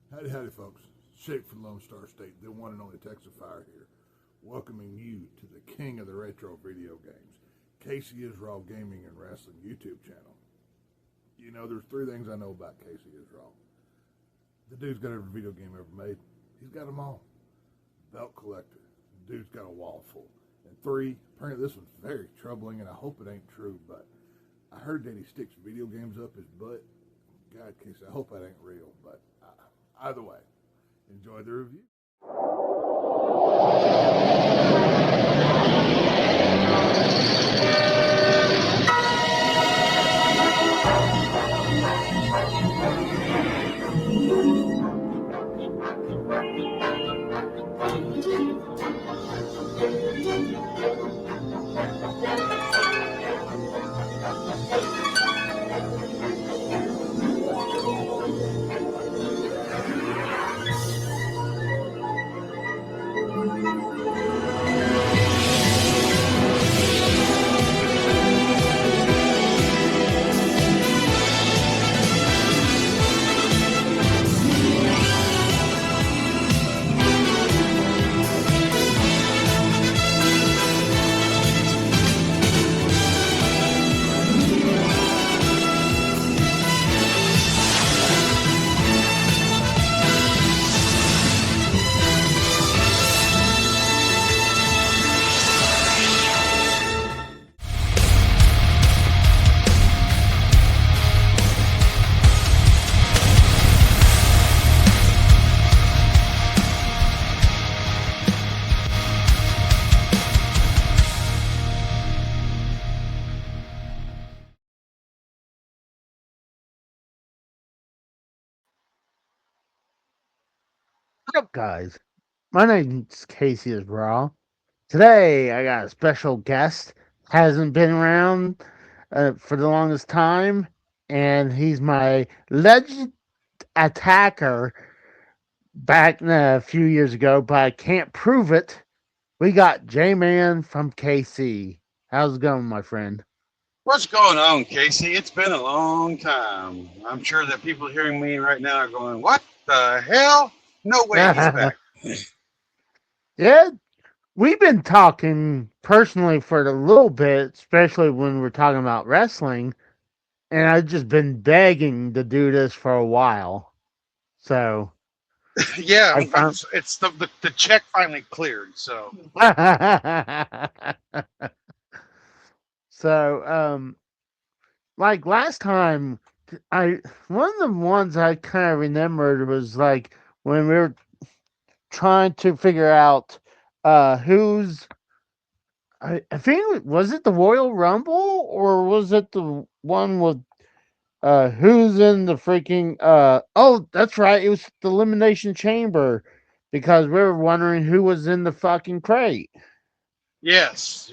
Howdy, folks. Shake from Lone Star State, the one and only Texas Fire here, welcoming you to the king of the retro video games, Casey Israel Gaming and Wrestling YouTube channel. You know, there's three things I know about Casey Israel. The dude's got every video game ever made. He's got them all. Belt collector. The dude's got a wall full. And three, apparently this one's very troubling, and I hope it ain't true, but I heard that he sticks video games up his butt. God, Casey, I hope that ain't real, but either way, enjoy the review. What's up, guys? My name's Casey Israel. Today, I got a special guest. Hasn't been around for the longest time, and he's my legend attacker back a few years ago, but I can't prove it. We got Jman from KC. How's it going, my friend? What's going on, Casey? It's been a long time. I'm sure that people hearing me right now are going, "What the hell? No way he's back." Yeah, we've been talking personally for a little bit, especially when we're talking about wrestling. And I've just been begging to do this for a while. So Yeah, I found it's the check finally cleared. So so like last time I one of the ones I kind of remembered was like when we were trying to figure out who's I think was it the Royal Rumble or was it the one with who's in the freaking oh, that's right, it was the Elimination Chamber because we were wondering who was in the fucking crate.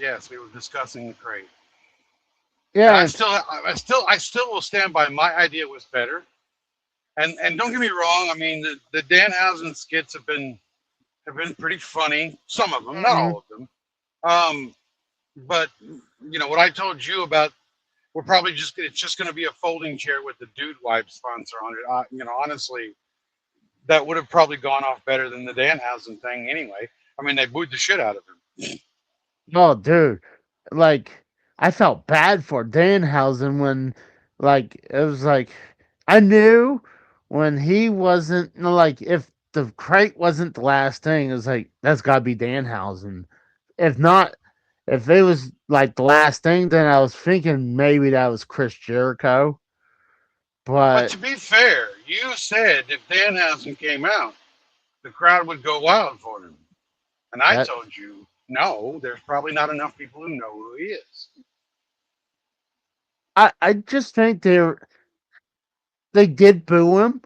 yes, we were discussing the crate, and Yeah, I still will stand by my idea was better. And don't get me wrong. I mean, the Danhausen skits have been pretty funny. Some of them, not mhm. all of them. Um, but what I told you about, we're probably it's just going to be a folding chair with the dude wipe sponsor on it. Honestly, that would have probably gone off better than the Danhausen thing anyway. I mean, they booed the shit out of him. Oh dude, like I felt bad for Danhausen when like it was like I knew when he wasn't like if the crate wasn't the last thing, it was like that's gotta be Danhausen. If not, if it was like the last thing, then I was thinking maybe that was Chris Jericho. But But to be fair, you said if Danhausen came out, the crowd would go wild for him. And I that told you, no, there's probably not enough people who know who he is. I just think they did boo him,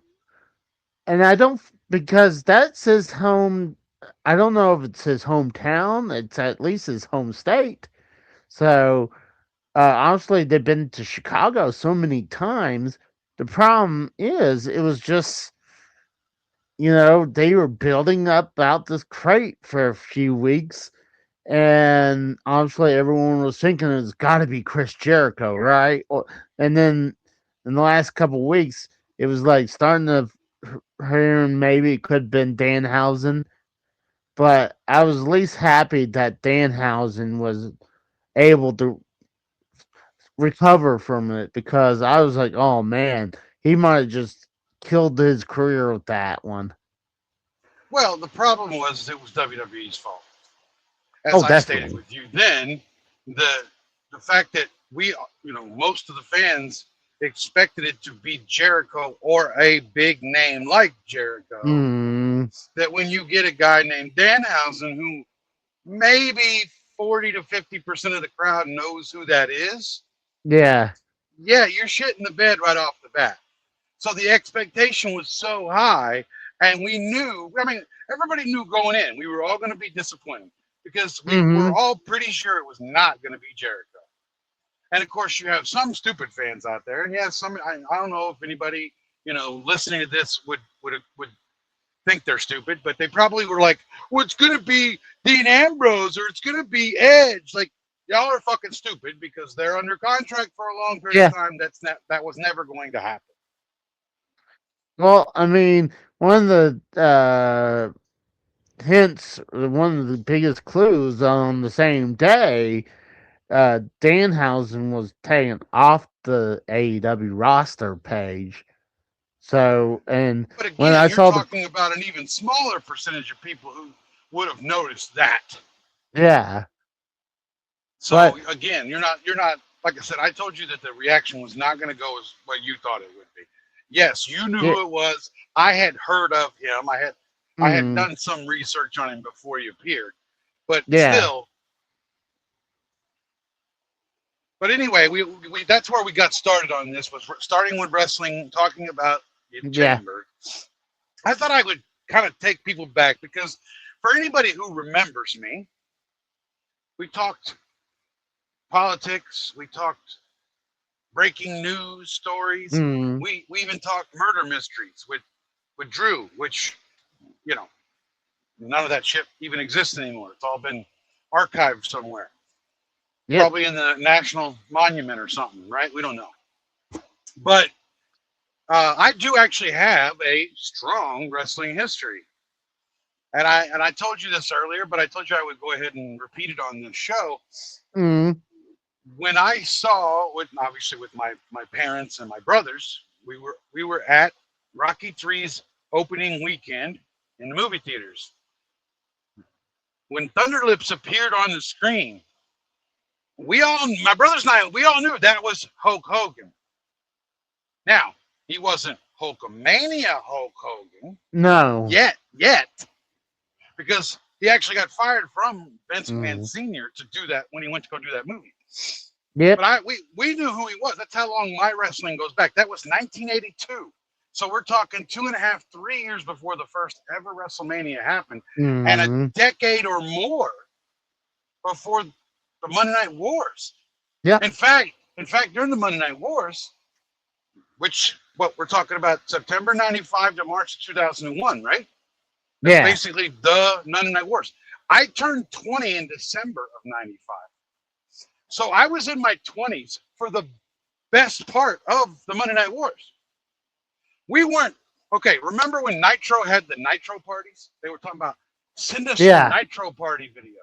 and I don't because that's his home. I don't know if it's his hometown. It's at least his home state. So honestly, they've been to Chicago so many times. The problem is, it was just they were building up out this crate for a few weeks, and honestly, everyone was thinking it's got to be Chris Jericho, right? And then in the last couple weeks, it was like starting to. hearing maybe it could have been Danhausen, but I was at least happy that Danhausen was able to recover from it because I was like, oh man, he might have just killed his career with that one. Well, the problem was it was WWE's fault. As Oh, I stated definitely. with you then, the the fact that most of the fans expected it to be Jericho or a big name like Jericho, Mm, that when you get a guy named Danhausen who maybe 40 to 50% of the crowd knows who that is, yeah. yeah, you're shitting the bed right off the bat. So the expectation was so high, and we knew, I mean, everybody knew going in, we were all going to be disappointed because we were Mm-hmm. all pretty sure it was not going to be Jericho. And of course, you have some stupid fans out there, and yeah, some, I don't know if anybody, listening to this would think they're stupid, but they probably were like, well, it's going to be Dean Ambrose or it's going to be Edge. Like, y'all are fucking stupid because they're under contract for a long period of Yeah. time. That was never going to happen. Well, I mean, one of the hints, one of the biggest clues on the same day, Danhausen was taken off the AEW roster page. So, and But when again, I you're saw the, talking about an even smaller percentage of people who would have noticed that. yeah, So but again, you're not like I said, I told you that the reaction was not going to go as what you thought it would be. Yes, you knew yeah, who it was. I had heard of him. I had mm, done some research on him before he appeared. But yeah, still, but anyway, we that's where we got started on this was starting with wrestling, talking about the yeah, chamber. I thought I would kind of take people back because for anybody who remembers me, we talked politics, we talked breaking news stories, mm, we even talked murder mysteries with Drew, which you know none of that shit even exists anymore. It's all been archived somewhere, yep, probably in the National Monument or something, right? We don't know, but I do actually have a strong wrestling history. And I told you this earlier, but I told you I would go ahead and repeat it on this show. mm, When I saw, with obviously with my parents and my brothers, we were at Rocky 3's opening weekend in the movie theaters. When Thunderlips appeared on the screen, my brothers and I, we all knew that was Hulk Hogan. Now, he wasn't Hulkamania Hulk Hogan no, yet, because he actually got fired from Vince McMahon mm, Sr. to do that when he went to go do that movie. yep, But we knew who he was. That's how long my wrestling goes back. That was 1982. So we're talking 2.5, 3 years before the first ever WrestleMania happened, and a mm, decade or more before the Monday Night Wars. yeah, In fact, during the Monday Night Wars, which what we're talking about, September '95 to March 2001, right? That's yeah, basically the Monday Night Wars. I turned 20 in December of '95. So I was in my 20s for the best part of the Monday Night Wars. We weren't okay. Remember when Nitro had the Nitro parties? They were talking about send us your yeah, Nitro party video.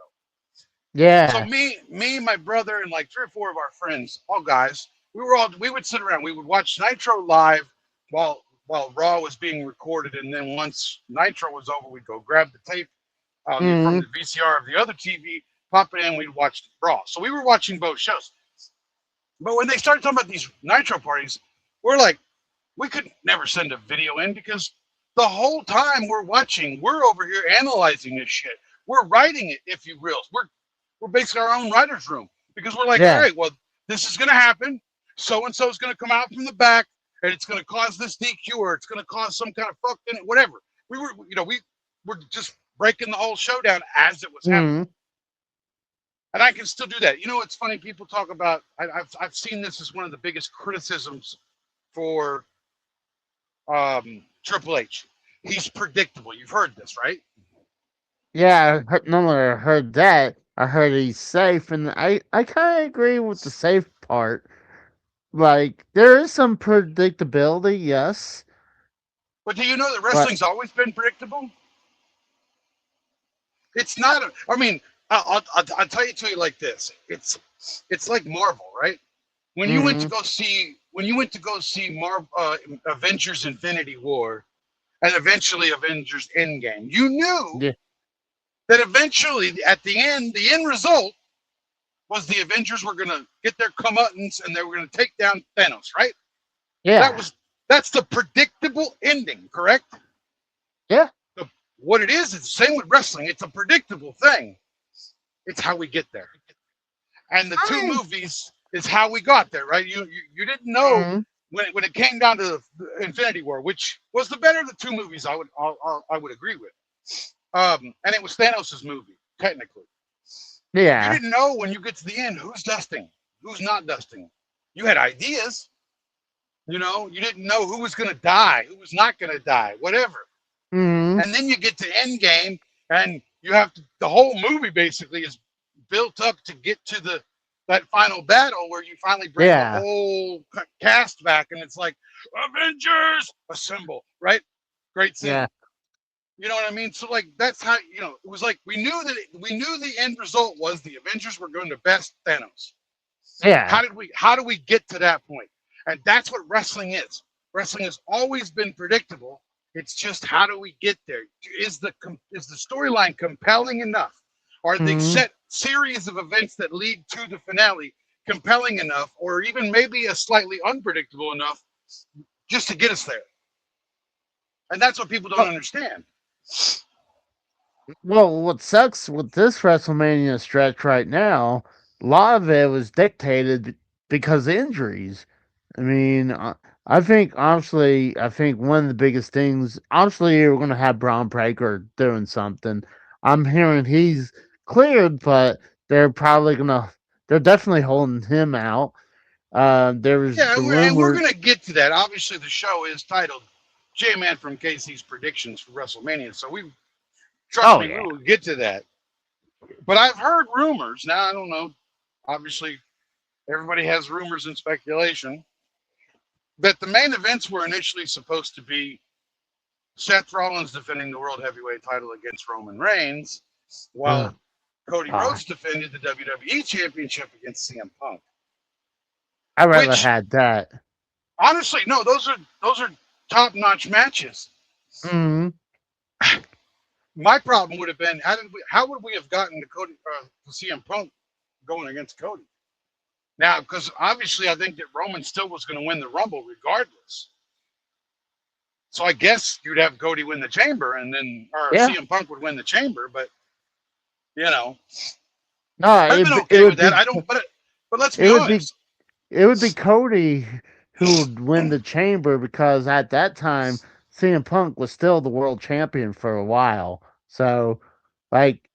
So yeah, me, my brother, and like 3 or 4 of our friends, all guys, we would sit around. We would watch Nitro live while Raw was being recorded, and then once Nitro was over, we'd go grab the tape from mm, the VCR of the other TV, pop it in, we'd watch Raw. So we were watching both shows. But when they started talking about these Nitro parties, we're like, we could never send a video in because the whole time we're watching, we're over here analyzing this shit. We're writing it, if you will. We're basically our own writer's room because we're like, all yeah, right, well, this is going to happen. So and so is going to come out from the back, and it's going to cause this DQ, or it's going to cause some kind of fuck in it, whatever. We were just breaking the whole show down as it was happening. mm, And I can still do that. It's funny. People talk about. I've seen this as one of the biggest criticisms for Triple H. He's predictable. You've heard this, right? yeah. Not only I heard that, I heard he's safe, and I kind of agree with the safe part. Like there is some predictability, yes, But do you know that But wrestling's always been predictable? It's not. I mean, I'll tell you to you like this. It's like Marvel, right? mm-hmm. When you went to go see Marvel, Avengers Infinity War, and eventually Avengers Endgame, you knew Yeah, that eventually at the end result was the Avengers were gonna get their comeuppance and they were gonna take down Thanos, right? That yeah, was that's the predictable ending, correct? yeah. The, what it is the same with wrestling. It's a predictable thing. It's how we get there. And the two I mean, movies is how we got there, right? You didn't know mm, when it came down to the Infinity War, which was the better of the two movies. I would agree with. And it was Thanos' movie technically. You yeah, didn't know when you get to the end who's dusting, who's not dusting. You had ideas, you know. You didn't know who was going to die, who was not going to die, whatever. mm, And then you get to Endgame, and you have to. The whole movie basically is built up to get to that final battle where you finally bring the yeah, whole cast back, and it's like Avengers assemble, right? Great yeah, scene. You know what I mean? So like that's how it was like we knew we knew the end result was the Avengers were going to best Thanos. yeah, How do we get to that point? And that's what wrestling is. Wrestling has always been predictable. It's just how do we get there? Is the storyline compelling enough? Are the mm, set series of events that lead to the finale compelling enough, or even maybe a slightly unpredictable enough just to get us there? And that's what people don't well, understand. well, what sucks with this WrestleMania stretch right now, a lot of it was dictated because of injuries. I mean, I think honestly, I think one of the biggest things, obviously, you're going to have Braun Breaker doing something. I'm hearing he's cleared, but they're probably going to, they're definitely holding him out. There was Yeah, the we're rumor. gonna get to that. Obviously, the show is titled J-Man from KC's predictions for WrestleMania, so we trust Oh me, we yeah. will get to that. But I've heard rumors. Now I don't know. Obviously, everybody has rumors and speculation that the main events were initially supposed to be Seth Rollins defending the World Heavyweight title against Roman Reigns, Oh, while Cody God. Rhodes defended the WWE Championship against CM Punk. I rather Which, had that. honestly, no, those are top-notch matches. Mm, My problem would have been how would we have gotten to CM Punk going against Cody? Now, because obviously I think that Roman still was going to win the Rumble regardless. So I guess you'd have Cody win the Chamber, and then or yeah. CM Punk would win the Chamber. But you know, No, I've been it okay with would that. be I don't. But let's it be would be honest. it would be Cody who would win the chamber because at that time CM Punk was still the world champion for a while. So, like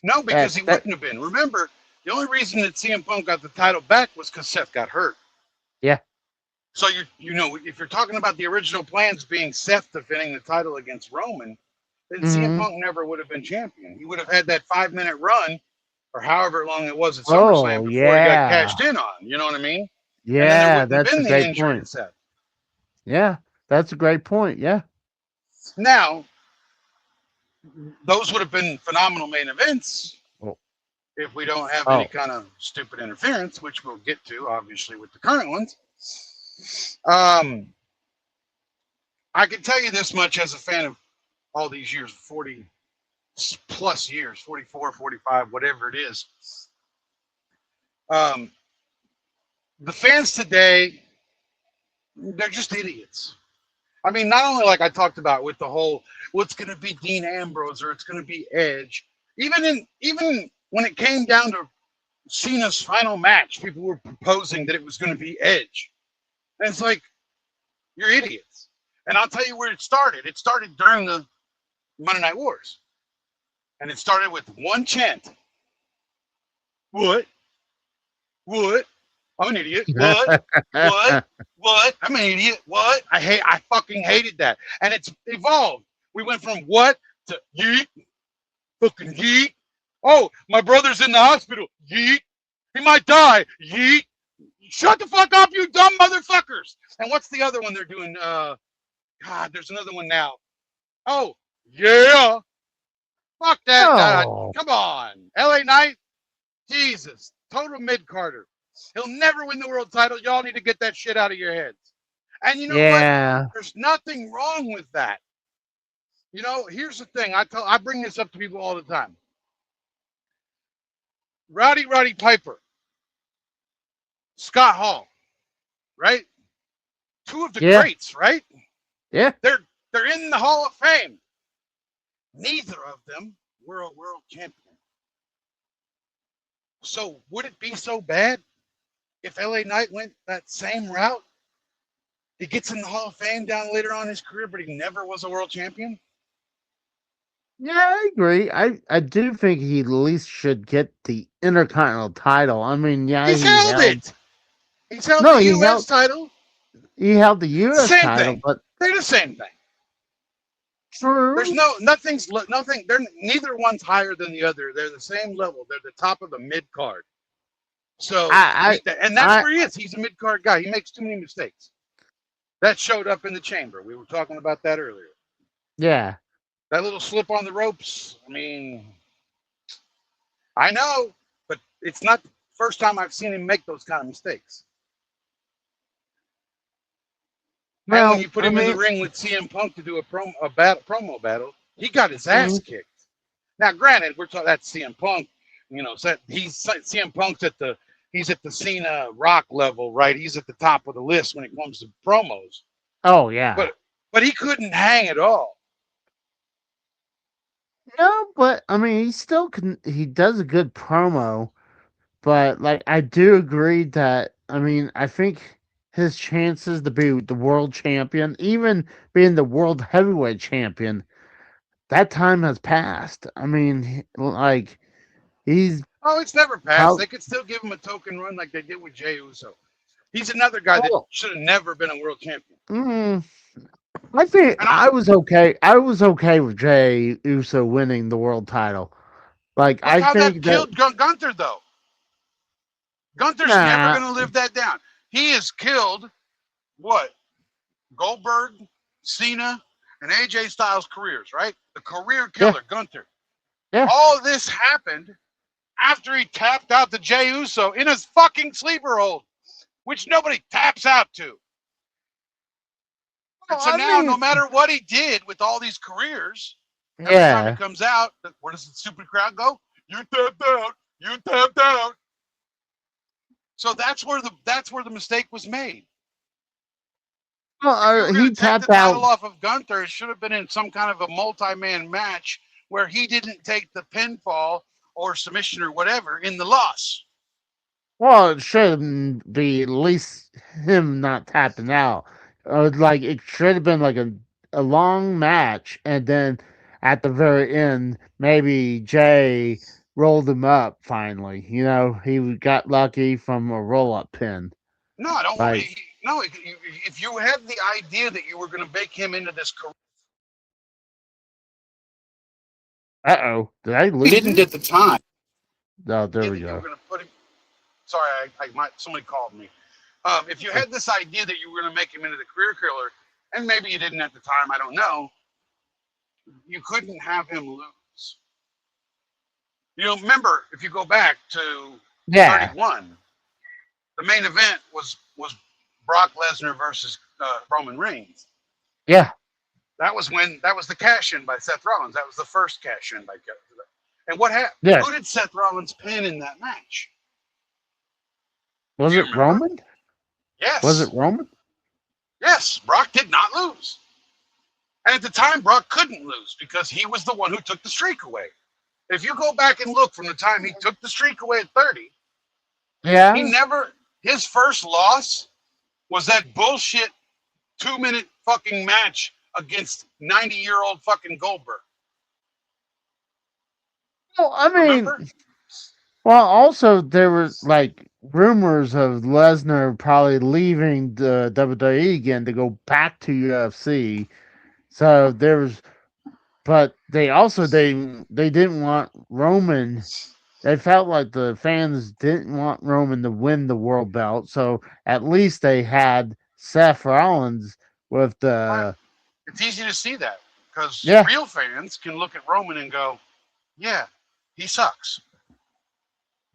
No, because he that wouldn't have been. Remember, the only reason that CM Punk got the title back was because Seth got hurt. yeah. So if you're talking about the original plans being Seth defending the title against Roman, then CM Hmm. Punk never would have been champion. He would have had that 5 minute run or however long it was at SummerSlam Oh before he got yeah, cashed in on. You know what I mean? And then there yeah. wouldn't have That's a been the great injury to point. Seth. Yeah, that's a great point. Yeah. Now, those would have been phenomenal main events Oh, if we don't have any oh. kind of stupid interference, which we'll get to, obviously, with the current ones. Um, I can tell you this much as a fan of all these years, 40 plus years, 44, 45, whatever it is. Um, the fans today, they're just idiots. I mean, not only like I talked about with the whole, well, it's going to be Dean Ambrose or it's going to be Edge. Even when it came down to Cena's final match, people were proposing that it was going to be Edge, and it's like you're idiots. And I'll tell you where it started. It started during the Monday Night Wars, and it started with one chant: "What? What? I'm an idiot. What? What? What? I'm an idiot. What? I fucking hated that. And it's evolved. We went from what to yeet, fucking yeet. Oh, my brother's in the hospital. Yeet. He might die. Yeet. Shut the fuck up, you dumb motherfuckers. And what's the other one they're doing? God, there's another one now. Oh, yeah. Fuck that. Oh, Come on. LA Knight, Jesus. Total mid Carter. He'll never win the world title. Y'all need to get that shit out of your heads. And you know what? yeah, There's nothing wrong with that. You know, here's the thing. I bring this up to people all the time. Roddy Piper, Scott Hall, right? Two of the yeah, greats, right? yeah. They're in the Hall of Fame. Neither of them were a world champion. So would it be so bad if LA Knight went that same route? He gets in the Hall of Fame down later on in his career, but he never was a world champion. Yeah, I agree. I do think he at least should get the Intercontinental title. I mean, yeah, He's he held held it. He's held no, the U.S. title. he held the U.S. Same title, thing. but They're the same thing. There's true. nothing. They're neither one's higher than the other. They're the same level. They're the top of the mid card. So I and that's I where he is. He's a mid card guy. He makes too many mistakes. That showed up in the chamber. We were talking about that earlier. yeah. That little slip on the ropes. I mean, I know, but it's not the first time I've seen him make those kind of mistakes. And when Well, you put I him in the mean, ring with CM Punk to do a promo battle, he got his ass mhm. kicked. Now, granted, we're talking that's CM Punk. You know, so CM Punk's he's at the Cena Rock level, right? He's at the top of the list when it comes to promos. Oh yeah. But he couldn't hang at all. No, but I mean, he still can. He does a good promo, but like, I do agree that I mean, I think his chances to be the world champion, even being the world heavyweight champion, that time has passed. I mean, like he's Oh, it's never passed. probably They could still give him a token run like they did with Jey Uso. He's another guy that well. should have never been a world champion. Mm, I think And I, I was okay. I was okay with Jey Uso winning the world title. Like, look I how that think that killed Gunther, though. Gunther's never nah, going to live that down. He has killed what? Goldberg, Cena, and AJ Styles' careers, right? The career yeah, killer, Gunther. yeah. All this happened after he tapped out to Jey Uso in his fucking sleeper hold, which nobody taps out to. Well, And so I now, no mean, matter what he did with all these careers, every time he yeah. comes out, where does the super crowd go? You tapped out. You tapped out. So that's where the mistake was made. Well, If you were going he to take the tapped title out. off of Gunther, it should have been in some kind of a multi-man match where he didn't take the pinfall or submission or whatever in the loss. Well, it shouldn't be at least him not tapping out. Like, it should have been like a long match, and then at the very end, maybe Jay rolled him up finally. You know, he got lucky from a roll up pin. No, I don't want. Like, No, if you had the idea that you were going to make him into this career, did I he lose didn't you? at the time. Oh, there we You were go. going to put him. Sorry, somebody called me. If you had this idea that you were going to make him into the career killer, and maybe you didn't at the time, I don't know, you couldn't have him lose. You know, remember, if you go back to Yeah, 31, the main event was Brock Lesnar versus Roman Reigns. yeah, That was the cash in by Seth Rollins. That was the first cash in by Kevin. And what happened? yeah. Who did Seth Rollins pin in that match? Do Was you it remember? Roman? Was it Yes. Roman? Yes. Brock did not lose. And at the time, Brock couldn't lose because he was the one who took the streak away. If you go back and look from the time he took the streak away at 30, he Yeah. never, his first loss was that bullshit 2-minute fucking match against 90-year-old fucking Goldberg. Well, I mean, Remember? well, also there were like rumors of Lesnar probably leaving the WWE again to go back to UFC. So there was, but they also they didn't want Roman. They felt like the fans didn't want Roman to win the world belt, so at least they had Seth Rollins with Right. the It's easy to see that because Yeah. real fans can look at Roman and go, "Yeah, he sucks."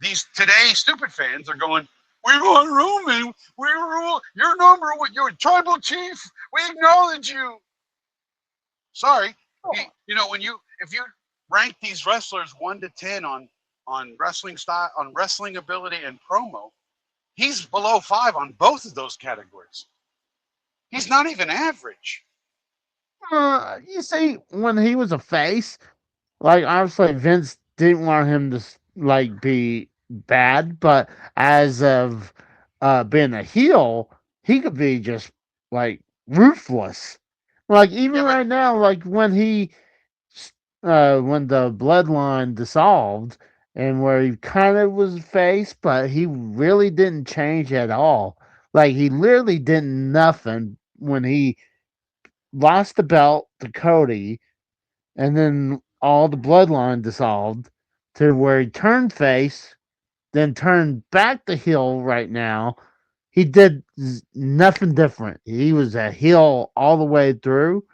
These today stupid fans are going, "We want Roman. We rule. You're number one. You're a tribal chief. We acknowledge you." Sorry, you know when you if you rank these wrestlers 1 to 10 on wrestling style, on wrestling ability and promo, he's below 5 on both of those categories. He's not even average. You see, when he was a face, like obviously Vince didn't want him to like be bad, but as of being a heel, he could be just like ruthless. Like even Yeah, but right now, like when the bloodline dissolved and where he kind of was face, but he really didn't change at all. Like he literally did nothing when he lost the belt to Cody, and then all the bloodline dissolved to where he turned face, then turned back to heel right now. He did nothing different. He was a heel all the way through.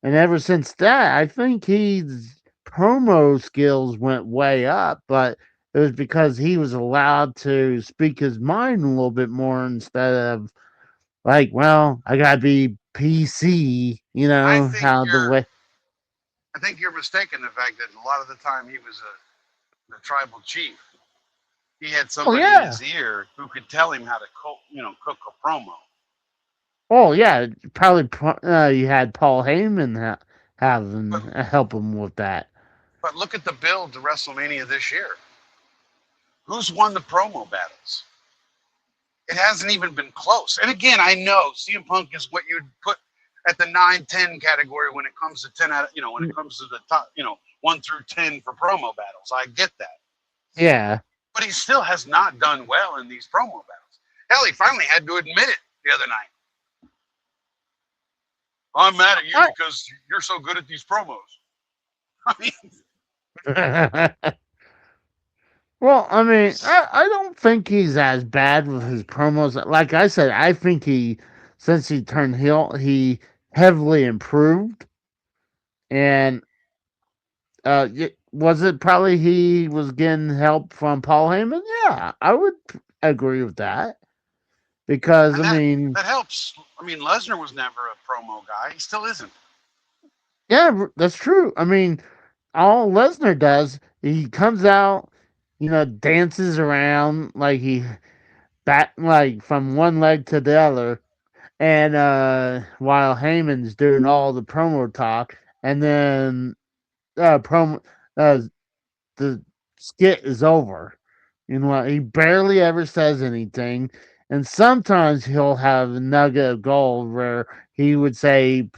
And ever since that, I think his promo skills went way up, but it was because he was allowed to speak his mind a little bit more instead of like, well, I gotta be PC, I think how the you're way. I think you're mistaken the fact that a lot of the time he was the tribal chief. He had Oh somebody in yeah, his ear who could tell him how to cook a promo. oh yeah. Probably you had Paul Heyman having But help him with that. but look at the build to WrestleMania this year. Who's won the promo battles? It hasn't even been close. And again, I know CM Punk is what you'd put at the 9-10 category when it comes to 10 out of, when it comes to the top, 1 through 10 for promo battles. I get that. Yeah. But he still has not done well in these promo battles. Hell, he finally had to admit it the other night. I'm mad at you I, because you're so good at these promos. I mean, Well, I mean, I don't think he's as bad with his promos. Like I said, I think since he turned heel, he heavily improved. And was it probably he was getting help from Paul Heyman? Yeah, I would agree with that. Because, and I that mean, that helps. I mean, Lesnar was never a promo guy. He still isn't. yeah, that's true. I mean, all Lesnar does, he comes out, dances around like he back like from one leg to the other, and while Heyman's doing all the promo talk, and then promo the skit is over. He barely ever says anything, and sometimes he'll have a nugget of gold where he would say,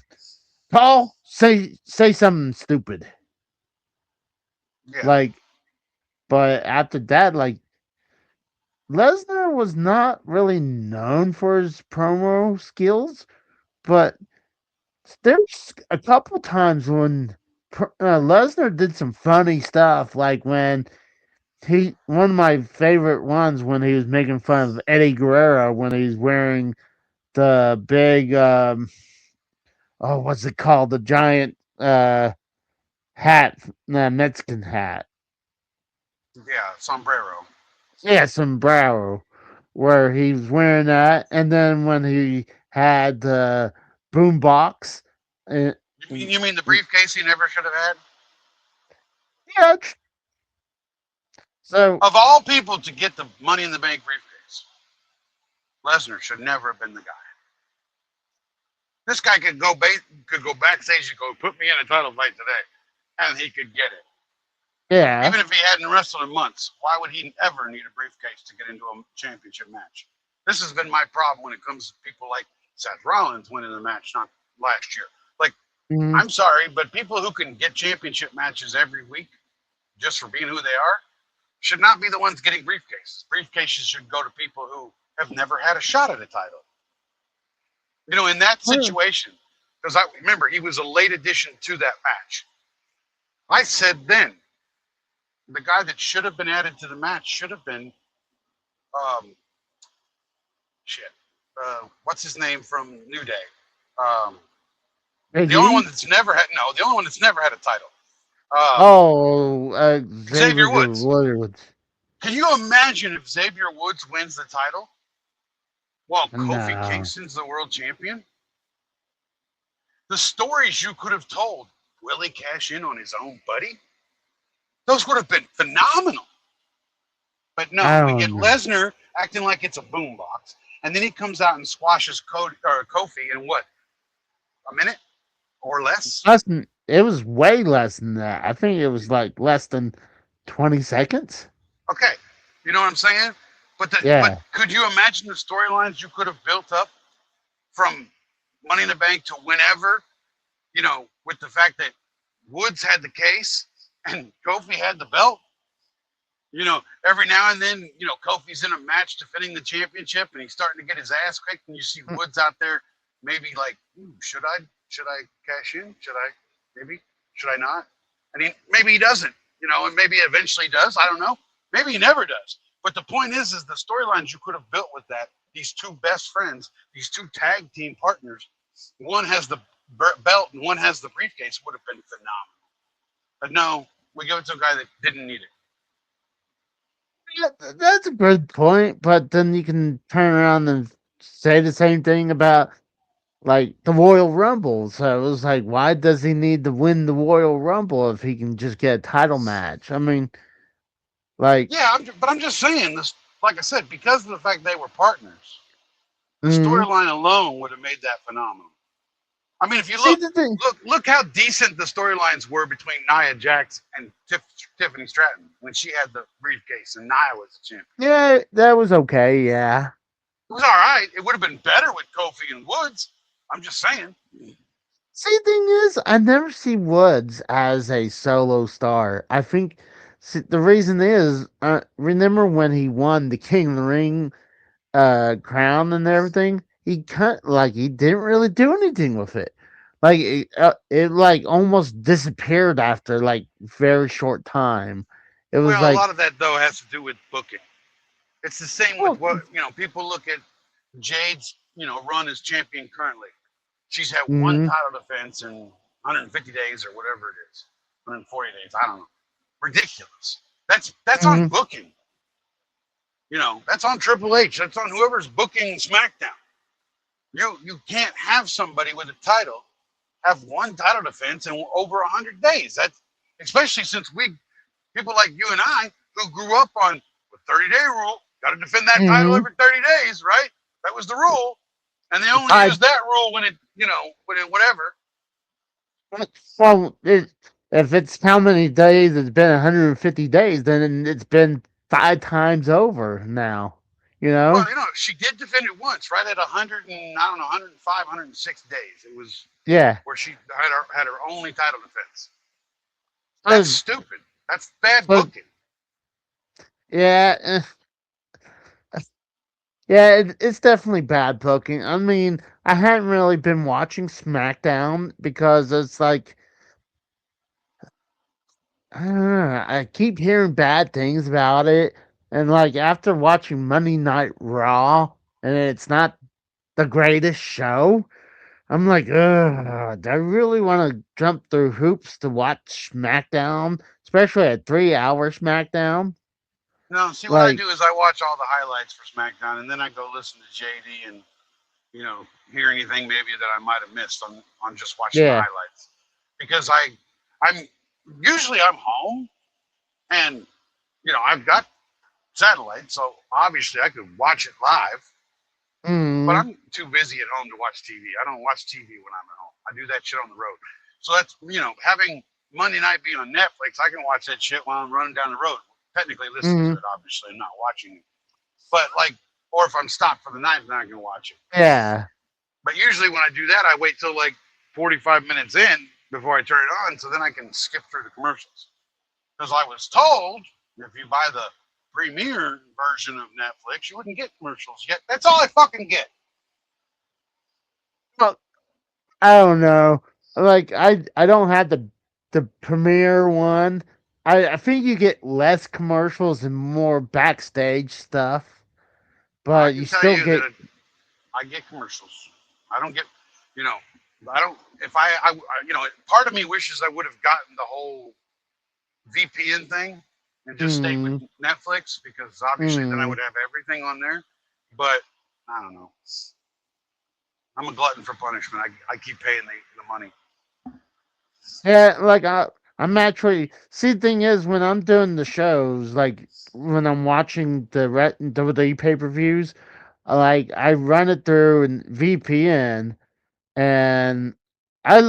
"Paul, say something stupid," Yeah, like. But after that, like Lesnar was not really known for his promo skills, but there's a couple times when Lesnar did some funny stuff, like when one of my favorite ones when he was making fun of Eddie Guerrero when he's wearing the big, what's it called? The giant hat, Mexican hat. yeah, sombrero. Yeah, sombrero, where he was wearing that, and then when he had the boombox. Uh, You mean the briefcase he never should have had? yeah, so Of all people to get the Money in the Bank briefcase, Lesnar should never have been the guy. This guy could go backstage and go, "Put me in a title fight today," and he could get it. yeah. Even if he hadn't wrestled in months, why would he ever need a briefcase to get into a championship match? This has been my problem when it comes to people like Seth Rollins winning the match not last year. Like, Mhm. I'm sorry, but people who can get championship matches every week just for being who they are should not be the ones getting briefcases. Briefcases should go to people who have never had a shot at a title. In that situation, because I remember he was a late addition to that match. I said then the guy that should have been added to the match should have been um, shit. What's his name from New Day? Um, Did The only one he? that's never had no, the only one that's never had a title. Um, Oh, Xavier Xavier Woods. Woods. Can you imagine if Xavier Woods wins the title while Kofi No, Kingston's the world champion? The stories you could have told. Will he cash in on his own buddy? Those would have been phenomenal. But no, I we get don't know. Lesnar acting like it's a boombox, and then he comes out and squashes Kofi in what, a minute or less? It was way less than that. I think it was like less than 20 seconds. Okay, you know what I'm saying? But Yeah. could you imagine the storylines you could have built up from Money in the Bank to whenever? With the fact that Woods had the case and Kofi had the belt. Every now and then, Kofi's in a match defending the championship and he's starting to get his ass kicked, and you see Mm, Woods out there, maybe like, should I cash in? Should I not? And maybe he doesn't, and maybe eventually does. I don't know. Maybe he never does. But the point is the storylines you could have built with that. These two best friends, these two tag team partners, one has the belt and one has the briefcase, would have been phenomenal. But no, we give it to a guy that didn't need it. yeah, that's a good point, but then you can turn around and say the same thing about like the Royal Rumble. So it was like, why does he need to win the Royal Rumble if he can just get a title match? I mean, like, Yeah, but I'm just saying this. Like I said, because of the fact they were partners, the mm, storyline alone would have made that phenomenal. I mean, if you see look, the thing. look how decent the storylines were between Nia Jax and Tiffany Stratton when she had the briefcase and Nia was the champion. Yeah, that was okay. Yeah. It was all right. It would have been better with Kofi and Woods. I'm just saying. See, the thing is, I never see Woods as a solo star. I think the reason is, remember when he won the King of the Ring crown and everything? He cut like he didn't really do anything with it. Like it like almost disappeared after like very short time. It was Well, a like, lot of that though has to do with booking. It's the same with well, what people look at Jade's run as champion currently. She's had one mm, title defense in 150 days or whatever it is, 140 days. I don't know. Ridiculous. That's on mm, booking. That's on Triple H. That's on whoever's booking SmackDown. You can't have somebody with a title have one title defense in over 100 days. That's especially since people like you and I who grew up on the 30-day rule, got to defend that title mm. every 30 days, right? That was the rule, and they only I use that rule when whatever. well, if it's how many days it's been 150 days, then it's been 5 times over now. You Well, know? she did defend it once, right at 100 and I don't know, 105, 106 days. It was Yeah. where she had her only title defense. That's So, stupid. That's bad so booking. yeah, yeah, it's definitely bad booking. I mean, I hadn't really been watching SmackDown because it's like I keep hearing bad things about it, and like after watching Monday Night Raw, and it's not the greatest show. I'm like, ugh, do I really want to jump through hoops to watch SmackDown, especially a 3 hour SmackDown? No, see what I Like, do is I watch all the highlights for SmackDown, and then I go listen to JD and hear anything maybe that I might have missed on just watching the yeah. highlights, because I'm home, and I've got satellite, so obviously I could watch it live. But Mm, I'm too busy at home to watch TV. I don't watch TV when I'm at home. I do that shit on the road. So that's having Monday night be on Netflix. I can watch that shit while I'm running down the road. Technically listen to mm, it, obviously, I'm not watching it. But or if I'm stopped for the night, then I can watch it. yeah. But usually when I do that, I wait till like 45 minutes in before I turn it on, so then I can skip through the commercials. Because I was told if you buy the premiere version of Netflix, you wouldn't get commercials yet. That's all I fucking get. Well, I don't know. Like, I don't have the premiere one. I think you get less commercials and more backstage stuff, I but can you tell still you get. that I get commercials. I don't get, you know. I don't. If you know, part of me wishes I would have gotten the whole VPN thing and just stayed with Mm, Netflix because obviously then I mm. would have everything on there. But I don't know. I'm a glutton for punishment. I keep paying the money. Yeah, like I'm actually see. The thing is, when I'm doing the shows, like when I'm watching the WWE pay per views, like I run it through an VPN, and I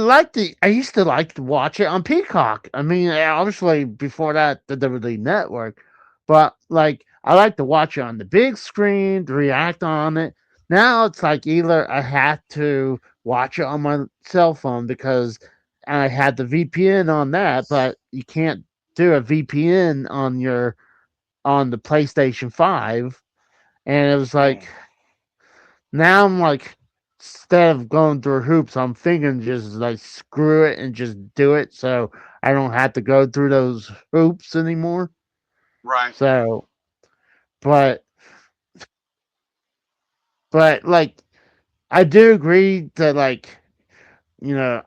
used to like to watch it on Peacock. I mean, obviously before that the WWE Network, but like I like to watch it on the big screen, to react on it. Now it's like either I have to watch it on my cell phone because I had the VPN on that, but you can't do a VPN on the PlayStation 5. And it was Yeah. like now I'm like, instead of going through hoops, I'm thinking just like screw it and just do it so I don't have to go through those hoops anymore. Right. So, but like I do agree that like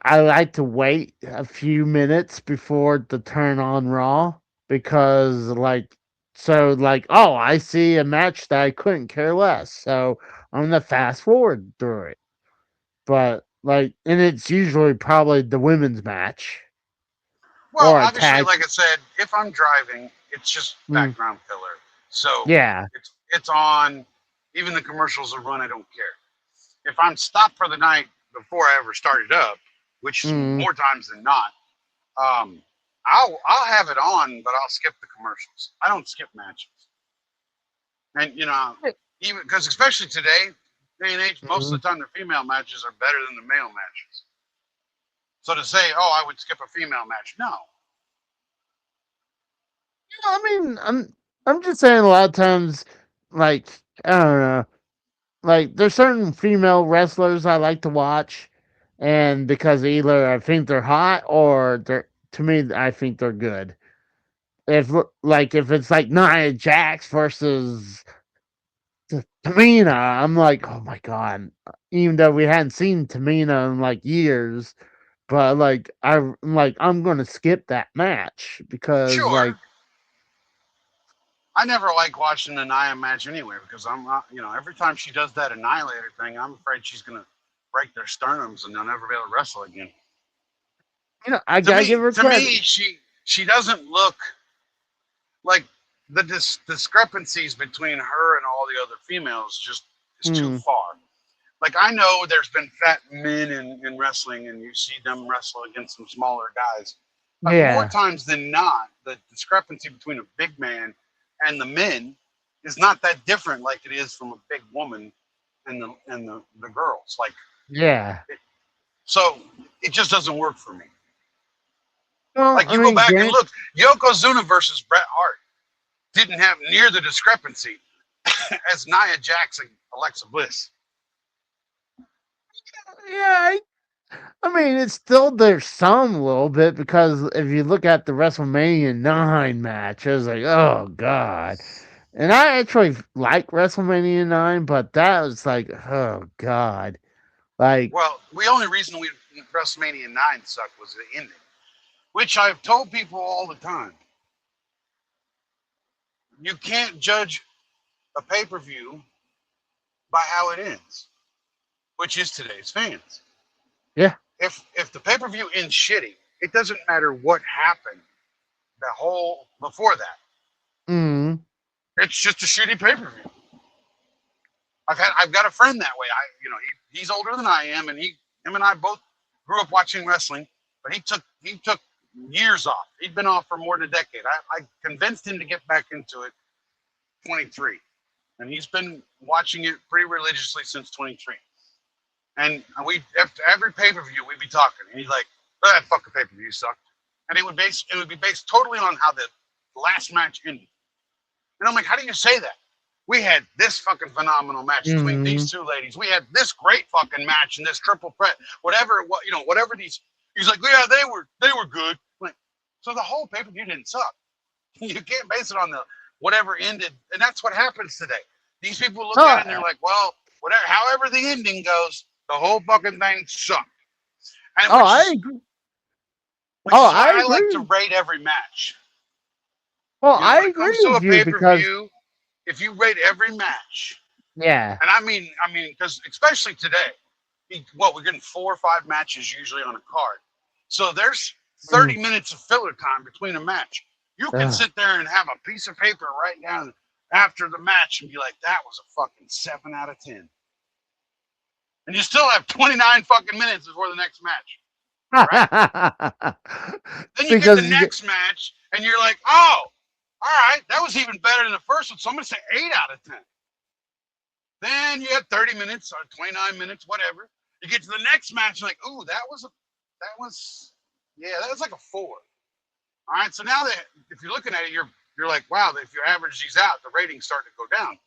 I like to wait a few minutes before to turn on Raw because like oh I see a match that I couldn't care less, so I'm gonna fast forward through it. But like, and it's usually probably the women's match Well, or a obviously, tag. like I said, if I'm driving, it's just Mm, background filler. So yeah. it's on. Even the commercials are run. I don't care. If I'm stopped for the night before I ever started up, which is Mm, more times than not, um, I'll have it on, but I'll skip the commercials. I don't skip matches, and even because especially today, day and age, most mm. of the time the female matches are better than the male matches. So to say, oh, I would skip a female match, no. I mean, I'm just saying a lot of times, like I don't know, like there's certain female wrestlers I like to watch, and because either I think they're hot or they're to me I think they're good. If it's like Nia Jax versus Tamina, I'm like, oh my god. Even though we hadn't seen Tamina in like years, but like I'm gonna skip that match because like Sure, I never like watching the Nia match anyway because I'm not, every time she does that annihilator thing, I'm afraid she's gonna break their sternums and they'll never be able to wrestle again. I To gotta give me, her to me, credit. she doesn't look like the discrepancies between her and all the other females just is too Hmm. far. Like I know there's been fat men in wrestling, and you see them wrestle against some smaller guys, but more Yeah. times than not, the discrepancy between a big man and the men is not that different like it is from a big woman and the girls. Yeah. So it just doesn't work for me. Well, Like I you go mean, back and Grant. look, Yokozuna versus Bret Hart didn't have near the discrepancy as Nia Jax and Alexa Bliss. Yeah. I mean, it's still there's some little bit because if you look at the WrestleMania 9 match, it was like, oh god. And I actually like WrestleMania 9, but that was like, oh god. Like, Well, the only reason we WrestleMania 9 sucked was the ending, which I've told people all the time. You can't judge a pay per view by how it ends, which is today's fans. yeah. If the pay per view ends shitty, it doesn't matter what happened the whole before that. Mm, It's just a shitty pay per view. I've got a friend that way. He's older than I am, and him and I both grew up watching wrestling, but he took years off. He'd been off for more than a decade. I convinced him to get back into it 23, and he's been watching it pretty religiously since 23. And we after every pay per view we'd be talking, and he's like, "Oh, that fucking pay per view sucked," and it would be based totally on how the last match ended. And I'm like, "How do you say that? We had this fucking phenomenal match between these mm, two ladies. We had this great fucking match in this triple threat. Whatever these." He's like, "Yeah, they were good." I'm like, so the whole pay per view didn't suck. You can't base it on the whatever ended, and that's what happens today. These people look at it and they're oh, like, "Well, whatever, however the ending goes, the whole fucking thing sucked." and Oh, I agree. which Oh, is why I I like to agree. rate every match. Well, You know, I when it agree comes to a with you pay per because view, if you rate every match, yeah. and because especially today, we're getting 4 or 5 matches usually on a card, so there's Mm, 30 minutes of filler time between a match. You can ugh. sit there and have a piece of paper write down after the match and be like, "That was a fucking 7 out of 10," and you still have 29 fucking minutes before the next match, right? Then you get the Because you get next match and you're like, "Oh, all right, that was even better than the first one." So I'm gonna say 8 out of 10. Then you have 30 minutes or 29 minutes, whatever. You get to the next match, like, ooh, that was, yeah, that was like a 4. All right, so now that if you're looking at it, you're like, wow, if you average these out, the ratings start to go down.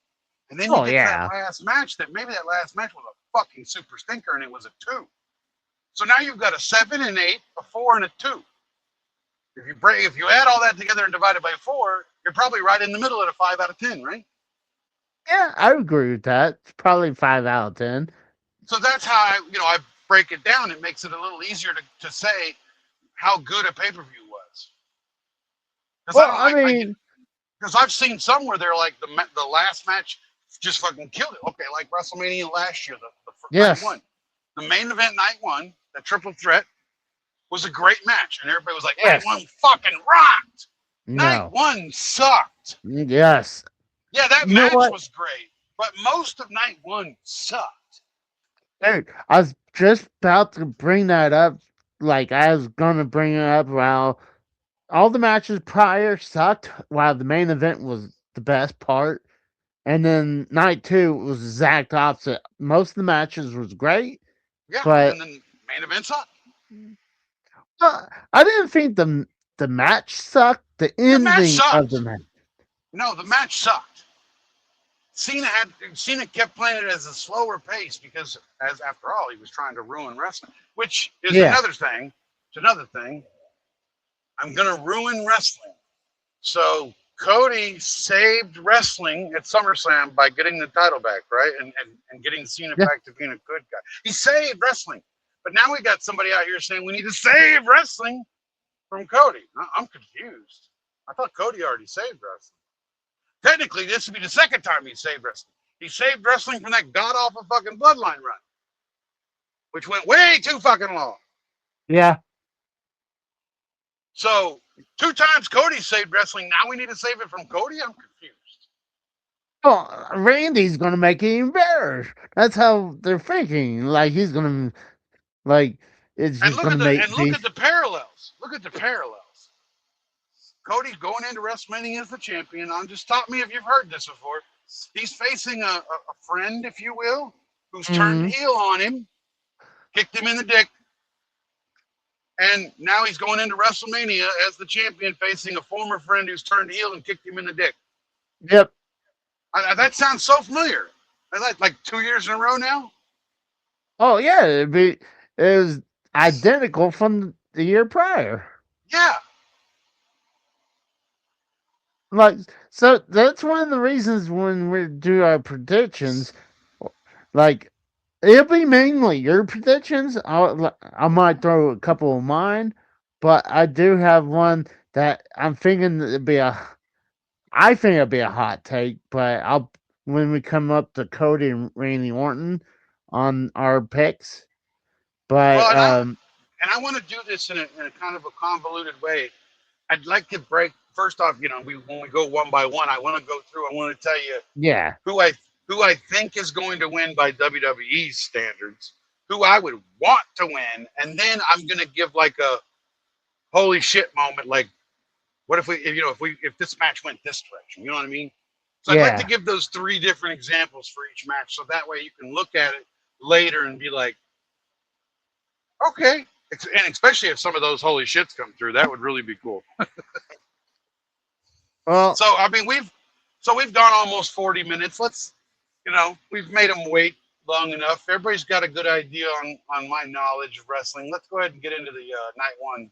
And then you oh get to that yeah. last match that maybe that last match was a fucking super stinker and it was a 2. So now you've got a 7 and 8, a 4 and a 2. If you add all that together and divide it by 4, you're probably right in the middle at a 5 out of 10, right? Yeah, I agree with that. It's probably 5 out of 10. So that's how I break it down. It makes it a little easier to say how good a pay per view was. Because I Well, don't I I get mean, because I've seen some where they're like the last match just fucking killed it. Okay, like WrestleMania last year, the night yes, one, the main event night one, that triple threat was a great match, and everybody was like, night yes, one fucking rocked. Night no, one sucked. yes. Yeah, that You know match what, was great, but most of night one sucked. dude? I was just about to bring that up. Like I was gonna bring it up while all the matches prior sucked, while the main event was the best part. And then night two was the exact opposite. Most of the matches was great, Yeah, but and then main event sucked. I didn't think the match sucked. The The match ending of the sucked. match, No, the match sucked. Cena kept playing it as a slower pace because, as after all, he was trying to ruin wrestling, which is yeah, another thing. It's another thing. I'm gonna ruin wrestling. So Cody saved wrestling at SummerSlam by getting the title back, right, and getting Cena yeah. back to being a good guy. He saved wrestling, but now we got somebody out here saying we need to save wrestling from Cody. I'm confused. I thought Cody already saved wrestling. Technically, this would be the second time he saved wrestling. He saved wrestling from that god awful fucking bloodline run, which went way too fucking long. Yeah. So 2 times Cody saved wrestling. Now we need to save it from Cody. I'm confused. Well, Randy's gonna make it even better. That's how they're thinking. Like he's gonna like it's And just gonna make look be at the parallels. Look at the parallels. Cody going into WrestleMania as the champion. Just stop me if you've heard this before. He's facing a friend, if you will, who's turned mm, heel on him, kicked him in the dick, and now he's going into WrestleMania as the champion, facing a former friend who's turned heel and kicked him in the dick. yep. That sounds so familiar. Like 2 years in a row now. Oh yeah, it was identical from the year prior. Yeah. Like so that's one of the reasons when we do our predictions, like it'll be mainly your predictions. I might throw a couple of mine, but I do have one that I'm thinking it'd be a. I think it'd be a hot take, but I'll when we come up to Cody and Randy Orton on our picks. Well, But and I want to do this in a kind of a convoluted way. I'd like to break first off. When we go one by one, I want to go through. I want to tell you yeah, who I think is going to win by WWE's standards, who I would want to win, and then I'm going to give like a holy shit moment. Like, what if if this match went this direction? You know what I mean? So I'd like to yeah. give those 3 different examples for each match, so that way you can look at it later and be like, okay. And especially if some of those holy shits come through, that would really be cool. Well, So we've gone almost 40 minutes. We've made them wait long enough. Everybody's got a good idea on my knowledge of wrestling. Let's go ahead and get into the night one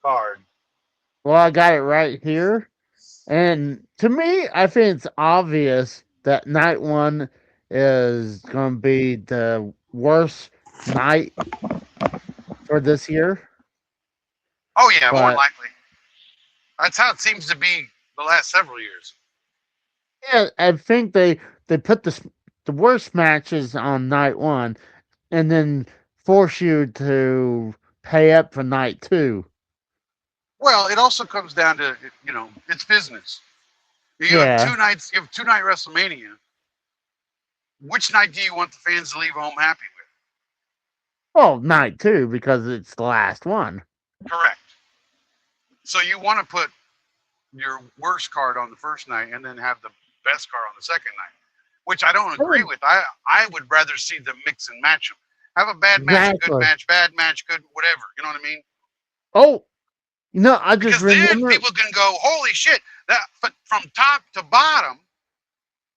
card. I got it right here, and to me, I think it's obvious that night one is going to be the worst night for this year. Oh yeah, more than But likely. That's how it seems to be the last several years. yeah, I think they put the worst matches on night one, and then force you to pay up for night two. Well, it also comes down to it's business. You have Yeah. two nights. You have two-night WrestleMania. Which night do you want the fans to leave home happy Well, night two because it's the last one. with? Correct. So you want to put your worst card on the first night and then have the best card on the second night, which I don't agree with. I would rather see them mix and match them. Have a bad match, a good Exactly. match, bad match, good whatever. You know what I mean? Oh, I just Because then remember. people can go, holy shit! That from top to bottom,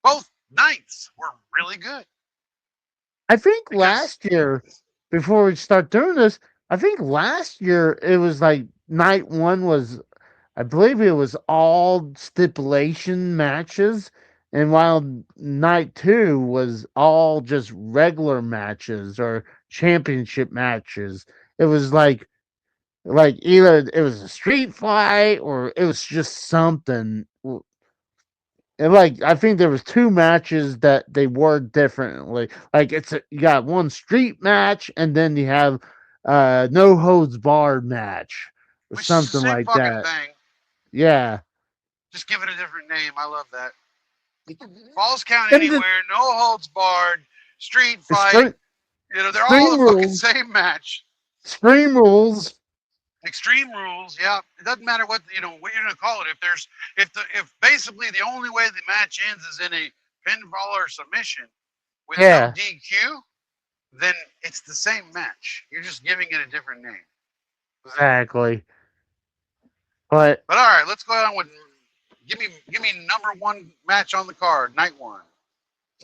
both nights were really good. I think Because last year, before we start doing this, I think last year it was like night one was, I believe it was all stipulation matches, and while night two was all just regular matches or championship matches. It was like either it was a street fight or it was just something. And like I think there was two matches that they word differently. Like you got one street match and then you have no holds barred match or which is the something same like fucking that. thing. Yeah. Just give it a different name. I love that. Falls count And the anywhere, no holds barred, street fight. extreme, They're all extreme the fucking rules, same match. extreme rules. Extreme rules, yeah. It doesn't matter what you're gonna call it. If basically the only way the match ends is in a pinfall or submission with no Yeah, DQ, then it's the same match. You're just giving it a different name. exactly. But But all right, let's go on with give me number one match on the card, night one.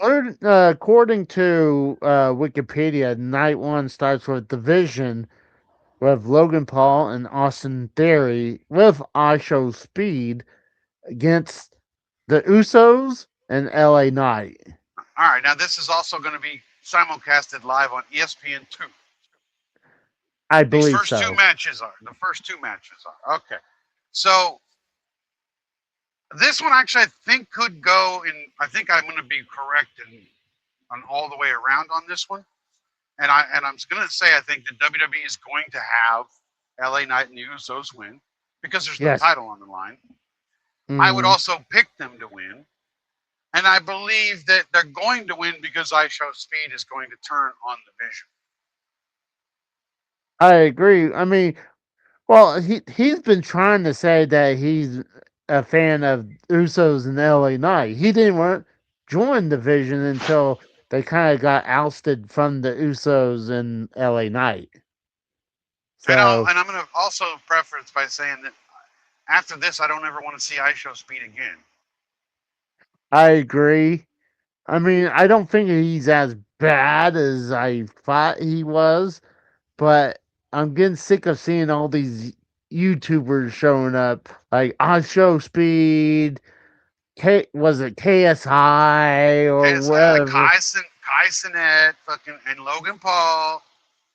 according to Wikipedia, night one starts with Division with Logan Paul and Austin Theory with I Show Speed against the Usos and LA Knight. All right, now this is also going to be simulcasted live on ESPN2. I These believe first two so. matches are. The first two matches are. Okay. So this one actually I think could go in. I think I'm going to be correct on all the way around on this one. And I'm going to say I think the WWE is going to have LA Knight and the Usos win because there's the Yes. title on the line. I would Mm, also pick them to win. And I believe that they're going to win because I Show Speed is going to turn on the Vision. I agree. I mean, well, he's been trying to say that he's a fan of Usos and LA Knight. He didn't want join the Vision until they kind of got ousted from the Usos and LA Knight. So And I'm going to also preface by saying that after this, I don't ever want to see I Show Speed again. I agree. I mean, I don't think he's as bad as I thought he was, but I'm getting sick of seeing all these YouTubers showing up. Like I Show Speed, was it KSI or KSI, whatever? Kai Cenat, fucking, and Logan Paul.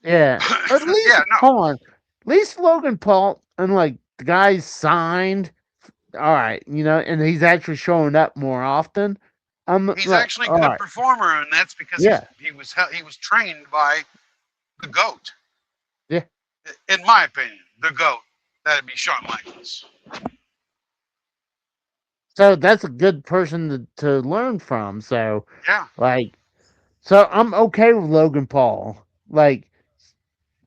Yeah. At least Yeah, no. hold on. At least Logan Paul and like the guy's signed. All right, and he's actually showing up more often. I'm He's like, actually a all good right, performer, and that's because yeah, he was trained by the GOAT. yeah. In my opinion, the GOAT. That'd be Shawn Michaels. So that's a good person to learn from. So Yeah. like, so I'm okay with Logan Paul. Like,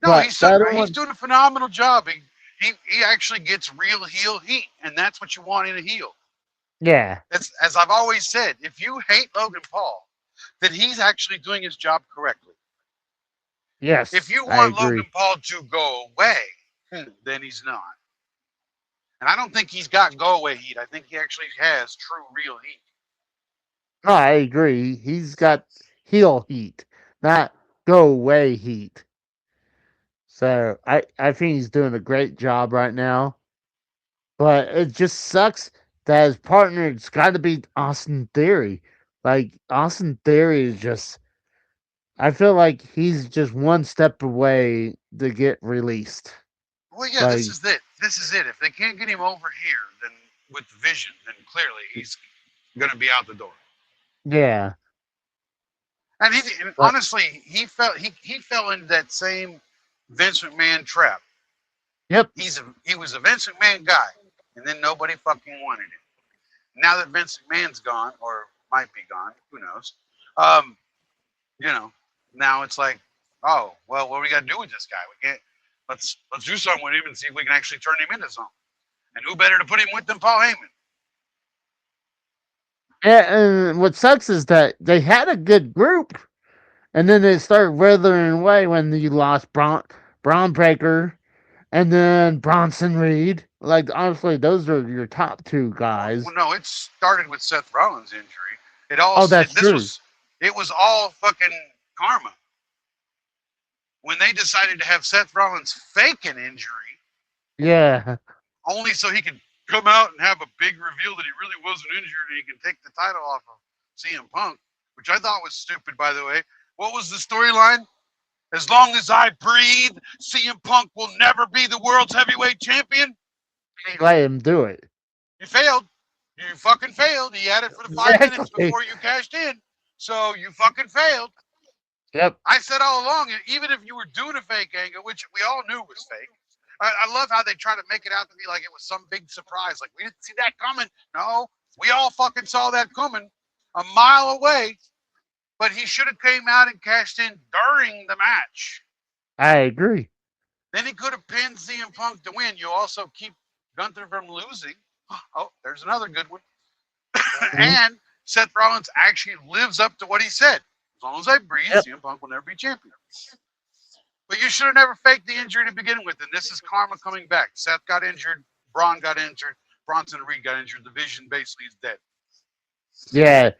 No, but the other he's one, doing a phenomenal job. He actually gets real heel heat, and that's what you want in a heel. yeah, As I've always said, if you hate Logan Paul, then he's actually doing his job correctly. If yes, you I want Logan agree. Paul to go away, then he's not. And I don't think he's got go away heat. I think he actually has true real heat. No, I agree. He's got heel heat, not go away heat. So I think he's doing a great job right now. But it just sucks that his partner it's got to be Austin Theory. Like Austin Theory is just I feel like he's just one step away to get released. Well, yeah, this Like, is it. This is it. If they can't get him over here, then with Vision, then clearly he's going to be out the door. yeah, And but honestly, he fell into that same Vince McMahon trap. yep, He was a Vince McMahon guy, and then nobody fucking wanted him. Now that Vince McMahon's gone, or might be gone, who knows? Um, you know, now it's like, oh well, what do we got to do with this guy? We can't. Let's do something with him and see if we can actually turn him into something. And who better to put him with than Paul Heyman? yeah. And what sucks is that they had a good group, and then they started withering away when you lost Braun Breaker and then Bronson Reed. Like, honestly, those are your top two guys. Well, no, it started with Seth Rollins' injury. Oh, that's true. It was all fucking karma. When they decided to have Seth Rollins fake an injury, Yeah. only so he could come out and have a big reveal that he really wasn't injured and he can take the title off of CM Punk, which I thought was stupid, by the way. What was the storyline? As long as I breathe, CM Punk will never be the world's heavyweight champion. They let him do it. You failed. You fucking failed. He had it for the 5 minutes Exactly. before you cashed in. So you fucking failed. Yep. I said all along, even if you were doing a fake angle, which we all knew was fake, I love how they try to make it out to be like it was some big surprise. Like, we didn't see that coming. No, we all fucking saw that coming a mile away. But he should have came out and cashed in during the match. I agree. Then he could have pinned CM Punk to win. You also keep Gunther from losing. Oh, there's another good one. Mhm. And Seth Rollins actually lives up to what he said. As long as I breathe, Yep. CM Punk will never be champion. But you should have never faked the injury to begin with. And this is karma coming back. Seth got injured. Braun got injured. Bronson Reed got injured. The Vision basically is dead. Yeah.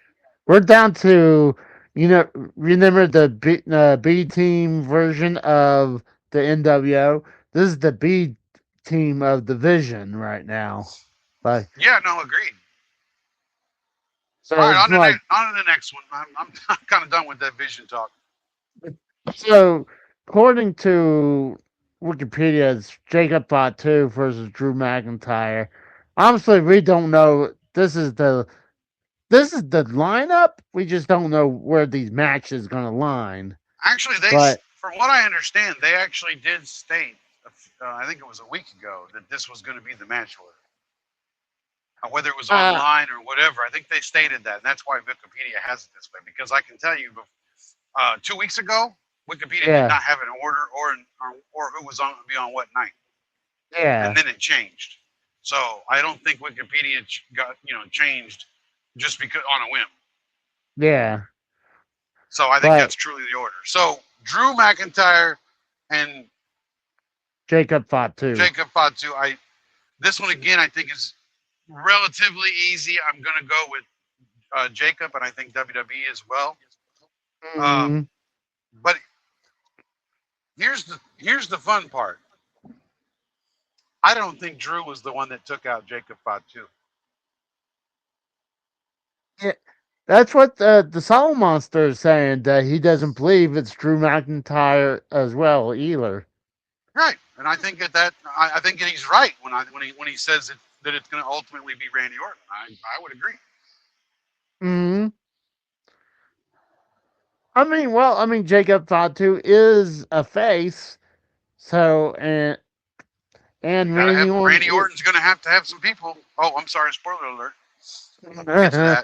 We're down to, remember the B team version of the NWO? This is the B team of the Vision right now. Like, Yeah, no, agreed. so All right, it's like, on to the next one. I'm kind of done with that Vision talk. so according to Wikipedia, it's Jacob Fatu versus Drew McIntyre. Honestly, we don't know. This is the lineup. We just don't know where these matches gonna line. Actually, But from what I understand, they actually did state, I think it was a week ago, that this was going to be the match order. Whether it was uh, online or whatever, I think they stated that. And that's why Wikipedia has it this way. Because I can tell you, 2 weeks ago, Wikipedia did yeah, not have an order or who was on to be on what night, and yeah, then it changed. So I don't think Wikipedia got changed just because on a whim. yeah. So I think But that's truly the order. So Drew McIntyre and Jacob Fatu. Jacob Fatu. This one again I think is relatively easy. I'm gonna go with Jacob, and I think WWE as well. Mm, But here's the fun part. I don't think Drew was the one that took out Jacob Fatu. yeah, that's what the Soul Monster is saying. That he doesn't believe it's Drew McIntyre as well either. Right, and I think I think that he's right when he says that it's going to ultimately be Randy Orton. I would agree. Mm. I mean, Jacob Fatu is a face, so and You got to Randy have Orton. Randy Orton's going to have some people. Oh, I'm sorry, spoiler alert. We'll get to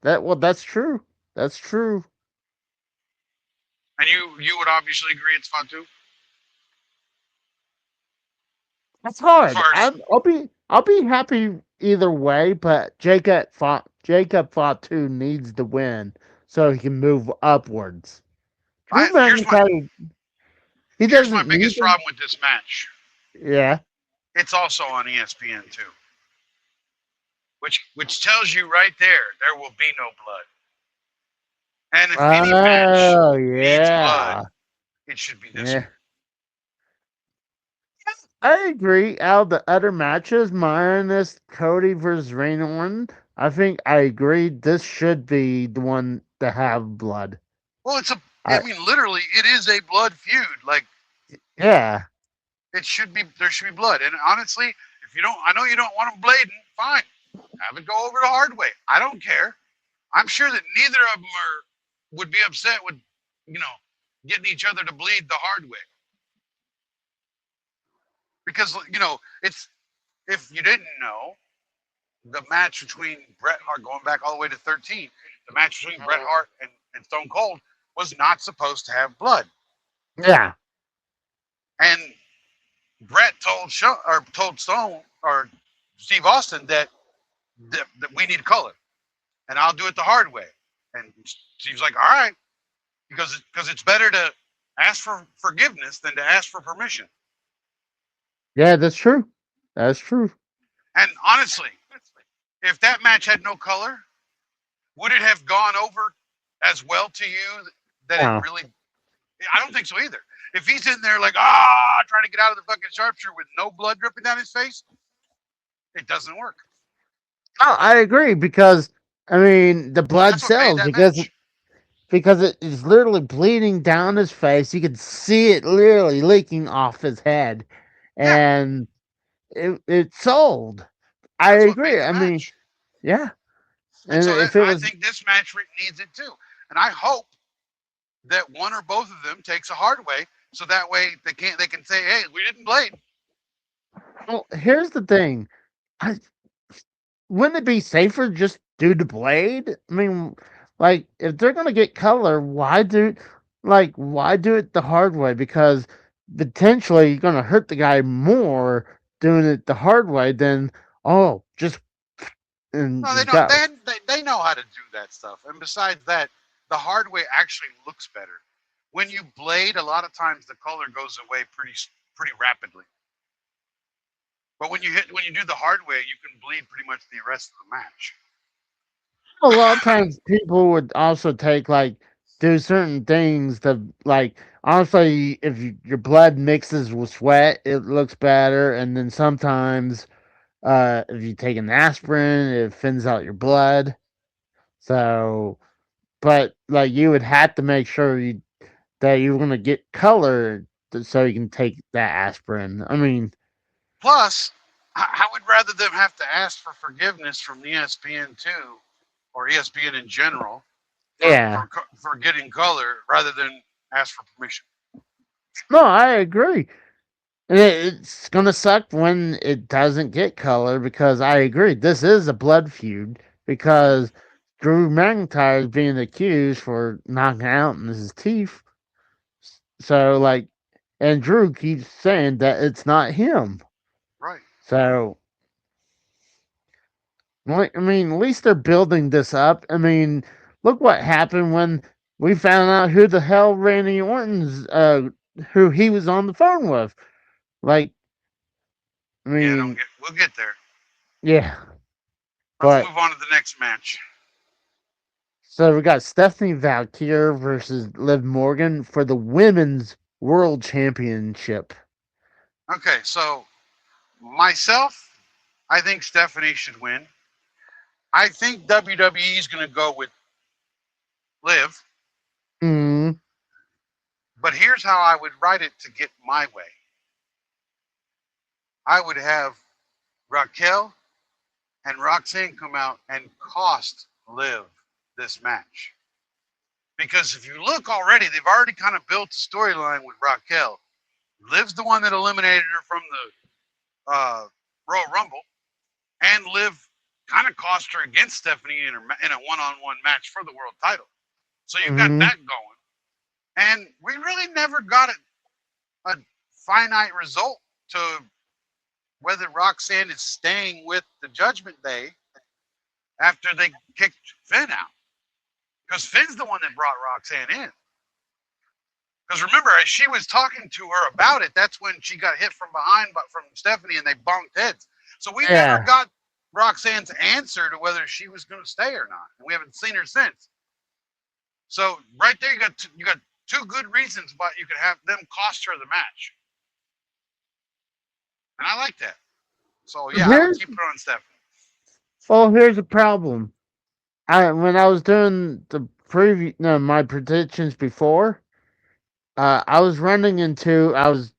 that. That's true. That's true. And you would obviously agree it's Fatu That's as hard. far as I'll be happy either way, but Jacob Fatu needs to win so he can move upwards. Drew I McIntyre, he here's my doesn't need biggest to. problem with this match. Yeah. It's also on ESPN too, which tells you right there will be no blood. And if any match Oh needs blood, yeah. it should be this Yeah. one. I agree. Out of the other matches, minus Cody versus Randy Orton, I think I agree. This should be the one to have blood. Well, I I mean, literally, it is a blood feud. Like yeah, it should be. There should be blood. And honestly, if you don't, I know you don't want them blading. Fine, have it go over the hard way. I don't care. I'm sure that neither of them would be upset with, you know, getting each other to bleed the hard way. Because it's if you didn't know, the match between Bret Hart going back all the way to 13, the match between Bret Hart and Stone Cold was not supposed to have blood. yeah, And Bret told Stone or Steve Austin that we need color, and I'll do it the hard way. And Steve's like, all right, because it's better to ask for forgiveness than to ask for permission. yeah. That's true. That's true. And honestly, if that match had no color, would it have gone over as well to you that it No, really? I don't think so either. If he's in there like trying to get out of the fucking sharpshooter with no blood dripping down his face, it doesn't work. no, I agree because I mean the blood That's what made sells that match. because it is literally bleeding down his face. You can see it literally leaking off his head, Yeah, and it sold. I that's what made agree. the I mean, match. yeah, And and so if it I was think this match needs it too. And I hope that one or both of them takes a hard way, so that way they can say, hey, we didn't blade. well, here's the thing. I, wouldn't it be safer just do the blade? I mean, like if they're gonna get color, why do it the hard way? Because potentially you're gonna hurt the guy more doing it the hard way than just and No, they just know go. they know how to do that stuff. And besides that, the hard way actually looks better. When you blade, a lot of times the color goes away pretty rapidly. But when you do the hard way, you can bleed pretty much the rest of the match. A lot of times people would also take do certain things to honestly if your blood mixes with sweat it looks better, and then sometimes if you take an aspirin it thins out your blood. So but you would have to make sure that you're going to get color so you can take that aspirin. I mean, Plus, I would rather them have to ask for forgiveness from ESPN2 or ESPN in general yeah. for getting color rather than ask for permission. No, I agree. And it's gonna suck when it doesn't get color because I agree this is a blood feud because Drew McIntyre is being accused for knocking out his teeth. So and Drew keeps saying that it's not him. Right. So I mean, at least they're building this up. I mean, look what happened when we found out who the hell Randy Orton's who he was on the phone with. Like, I Yeah, mean, we'll get there. yeah, Let's but move on to the next match. so we got Stephanie Valkyr versus Liv Morgan for the women's world championship. Okay, so myself, I think Stephanie should win. I think WWE is going to go with Liv, Mm, but here's how I would write it to get my way. I would have Raquel and Roxanne come out and cost Liv this match. Because if you look already, they've already kind of built a storyline with Raquel. Liv's the one that eliminated her from the Royal Rumble, and Liv kind of cost her against Stephanie in a one-on-one match for the world title. So you've got mm, that going. And we really never got a finite result to whether Roxanne is staying with the Judgment Day after they kicked Finn out. Because Finn's the one that brought Roxanne in. Because remember, as she was talking to her about it, that's when she got hit from behind from Stephanie and they bonked heads. So we never yeah. got Roxanne's answer to whether she was going to stay or not. And we haven't seen her since. So right there, you got two good reasons why you could have them cost her the match. And I like that. So yeah, I would Here's keep it on Stephanie. here's the problem. When I was doing the my predictions before, I was running into I was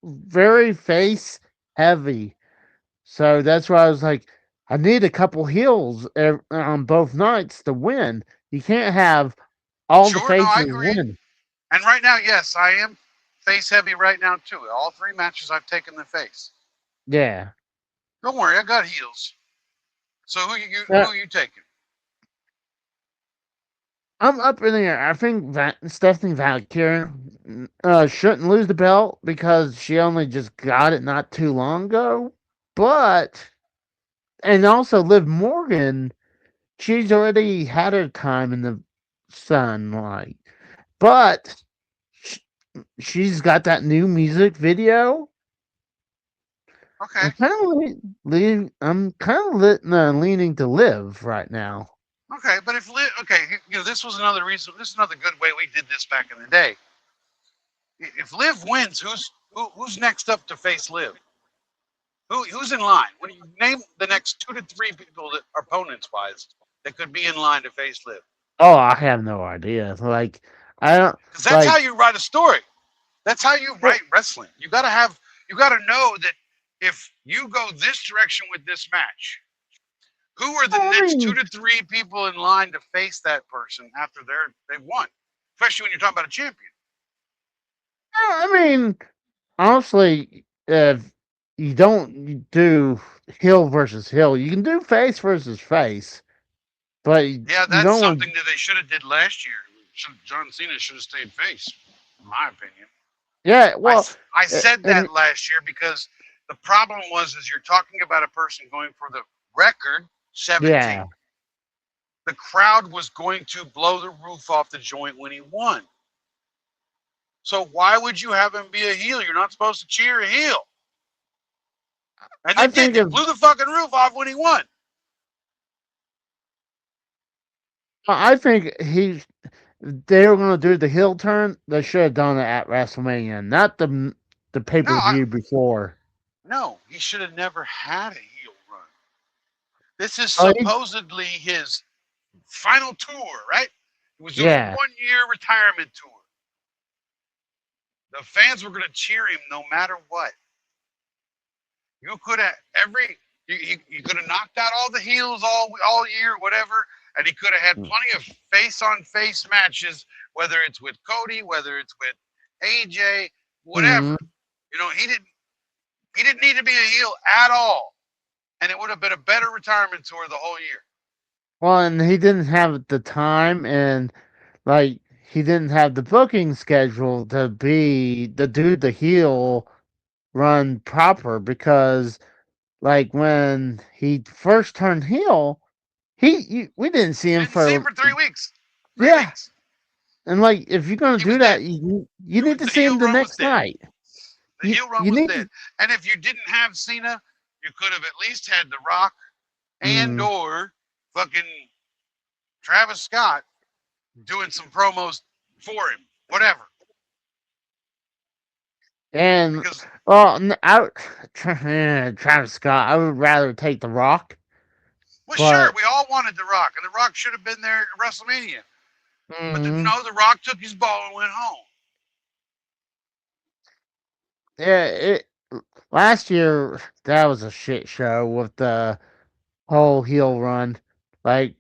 very face heavy. So that's why I was like, I need a couple heels on both nights to win. You can't have all the Sure, no, I faces agree. win. And right now, yes, I am face heavy right now too. All three matches I've taken the face. Yeah. Don't worry, I got heels. So who Uh, are you taking? I'm up in the air. I think Stephanie Valkyrie shouldn't lose the belt because she only just got it not too long ago. But, and also Liv Morgan, she's already had her time in the sunlight. But sh- she's got that new music video. Okay, I'm kind of leaning to Liv right now. okay, but if okay, this was another reason. This is another good way we did this back in the day. If Liv wins, who's next up to face Liv? Who's in line? When you name the next 2 to 3 people that opponents wise that could be in line to face Liv, Oh, I have no idea. Like, I don't because that's how like. you write a story. That's how you Well, write wrestling. You got to know that if you go this direction with this match, who are the I next two mean, to three people in line to face that person after they've won? Especially when you're talking about a champion. I mean, honestly, if you don't do heel versus heel, you can do face versus face, but Yeah, you that's don't want. something that they should have did last year. John Cena should have stayed face, in my opinion. Yeah, I, well, I said and that last year because the problem was is you're talking about a person going for the record 17. yeah, The crowd was going to blow the roof off the joint when he won. So why would you have him be a heel? You're not supposed to cheer a heel. And they I did. think They if blew the fucking roof off when he won. I think they were going to do the heel turn, they should have done it at WrestleMania, not the pay No, per view before. no, he should have never had a heel run. This is Oh, supposedly his final tour, right? He was doing a yeah. 1 year retirement tour. The fans were going to cheer him no matter what. You could have you could have knocked out all the heels all year, whatever, and he could have had plenty of face on face matches, whether it's with Cody, whether it's with AJ, Mm-hmm. whatever. He didn't need to be a heel at all, and it would have been a better retirement tour the whole year. Well, and he didn't have the time, and like he didn't have the booking schedule to do the heel run proper because like when he first turned heel, we didn't see him Didn't see him for for 3 weeks. Three yeah, weeks. and like if you're gonna He was do dead. that, you need to The see heel him the run was next dead. night. The heel run You was need dead. to. And if you didn't have Cena, you could have at least had The Rock and Mm, or fucking Travis Scott doing some promos for him, whatever. and Because well, Travis Scott, I would rather take The Rock, well, sure, but we all wanted The Rock, and The Rock should have been there at WrestleMania. But mm, no, The Rock took his ball and went home. yeah, last year that was a shit show with the whole heel run. Like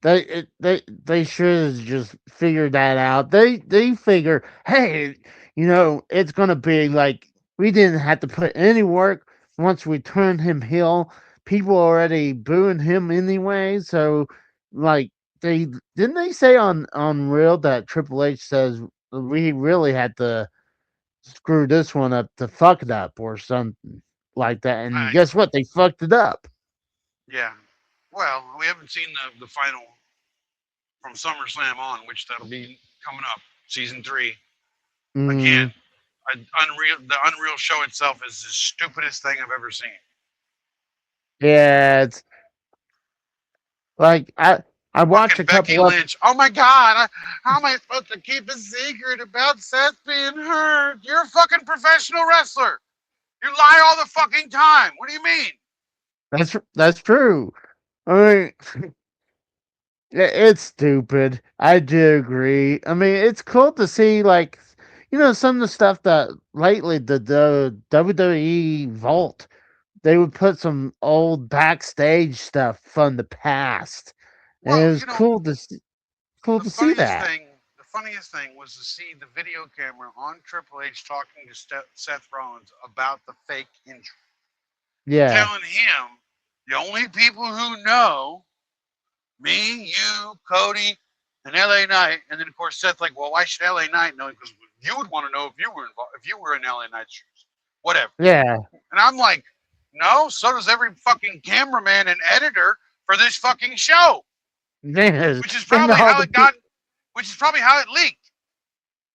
they should have just figured that out. They figure, hey, it's gonna be like we didn't have to put any work once we turned him heel. People already booing him anyway, so like they didn't they say on Real that Triple H says we really had to screw this one up to fuck it up or something like that. And I guess what? They fucked it up. Yeah. Well, we haven't seen the final from SummerSlam on, which that'll be coming up, season 3. Again, Mm, the Unreal show itself is the stupidest thing I've ever seen. yeah, it's like I watched Fucking a Becky couple of Lynch. Oh my God. How am I supposed to keep a secret about Seth being hurt? You're a fucking professional wrestler. You lie all the fucking time. What do you mean? that's true. I mean, It's stupid. I do agree. I mean, it's cool to see, like, some of the stuff that lately the WWE Vault, they would put some old backstage stuff from the past, and it Well, was cool the to see funniest that. thing, the funniest thing was to see the video camera on Triple H talking to Seth Rollins about the fake injury, Yeah. telling him the only people who know me, you, Cody, and LA Knight, and then of course Seth like, well, why should LA Knight know? Because you would want to know if you were involved, if you were in LA Knight's shoes, whatever. Yeah. And I'm like, no, so does every fucking cameraman and editor for this fucking show, Yes. which is And probably all how the it got, which is probably how it leaked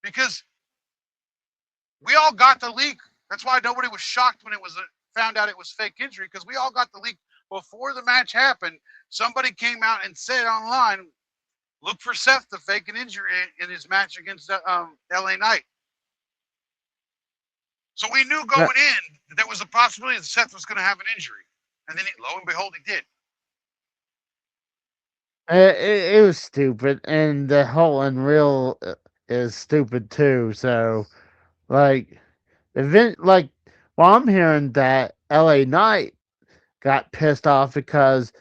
because we all got the leak. That's why nobody was shocked when it was found out it was fake injury because we all got the leak before the match happened. Somebody came out and said online, look for Seth to fake an injury in his match against LA Knight. So we knew uh, going in that there was a possibility that Seth was going to have an injury. And then lo and behold, he did. it was stupid, and the whole Unreal is stupid too. So, like, like, well, I'm hearing that LA Knight got pissed off because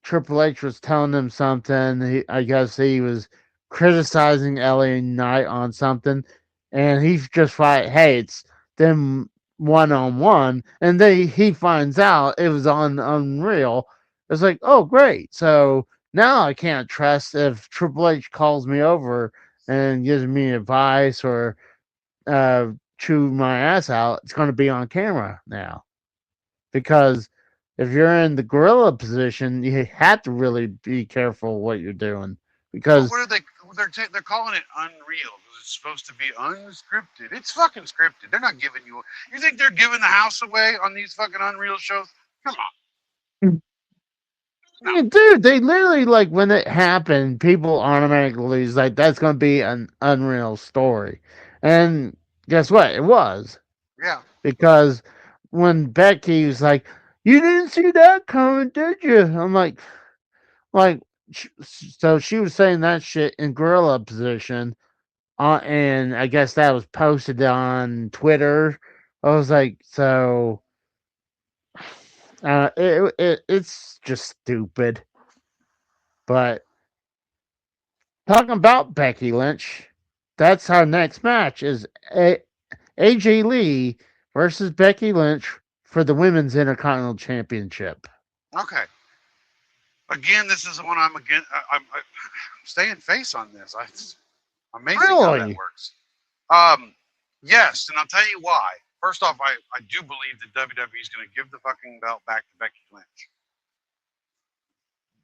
Triple H was telling him something. I guess he was criticizing LA Knight on something, and he's just like, "Hey, it's them one on one," and then he finds out it was on Unreal. It's like, oh, great! So now I can't trust if Triple H calls me over and gives me advice or uh, chew my ass out. It's going to be on camera now because if you're in the gorilla position, you have to really be careful what you're doing But because what are they? They're calling it Unreal because it's supposed to be unscripted. It's fucking scripted. They're not giving you. You think they're giving the house away on these fucking Unreal shows? Come on, no. dude, they literally like when it happened, people automatically was like that's going to be an unreal story, and guess what? It was Yeah. because when Becky was like, "You didn't see that coming, did you?" I'm like, so she was saying that shit in gorilla position. And I guess that was posted on Twitter. I was like, so it's just stupid. But talking about Becky Lynch, that's our next match is AJ Lee versus Becky Lynch for the Women's Intercontinental Championship. Okay. Again, this is the one I'm again. I'm staying face on this. Amazing how that Really? works. Yes, and I'll tell you why. First off, I do believe that WWE is going to give the fucking belt back to Becky Lynch.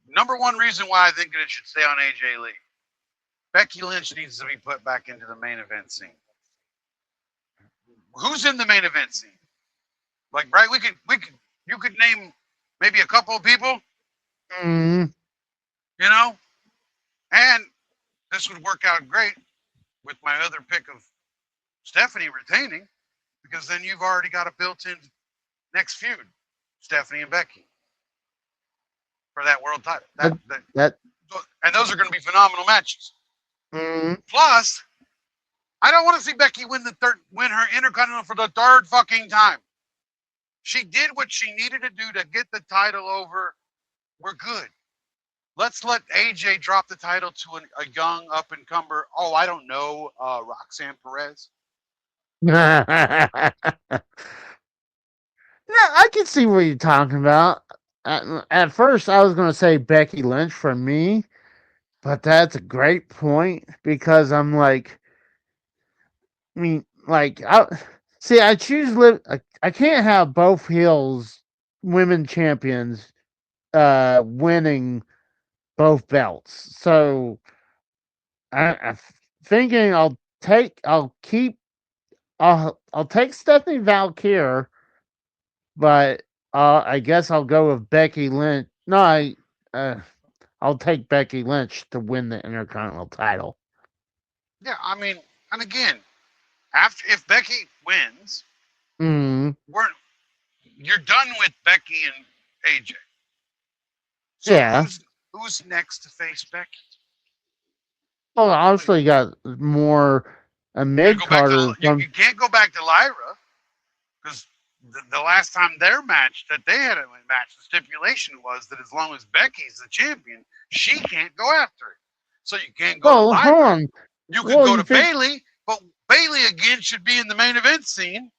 Number one reason why I think that it should stay on AJ Lee. Becky Lynch needs to be put back into the main event scene. Who's in the main event scene? Like, right? You could name maybe a couple of people, Mm, you know, and this would work out great with my other pick of Stephanie retaining because then you've already got a built-in next feud, Stephanie and Becky for that world title. that And those are going to be phenomenal matches. mm, Plus, I don't want to see Becky win her Intercontinental for the third fucking time. She did what she needed to do to get the title over. We're good. Let's let AJ drop the title to a young up and comer. Oh, I don't know, Roxanne Perez. yeah, I can see what you're talking about. At first, I was going to say Becky Lynch for me, but that's a great point because I'm like, I mean, like, I choose I can't have both heels women champions winning both belts. So I'm thinking I'll take Stephanie Valkyrie, but I guess I'll go with Becky Lynch. No, uh, I'll take Becky Lynch to win the Intercontinental title. Yeah, I mean, and again, after if Becky wins, Mm, we're you're done with Becky and AJ. So yeah. Who's next to face Becky? Well, obviously you got more a You mid go back to Carter you from. can't go back to Lyra because the last time their match that they had a match, the stipulation was that as long as Becky's the champion, she can't go after it. So you can't go to Well, hold Lyra. on. You could Well, go you to think? Bailey, but Bailey again should be in the main event scene.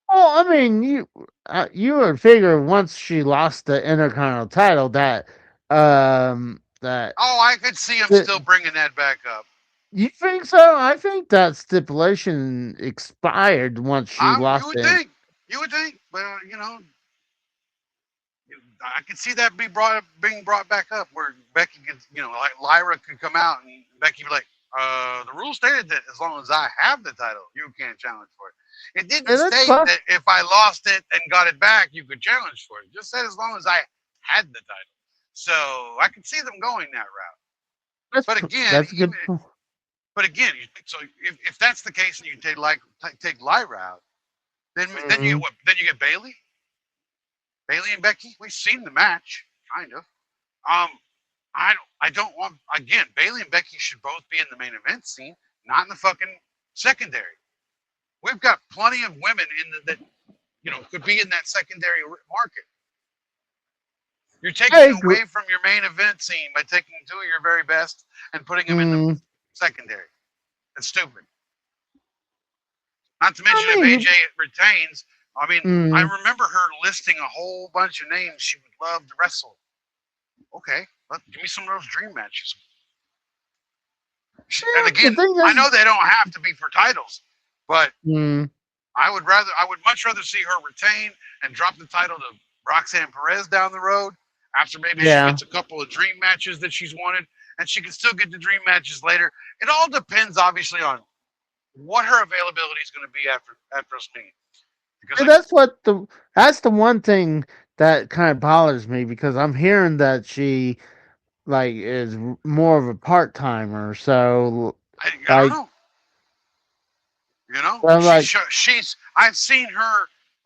Well, I mean, you would figure once she lost the Intercontinental title that Oh, I could see him that still bringing that back up. you think so? I think that stipulation expired once she You lost would it. think. You would think. Well, I could see that being brought back up where Becky could, like Lyra could come out and Becky would be like, the rule stated that as long as I have the title, you can't challenge for it. It didn't And that's state fine. that if I lost it and got it back, you could challenge for it. It just said as long as I had the title. So I could see them going that route. But again, That's a good. so if that's the case and you take Lyra out, then you get Mm, what? Then you get Bailey, and Becky. We've seen the match, kind of. Um, I don't want again. Bailey and Becky should both be in the main event scene, not in the fucking secondary. We've got plenty of women that could be in that secondary market. You're I taking agree. away from your main event scene by taking two of your very best and putting them in the Mm, secondary. It's stupid. Not to I mention if mean, AJ retains. I mean, I mm, remember her listing a whole bunch of names she would love to wrestle. Okay, give me some of those dream matches. And the again, thing I is, know they don't have to be for titles, but mm, I would much rather see her retain and drop the title to Roxanne Perez down the road after maybe she yeah. gets a couple of dream matches that she's wanted, and she can still get the dream matches later. It all depends, obviously, on what her availability is going to be after WrestleMania. Because And like, that's the one thing that kind of bothers me because I'm hearing that she like is more of a part timer. So I don't like, know, I'm like, she's I've seen her.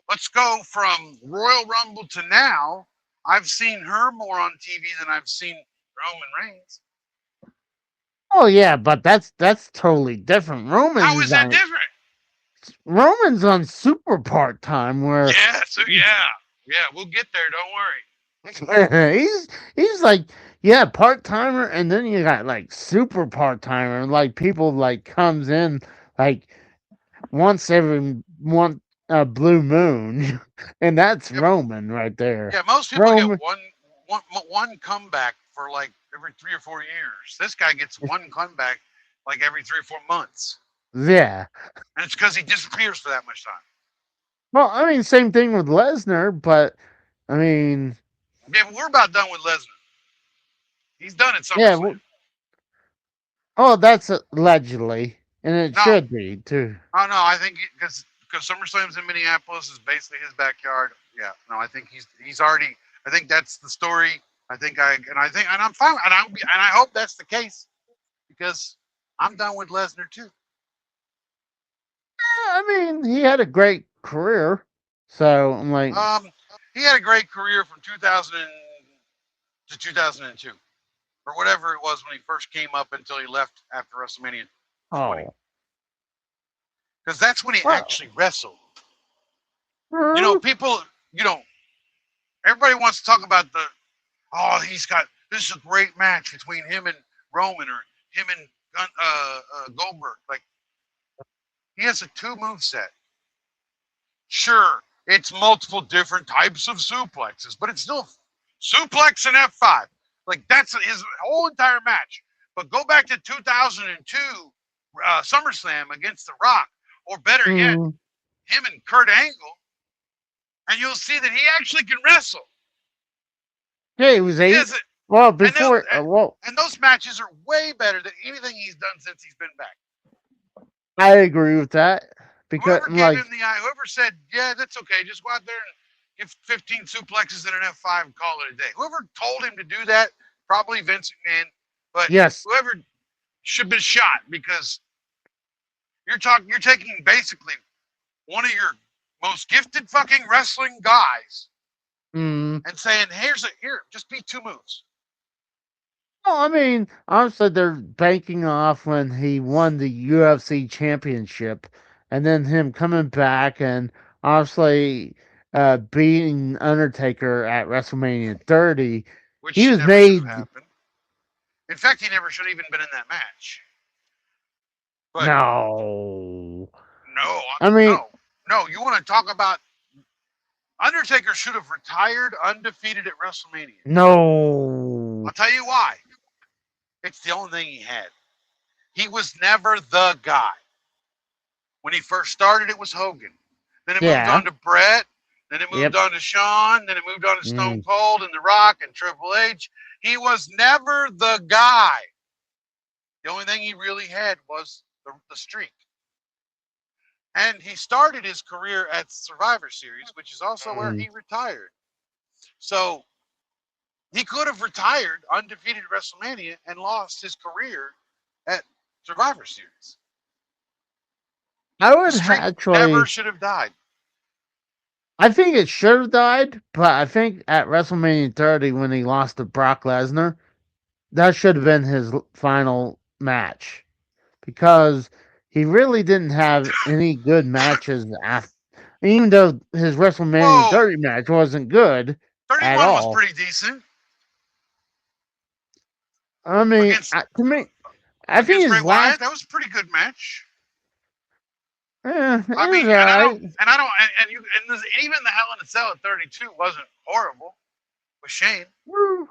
Let's go from Royal Rumble to now. I've seen her more on TV than I've seen Roman Reigns. oh yeah, but that's totally different. How is that different? Roman's on super part time where Yeah, so yeah, we'll get there. Don't worry. he's like, yeah, part timer, and then you got like super part timer, like people like comes in like once every one blue moon, and that's Yeah, Roman right there. yeah. Most people get Roman, one comeback for like every 3 or 4 years. This guy gets one comeback like every 3 or 4 months, yeah. and it's because he disappears for that much time. Well, I mean, same thing with Lesnar, but I mean, Yeah, but we're about done with Lesnar. He's done at yeah. SummerSlam. Oh, that's allegedly, and it No, should be too. oh no, I think because SummerSlam's in Minneapolis is basically his backyard. Yeah, no, I think he's already. I think that's the story. And I'm fine, and I hope that's the case because I'm done with Lesnar too. Yeah, I mean, he had a great career, so I'm like, He had a great career from 2000 to 2002 or whatever it was when he first came up until he left after WrestleMania 20 oh, because that's when he well, actually wrestled. uh, People, you know, everybody wants to talk about this is a great match between him and Roman or him and Goldberg. Like he has a two move set. Sure, it's multiple different types of suplexes, but it's still suplex and F5. Like that's his whole entire match. But go back to 2002 SummerSlam against The Rock, or better yet, mm, him and Kurt Angle, and you'll see that he actually can wrestle. yeah, he was He 8. has it, Well, and before, well, those matches are way better than anything he's done since he's been back. I agree with that because, Whoever gave like, him the eye, whoever said, yeah, that's okay, just go out there and give 15 suplexes and an F5 and call it a day. Whoever told him to do that, probably Vince McMahon, but yes, whoever should have been shot because you're taking basically one of your most gifted fucking wrestling guys Mm. and saying, here, just beat 2 moves. Well, I mean, honestly, they're banking off when he won the UFC championship, and then him coming back and obviously beating Undertaker at WrestleMania 30. He Which was never should have made happened. In fact, he never should have even been in that match. But no. no, I mean, no. You want to talk about Undertaker should have retired undefeated at WrestleMania. no. I'll tell you why. It's the only thing he had. He was never the guy. When he first started, it was Hogan. Then it moved Yeah. on to Brett. Then it moved Yep. on to Shawn. Then it moved on to Stone Mm. Cold and The Rock and Triple H. He was never the guy. The only thing he really had was the streak. And he started his career at Survivor Series, which is also where Mm. he retired. So he could have retired undefeated at WrestleMania and lost his career at Survivor Series. I The would streak never actually. should have died. I think it should have died, but I think at WrestleMania 30 when he lost to Brock Lesnar, that should have been his final match because he really didn't have any good matches after. Even though his WrestleMania Whoa, 30 match wasn't good at 31 was all. pretty decent I mean, against to me, I think against Bray his Wyatt. last, That was a pretty good match. it I mean, was and I alright. don't, and I don't, and you, and this, even the Hell in a Cell at 32 wasn't horrible with Shane. True,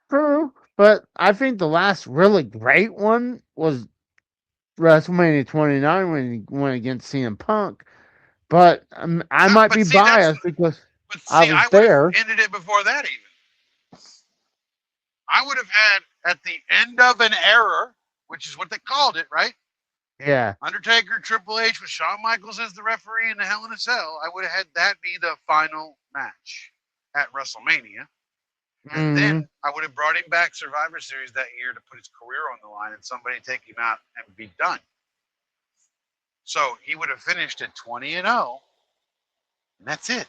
true. But I think the last really great one was WrestleMania 29 when he went against CM Punk. But I might But be see, biased because but I see, was I would have there. ended it before that even. I would have had at the end of an era, which is what they called it, right? Yeah. Undertaker, Triple H with Shawn Michaels as the referee in the Hell in a Cell. I would have had that be the final match at WrestleMania. And Mm-hmm. then I would have brought him back Survivor Series that year to put his career on the line and somebody take him out and be done. So he would have finished at 20-0, and that's it.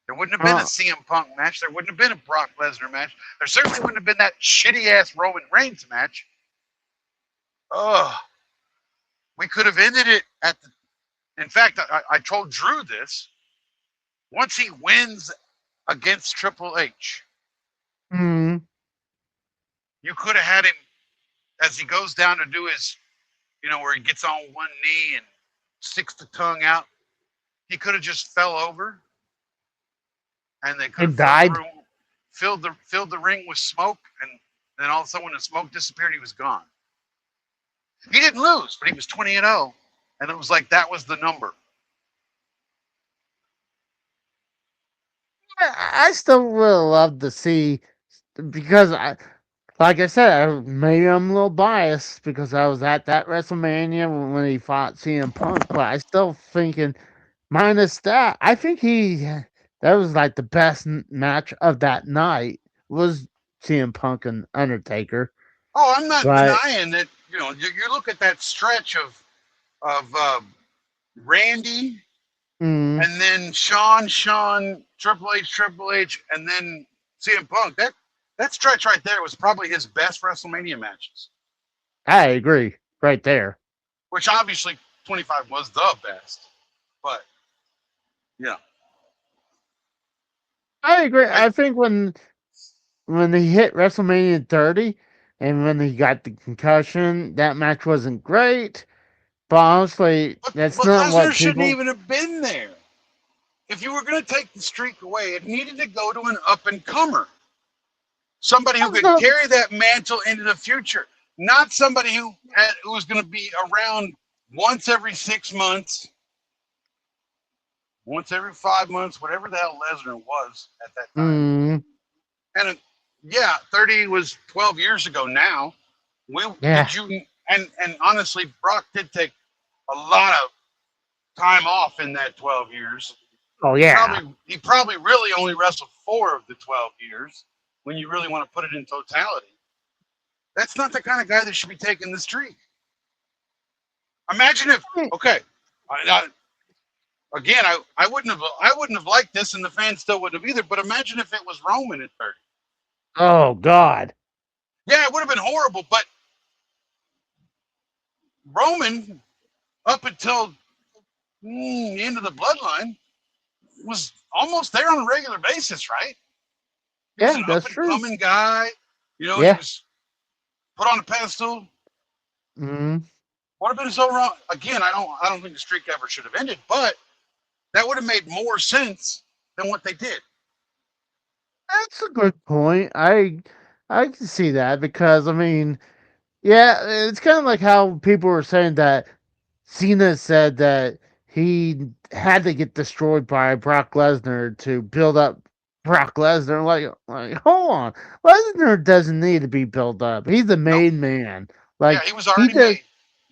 There wouldn't have been a CM Punk match. There wouldn't have been a Brock Lesnar match. There certainly wouldn't have been that shitty ass Roman Reigns match. Ugh. We could have ended it at the. In fact, I told Drew this. Once he wins against Triple H, Mm-hmm. you could have had him as he goes down to do his, where he gets on one knee and sticks the tongue out. He could have just fell over, and they could It have filled the died. room, filled the ring with smoke, and then all of a sudden, when the smoke disappeared, he was gone. He didn't lose, but he was 20-0, and it was like that was the number. I still really love to see because like I said, maybe I'm a little biased because I was at that WrestleMania when he fought CM Punk, but I still thinking minus that, I think that was like the best match of that night was CM Punk and Undertaker. Oh, I'm not But denying that. You look at that stretch of Randy, mm, and then Shawn, Triple H, and then CM Punk. That stretch right there was probably his best WrestleMania matches. I agree right there. Which obviously 25 was the best, but yeah, I agree. I, I think when he hit WrestleMania 30 and when he got the concussion, that match wasn't great. But honestly, that's but not Lesnar what shouldn't people. even have been there. If you were going to take the streak away, it needed to go to an up and comer, somebody who That's could not. carry that mantle into the future, not somebody who was going to be around once every 6 months, once every 5 months, whatever the hell Lesnar was at that time. Mm, And yeah, 30 was 12 years ago now. yeah. And honestly, Brock did take a lot of time off in that 12 years. Oh He yeah. probably really only wrestled 4 of the 12 years when you really want to put it in totality. That's not the kind of guy that should be taking the streak. Imagine if, okay, Again, I wouldn't have liked this, and the fans still wouldn't have either. But imagine if it was Roman at 30. Oh God. Yeah, it would have been horrible. But Roman, up until the end of the bloodline, was almost there on a regular basis, right? He was Yeah, an up that's and true. coming guy. He Yeah. was put on a pedestal. Mm, Would have been so wrong. Again, I don't think the streak ever should have ended, but that would have made more sense than what they did. that's a good point. I can see that because I mean, yeah, it's kind of like how people were saying that Cena said that he had to get destroyed by Brock Lesnar to build up Brock Lesnar. Like, hold on, Lesnar doesn't need to be built up. He's the Nope. main man. Yeah, Like he was he already does. made.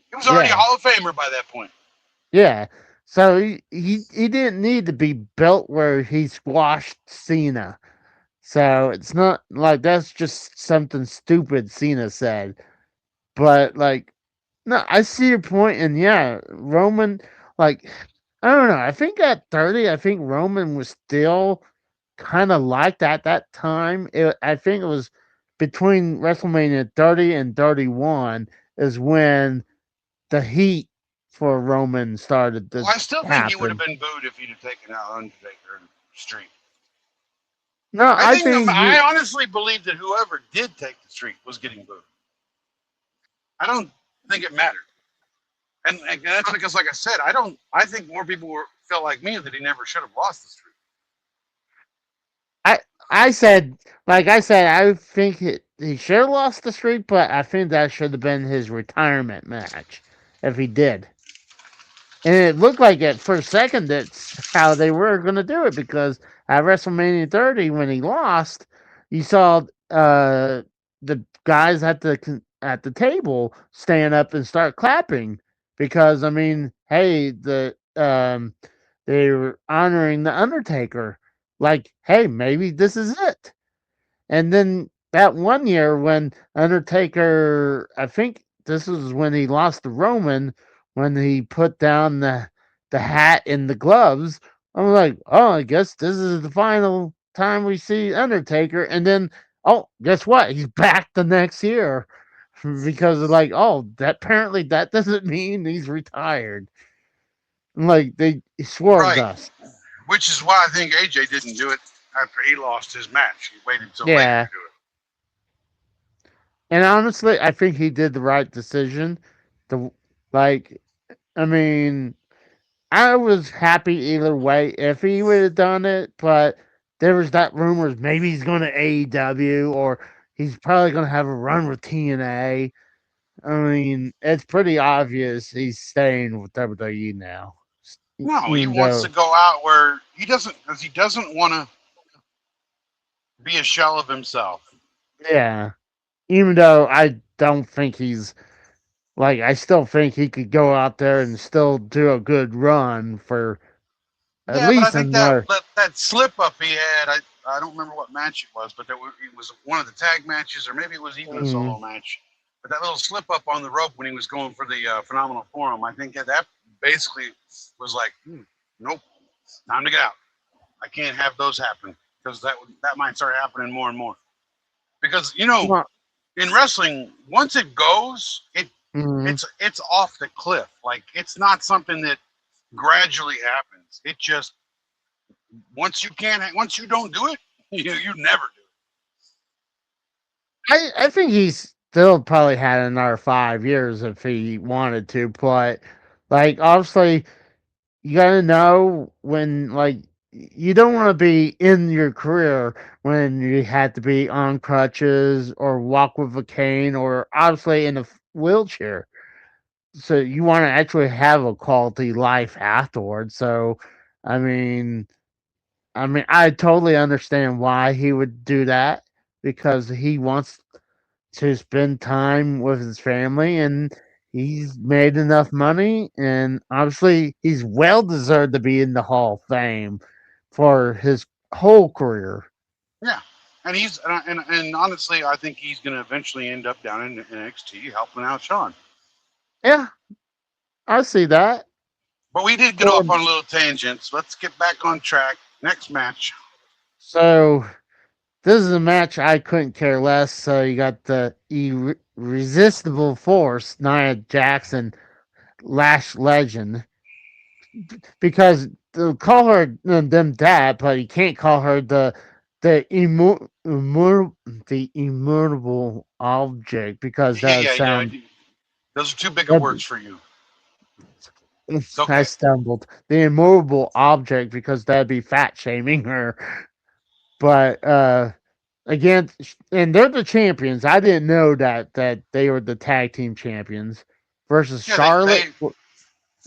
He was already a Yeah, Hall of Famer by that point. yeah. So he didn't need to be built where he squashed Cena. So it's not like that's just something stupid Cena said. But like, no, I see your point, and yeah, Roman, like, I don't know. I think at 30, I think Roman was still kind of like that at that time. I think it was between WrestleMania 30 and 31 is when the heat for Roman started Well, to I still think he would have happen. been booed if he'd have taken out Undertaker and Streak. No, I I think think I honestly believe that whoever did take the streak was getting booed. I don't think it mattered, and that's because, like I said, I don't. I think more people felt like me that he never should have lost the streak. I I said, like I said, I think he should have lost the streak, but I think that should have been his retirement match if he did. And it looked like it for a second that's how they were going to do it because at WrestleMania 30, when he lost, you saw the guys at the table stand up and start clapping because I mean, hey, they were honoring the Undertaker. Like, hey, maybe this is it. And then that one year when Undertaker, I think this was when he lost to Roman, when he put down the hat and the gloves. I'm like, oh, I guess this is the final time we see Undertaker. And then, oh, guess what? He's back the next year because of like, oh, that apparently that doesn't mean he's retired. Like they swerved Right. us. Which is why I think AJ didn't do it after he lost his match. He waited until later Yeah. to do it. And honestly, I think he did the right decision. The like I mean, I was happy either way if he would have done it, but there was that rumors maybe he's going to AEW or he's probably going to have a run with TNA. I mean, it's pretty obvious he's staying with WWE now. No, he Even wants to though, go out where he doesn't, because he doesn't want to be a shell of himself. yeah, even though I don't think he's like, I still think he could go out there and still do a good run for at Yeah, but I least think that another. that slip up he had, I don't remember what match it was, but it was one of the tag matches, or maybe it was even a Mm, solo match. But that little slip up on the rope when he was going for the phenomenal forum, I think that basically was like, nope, time to get out. I can't have those happen because that might start happening more and more. Because well, in wrestling, once it goes, mm, it's off the cliff. Like it's not something that gradually happens. It just once you don't do it, you never do I think he's still probably had another 5 years if he wanted to, but like obviously you gotta know when like you don't want to be in your career when you had to be on crutches or walk with a cane or obviously in a wheelchair. So you want to actually have a quality life afterwards. So I mean, I totally understand why he would do that because he wants to spend time with his family and he's made enough money and obviously he's well deserved to be in the Hall of Fame for his whole career. it. Yeah, and and honestly, I think he's going to eventually end up down in NXT helping out Sean. Yeah, I see that. But we did get off on little tangents. Let's get back on track. Next match. So this is a match I couldn't care less. So you got the irresistible force, Nia Jackson, Lash Legend, because to call her them that, but you can't call her the immutable object because Yeah, that would yeah, yeah. sound. Those are too big of words for you. It's I okay. stumbled. The immovable object because that'd be fat shaming her. But again, and they're the champions. I didn't know that they were the tag team champions versus Yeah, Charlotte.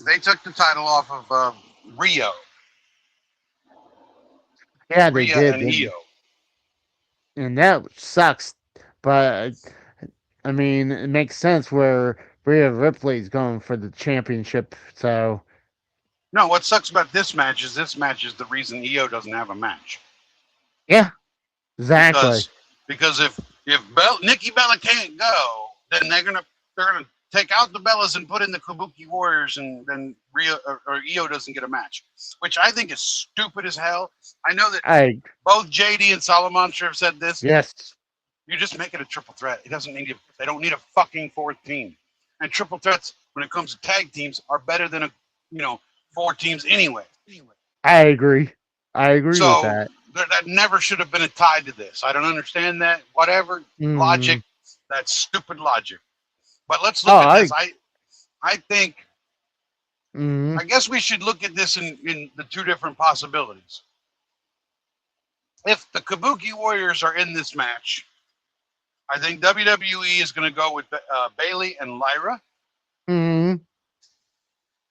they took the title off of Rio, Yeah, they Rhea did, and Io. and that sucks. But I mean, it makes sense where Rhea Ripley's going for the championship. So No, what sucks about this match is the reason Io doesn't have a match yeah, exactly. because if Nikki Bella can't go, then they're gonna take out the Bellas and put in the Kabuki Warriors, and then Rhea or Io doesn't get a match, which I think is stupid as hell. I know that I both JD and Solomon have said this. yes, You just make it a triple threat. It doesn't need they don't need a fucking fourth team. And triple threats, when it comes to tag teams, are better than 4 teams anyway. I agree. I agree with So that. that never should have been tied to this. I don't understand that. Whatever logic, Mm. that's stupid logic. But let's Oh, look at this. I think mm, I guess we should look at this in the two different possibilities. If the Kabuki Warriors are in this match, I think WWE is going to go with Bailey and Lyra, mm,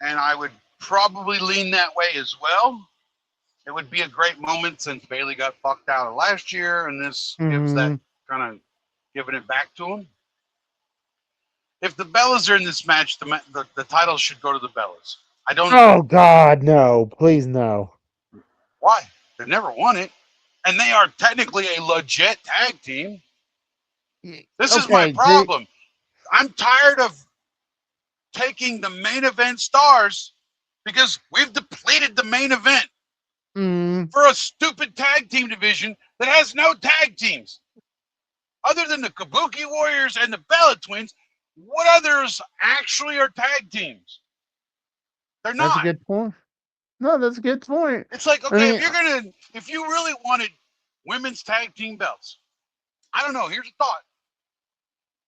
and I would probably lean that way as well. It would be a great moment since Bailey got fucked out of last year, and this gives that mm. kind of giving it back to him. If the Bellas are in this match, the title should go to the Bellas. I don't. Oh God, no! Please no. Why? They never won it, and they are technically a legit tag team. This is my Okay, problem. I'm tired of taking the main event stars because we've depleted the main event for a stupid tag team division that has no tag teams. Other than the Kabuki Warriors and the Bella Twins, what others actually are tag teams? They're that's a not. good point. No, that's a good point. It's like, I okay, mean, if you really wanted women's tag team belts, I don't know, here's a thought.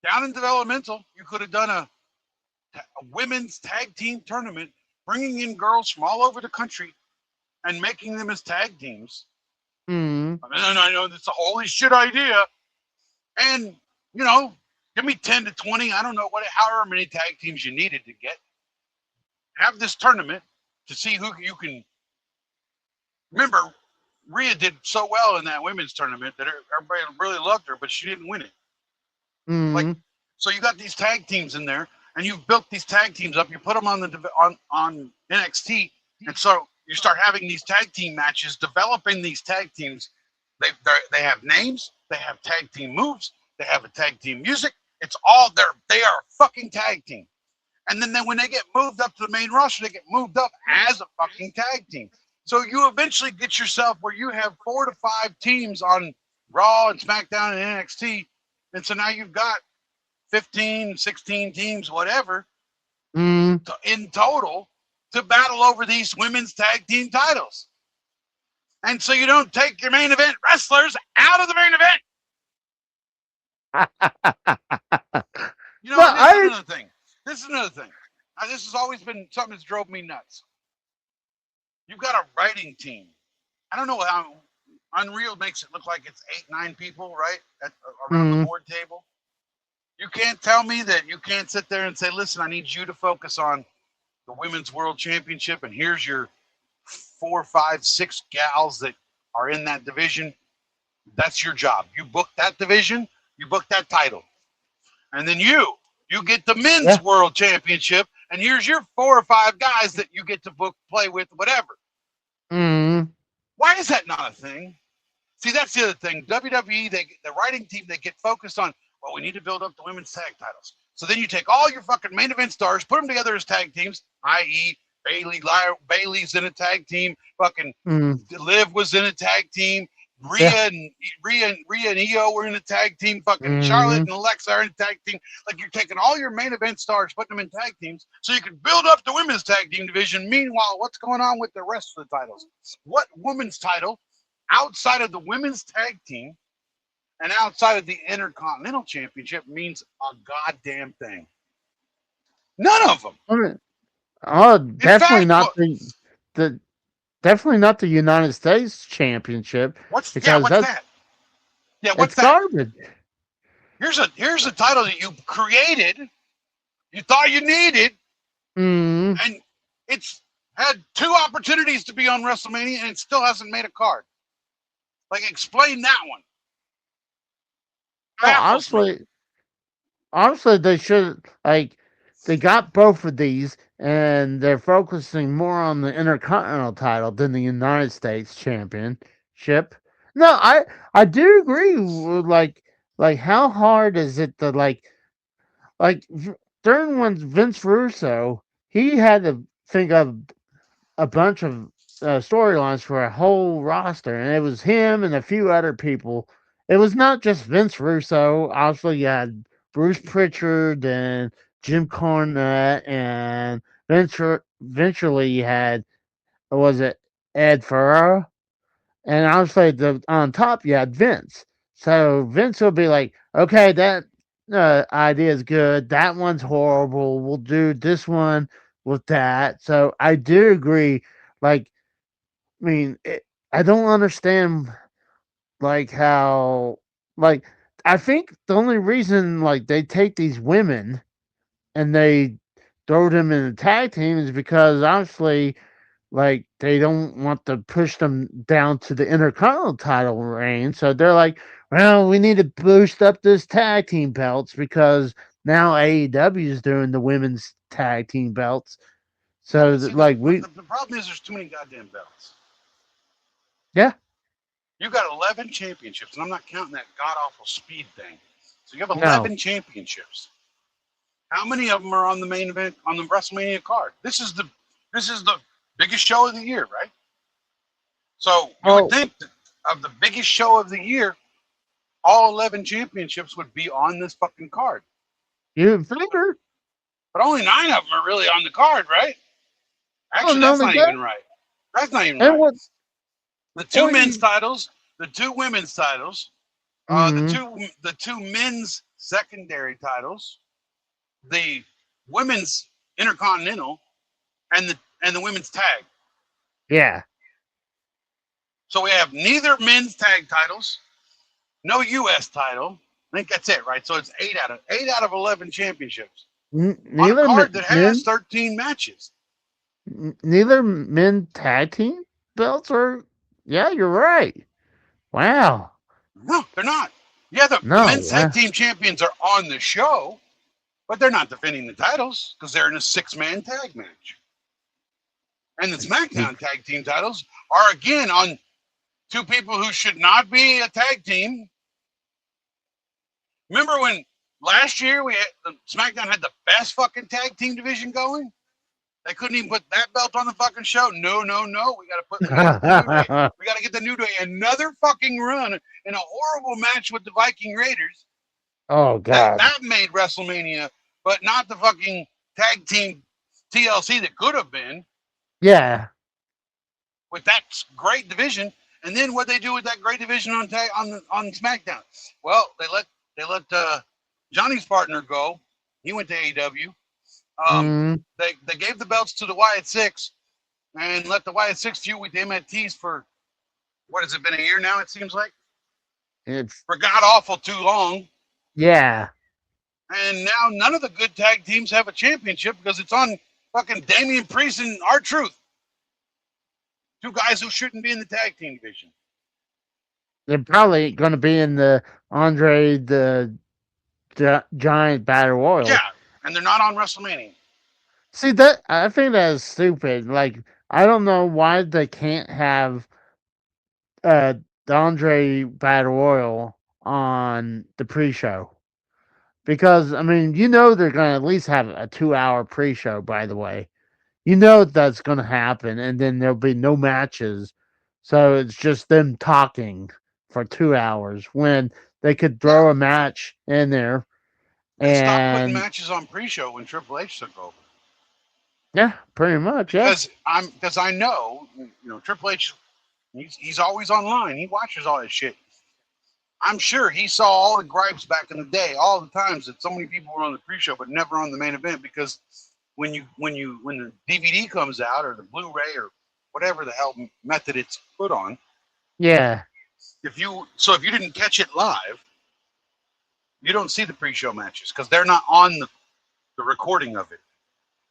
Down in developmental, you could have done a women's tag team tournament, bringing in girls from all over the country and making them as tag teams. mm, I know it's a holy shit idea. And, give me 10 to 20, I don't know, however many tag teams you needed to get. Have this tournament to see who you can. Remember, Rhea did so well in that women's tournament that everybody really loved her, but she didn't win it. Like, so you got these tag teams in there, and you've built these tag teams up. You put them on NXT, and so you start having these tag team matches, developing these tag teams. They have names, they have tag team moves, they have a tag team music. It's all there. They are a fucking tag team. And then when they get moved up to the main roster, they get moved up as a fucking tag team. So you eventually get yourself where you have 4 to 5 teams on Raw and SmackDown and NXT. And so now you've got 15, 16 teams, whatever, in total to battle over these women's tag team titles. And so you don't take your main event wrestlers out of the main event. But This is another thing. This has always been something that's drove me nuts. You've got a writing team. I don't know how Unreal makes it look like it's 8, 9 people, right? Around the board table. You can't tell me that you can't sit there and say, listen, I need you to focus on the Women's World Championship, and here's your 4, 5, 6 gals that are in that division. That's your job. You book that division, you book that title. And then you get the Men's World Championship, and here's your 4 or 5 guys that you get to play with, whatever. Why is that not a thing? See, that's the other thing. WWE, the writing team, they get focused on, well, we need to build up the women's tag titles. So then you take all your fucking main event stars, put them together as tag teams, i.e. Bailey's in a tag team. Fucking Mm, Liv was in a tag team. yeah. Rhea and Io were in a tag team. Fucking Charlotte Mm, and Alexa are in a tag team. Like you're taking all your main event stars, putting them in tag teams, so you can build up the women's tag team division. Meanwhile, what's going on with the rest of the titles? What women's title outside of the women's tag team and outside of the Intercontinental Championship means a goddamn thing? None of them. I mean, oh, In definitely fact, not the definitely not the United States Championship because what's that? Yeah, what's it's that? garbage. Here's a title that you created, you thought you needed, Mm. and it's had two opportunities to be on WrestleMania and it still hasn't made a card. Like, explain that one. Oh, Baffles me. honestly, they should like they got both of these, and they're focusing more on the Intercontinental title than the United States Championship. No, I do agree. With, like how hard is it to during when Vince Russo he had to think of a bunch of storylines for a whole roster, and it was him and a few other people. It was not just Vince Russo. Obviously, you had Bruce Pritchard and Jim Cornette, and eventually you had was it Ed Ferrara, and obviously the on top you had Vince. So Vince will be like, okay, that idea is good. That one's horrible. We'll do this one with that. So I do agree. Like, I mean, I don't understand how like I think the only reason they take these women and they throw them in a tag team is because obviously they don't want to push them down to the Intercontinental title reign. So they're like, well, we need to boost up this tag team belts because now AEW is doing the women's tag team belts. So See, we the problem is there's too many goddamn belts. yeah You got 11 championships, and I'm not counting that god awful speed thing. So you have no 11 championships. How many of them are on the main event on the WrestleMania card? This is the biggest show of the year, right? So you would oh think that of the biggest show of the year, all 11 championships would be on this fucking card. you But, figure but only 9 of them are really on the card, right? oh Actually, not that's only not that even right. That's not even and right. what The two what men's you titles, the two women's titles, mm, the two men's secondary titles, the women's intercontinental, and the women's tag. yeah So we have neither men's tag titles, no U.S. title. I think that's it, right? So it's eight out of 11 championships on a neither card that has men 13 matches. neither men tag team belts are yeah you're right wow No, they're not. Yeah, the no men's tag team champions are on the show, but they're not defending the titles because they're in a six-man tag match. And the SmackDown tag team titles are again on two people who should not be a tag team. Remember when last year SmackDown had the best fucking tag team division going? They couldn't even put that belt on the fucking show. No, no, no. We got the New Day. We got to get the New Day another fucking run in a horrible match with the Viking Raiders. oh That god that made WrestleMania, but not the fucking tag team TLC that could have been yeah with that great division. And then what they do with that great division on SmackDown? Well, they let Johnny's partner go. He went to AEW. mm, They gave the belts to the Wyatt Six and let the Wyatt Six feud with the MFTs for what has it been, a year now? It seems like it's for god awful too long. yeah And now none of the good tag teams have a championship because it's on fucking Damian Priest and R-Truth, two guys who shouldn't be in the tag team division. they're probably going to be in the Andre the Giant Battle Yeah, Royal. and they're not on WrestleMania. See that I think that is stupid. Like I don't know why they can't have uh the Andre Battle Royal on the pre-show. Because I mean, they're gonna at least have a 2-hour pre-show. By the way, You know that's going to happen, and then there'll be no matches. So it's just them talking for 2 hours when they could Yeah, throw a match in there. they stopped putting And matches on pre-show when Triple H took over yeah, pretty much. Yeah. because I know Triple H. He's always online. He watches all that shit. I'm sure he saw all the gripes back in the day, all the times that so many people were on the pre-show but never on the main event because when the DVD comes out or the Blu-ray or whatever the hell method it's put on, Yeah. if you didn't catch it live, you don't see the pre-show matches because they're not on the recording of it.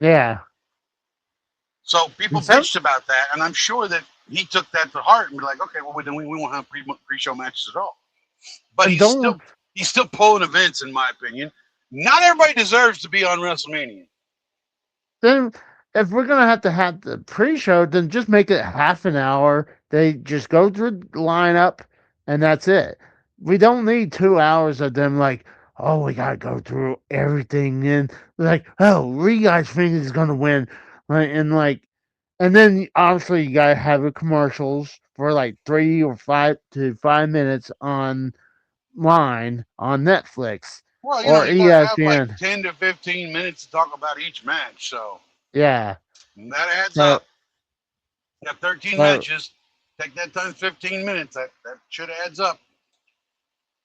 Yeah. So people And some, bitched about that, and I'm sure that he took that to heart and be like, okay, well then we won't have pre-show matches at all. But and don't he's still pulling events, in my opinion. Not everybody deserves to be on WrestleMania. then if we're gonna have the pre-show, then just make it half an hour. They just go through the lineup, and that's it. We don't need 2 hours of them like, oh, we gotta go through everything, and like, oh, we guys think is gonna win, and then obviously you gotta have the commercials for like 3 or 5 to 5 minutes online on Netflix Well, or you got to have like ESPN. 10 to 15 minutes to talk about each match, so Yeah. that adds So up. You have 13 so matches. Take that times 15 minutes. That should adds up.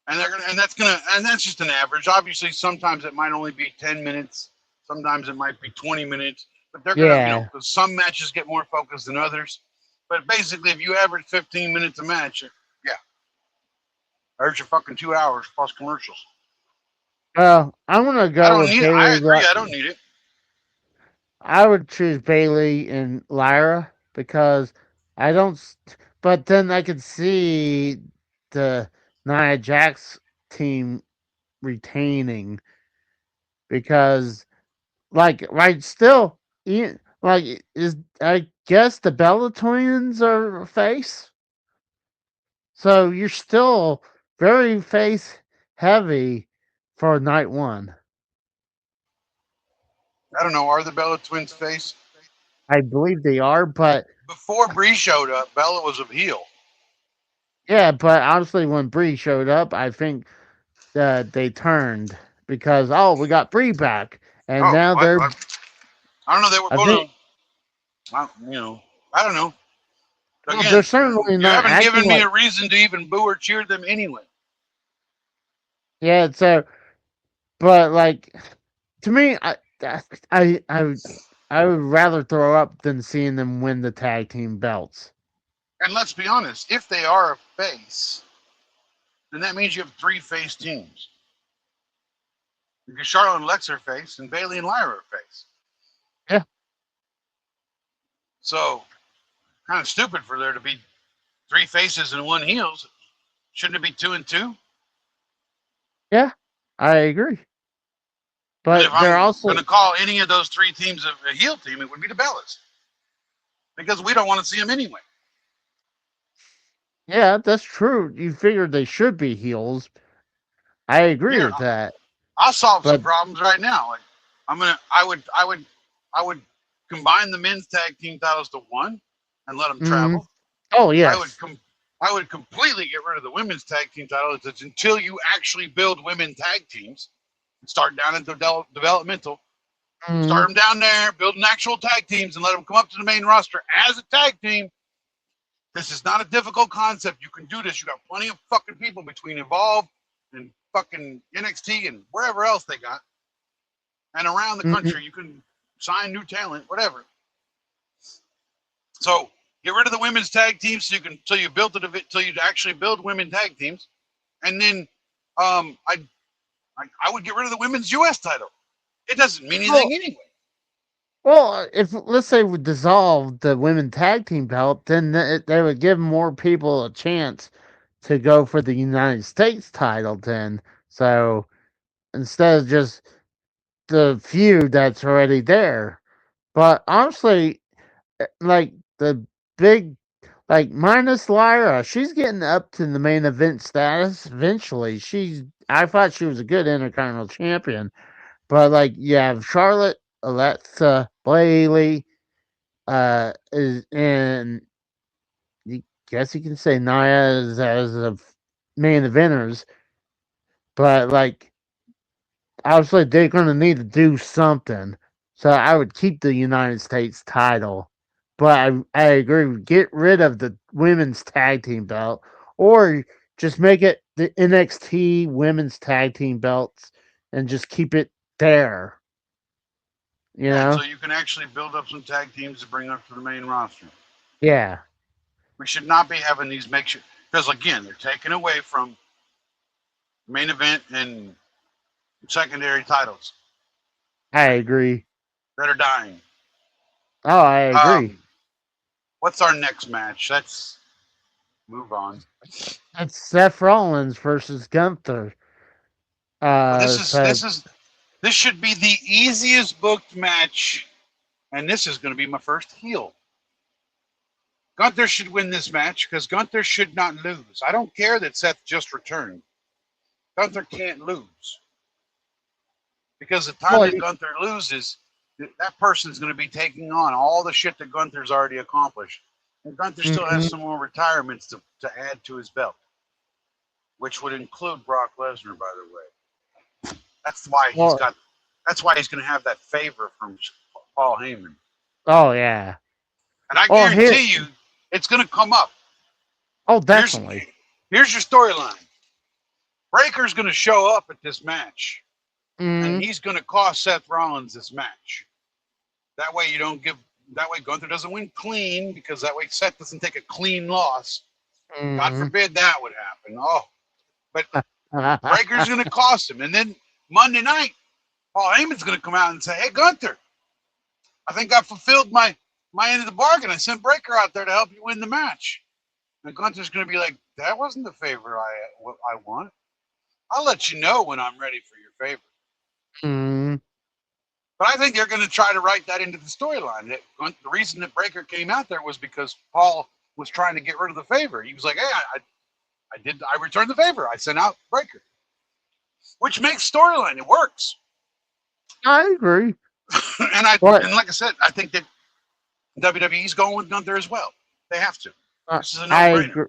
And that's just an average. Obviously, sometimes it might only be 10 minutes. Sometimes it might be 20 minutes. But they're gonna, yeah. because some matches get more focused than others. But basically, if you average 15 minutes a match, yeah, there's your fucking 2 hours plus commercials. Well, I'm gonna I go don't with need it. I Bailey. agree. I don't need it. I would choose Bailey and Lyra because I don't. But then I could see the Nia Jax team retaining because, like, right, still, like, is I guess the Bella Twins are face, so you're still very face heavy for night one. I don't know. Are the Bella Twins face? I believe they are, but Before Bree showed up, Bella was a heel. yeah, but honestly, when Bree showed up, I think that they turned because oh, we got Bree back, and Oh, now they're. I don't know. They were I going think to, I don't know. well, they're Again, certainly you not haven't acting given me like a reason to even boo or cheer them anyway. yeah. So, but like to me, I I would- I would rather throw up than seeing them win the tag team belts. And let's be honest, if they are a face, then that means you have three face teams. Because Charlotte and Lex are face, and Bailey and Lyra are face. Yeah, So, kind of stupid for there to be three faces and one heels. Shouldn't it be 2 and 2? yeah, I agree. And if But they're I'm going also to call any of those three teams a heel team, it would be the Bellas. Because we don't want to see them anyway. yeah, that's true. You figure they should be heels. I agree Here, with that. I'll solve some But problems right now. Like I would combine the men's tag team titles to one and let them mm, travel. oh I would yes, com- I would completely get rid of the women's tag team titles until you actually build women tag teams. Start down into developmental. Start mm, them down there, build an actual tag teams, and let them come up to the main roster as a tag team. This is not a difficult concept. You can do this. You got plenty of fucking people between Evolve and fucking NXT and wherever else they got, and around the mm, country. You can sign new talent, whatever. So get rid of the women's tag teams so you build it till you actually build women tag teams, and then I would get rid of the women's US title. It doesn't mean anything well, anyway. well, if let's say we dissolve the women tag team belt, then they would give more people a chance to go for the United States title. Then, so instead of just the feud that's already there, but honestly, like the big, like minus Lyra, she's getting up to the main event status eventually. I thought she was a good Intercontinental champion, but like you have Charlotte, Alexa, Bailey. is and you guess you can say Naya is as of main eventers, but like obviously they're gonna need to do something. So I would keep the United States title. But I agree, get rid of the women's tag team belt or just make it the NXT women's tag team belts and just keep it there, you Yeah, know? until you can actually build up some tag teams to bring up to the main roster. Yeah, We should not be having these makeshift because again, they're taking away from main event and secondary titles I agree. that are dying. Oh, I agree. Um, what's our next match? Let's move on. It's Seth Rollins versus Gunther. Well, So this should be the easiest booked match, and this is going to be my first heel. Gunther should win this match because Gunther should not lose. I don't care that Seth just returned. Gunther can't lose because the time well, that Gunther loses, that person's going to be taking on all the shit that Gunther's already accomplished. And Gunther still has mhm, some more retirements to add to his belt, which would include Brock Lesnar, by the way. That's why he's well, got. That's why he's going to have that favor from Paul Heyman. oh yeah. And I Oh here, guarantee you, it's going to come up. oh Here's definitely. here's your storyline. Breaker's going to show up at this match, and Mm, he's going to cost Seth Rollins this match. That way, you don't give. That way, Gunther doesn't win clean because that way Seth doesn't take a clean loss. God mm. forbid that would happen. Oh, but Breaker's going to cost him, and then Monday night, Paul Heyman's going to come out and say, "Hey, Gunther, I think I fulfilled my end of the bargain. I sent Breaker out there to help you win the match." And Gunther's going to be like, "That wasn't the favor I want. I'll let you know when I'm ready for your favor." mm, But I think they're going to try to write that into the storyline. The reason that Breaker came out there was because Paul was trying to get rid of the favor. He was like, "Hey, I returned the favor. I sent out Breaker," which makes storyline. It works. I agree. And But like I said, I think that WWE's going with Gunther as well. They have to. This is a I no-brainer. agree.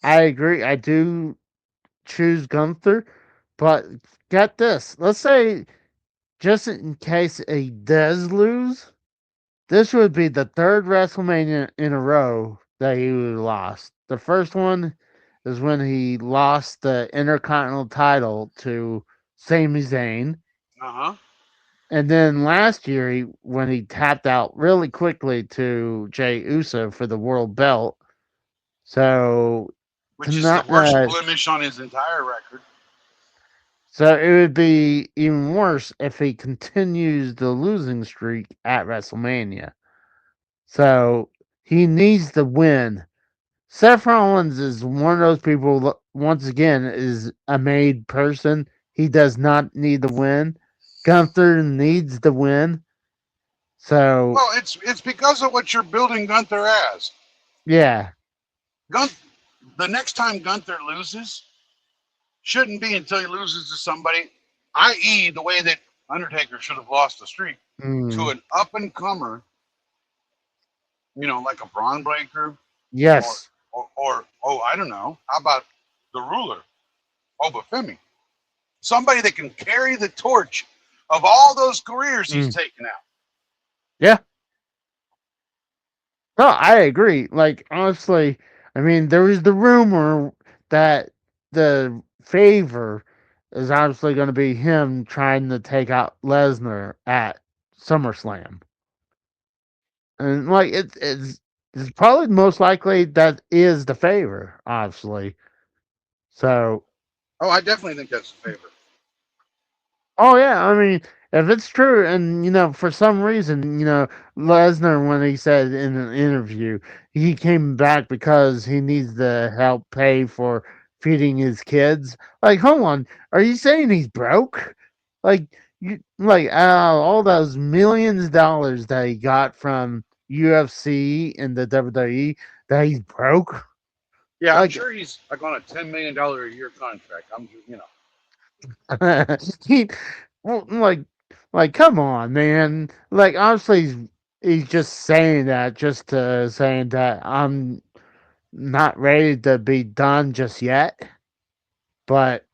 I agree. I do choose Gunther, but get this. Let's say just in case he does lose, this would be the third WrestleMania in a row that he would have lost. The first one is when he lost the Intercontinental title to Sami Zayn. Uh-huh. And then last year, when he tapped out really quickly to Jay Uso for the world belt. So Which is the tonight, worst blemish on his entire record. so it would be even worse if he continues the losing streak at WrestleMania. So he needs the win. Seth Rollins is one of those people. Once again, is a made person. He does not need the win. Gunther needs the win. So Well, it's because of what you're building Gunther as. yeah, Gun- the next time Gunther loses shouldn't be until he loses to somebody, i.e., the way that Undertaker should have lost the streak to mm, an up and comer, like a Braun Breaker or, yes, or I don't know, how about the ruler, Obafemi? Somebody that can carry the torch of all those careers he's mm, taken out. yeah. No, I agree. Like honestly, I mean, there was the rumor that the favor is obviously going to be him trying to take out Lesnar at SummerSlam, and like it's probably most likely that is the favor, obviously. So, Oh, I definitely think that's a favor. oh yeah, I mean, if it's true, and for some reason, Lesnar, when he said in an interview, he came back because he needs the help pay for feeding his kids. Like, hold on, are you saying he's broke? Like, all those millions of dollars that he got from UFC and the WWE, that he's broke? Yeah, I'm Like, sure he's like on a $10 million a year contract. he, well, like, come on, man. Like, obviously, he's just saying that, saying that I'm not ready to be done just yet. But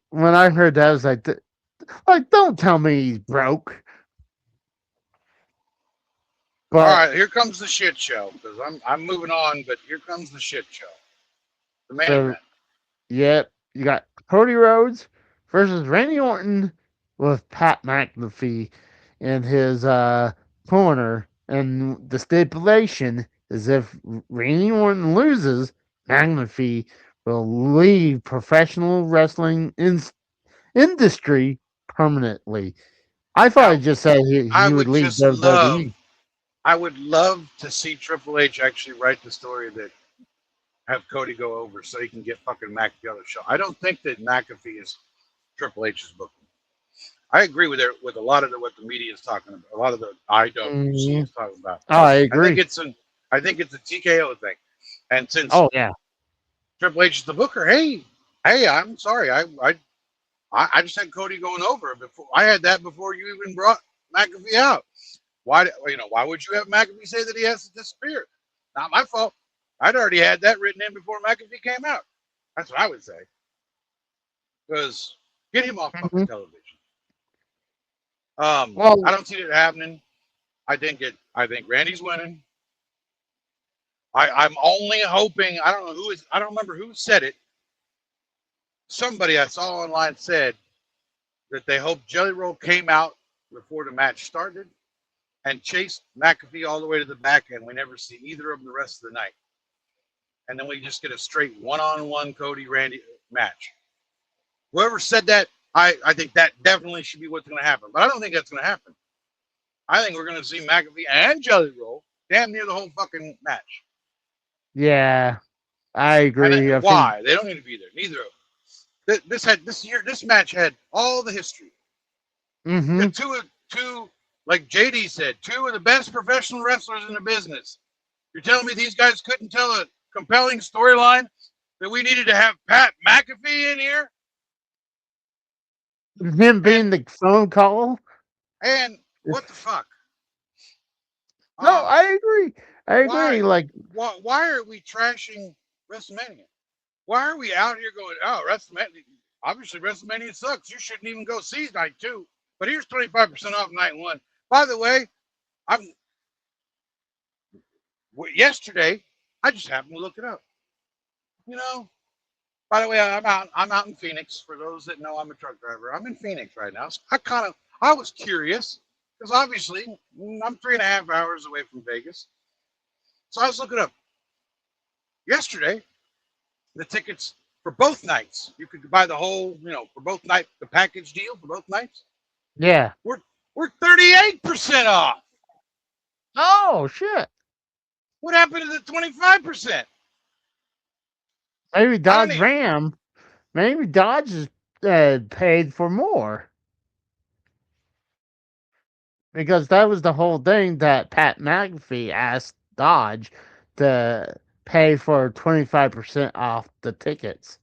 when I heard that, I was like, don't tell me he's broke. All But right, here comes the shit show because I'm moving on, but here comes the shit show, the main the event. yep, you got Cody Rhodes versus Randy Orton with Pat McAfee in his corner, and the stipulation is if Randy Orton loses, McAfee will leave professional wrestling industry permanently. I thought Now, he just said I he would would leave just love, WWE. I would love to see Triple H actually write the story that have Cody go over so he can get fucking McAfee on the show. I don't think that McAfee is Triple H's booking. I agree with a lot of what the media is talking about. A lot of the IWC Mhm. is talking about. Oh, I I think agree. it's I think it's a TKO thing. And since Oh yeah. Triple H is the booker, hey, I'm sorry, I just had Cody going over before. I had that before you even brought McAfee out. Why would you have McAfee say that he has to disappear? Not my fault. I'd already had that written in before McAfee came out. That's what I would say. Because get him off fucking Mhm. television. I Well, don't see it happening. I think Randy's winning. I'm only hoping. I don't know who is. I don't remember who said it. Somebody I saw online said that they hope Jelly Roll came out before the match started and chased McAfee all the way to the back, and we never see either of them the rest of the night. And then we just get a straight one-on-one Cody Randy match. Whoever said that, I think that definitely should be what's going to happen. But I don't think that's going to happen. I think we're going to see McAfee and Jelly Roll damn near the whole fucking match. yeah, I And agree. I think. why? They don't need to be there. Neither of them. This match had all the history. You Mm-hmm. got two, like JD said, two of the best professional wrestlers in the business. You're telling me these guys couldn't tell a compelling storyline that we needed to have Pat McAfee in here? Him And being the phone call. and what the fuck? No, Um, I agree. I why agree. Like, why are we trashing WrestleMania? Why are we out here going, oh, WrestleMania? Obviously, WrestleMania sucks. You shouldn't even go see night two. But here's 25% off night one. By the way, I'm yesterday. I just happened to look it up. You know, by the way, I'm out in Phoenix. For those that know, I'm a truck driver. I'm in Phoenix right now. So I was curious because obviously I'm 3.5 hours away from Vegas. So I was looking up yesterday the tickets for both nights. You could buy the whole, for both night the package deal for both nights. yeah. We're 38% off. Oh shit. What happened to the 25%? Maybe I don't Dodge even. Ram. Maybe Dodge is paid for more because that was the whole thing that Pat McAfee asked Dodge to pay for 25% off the tickets.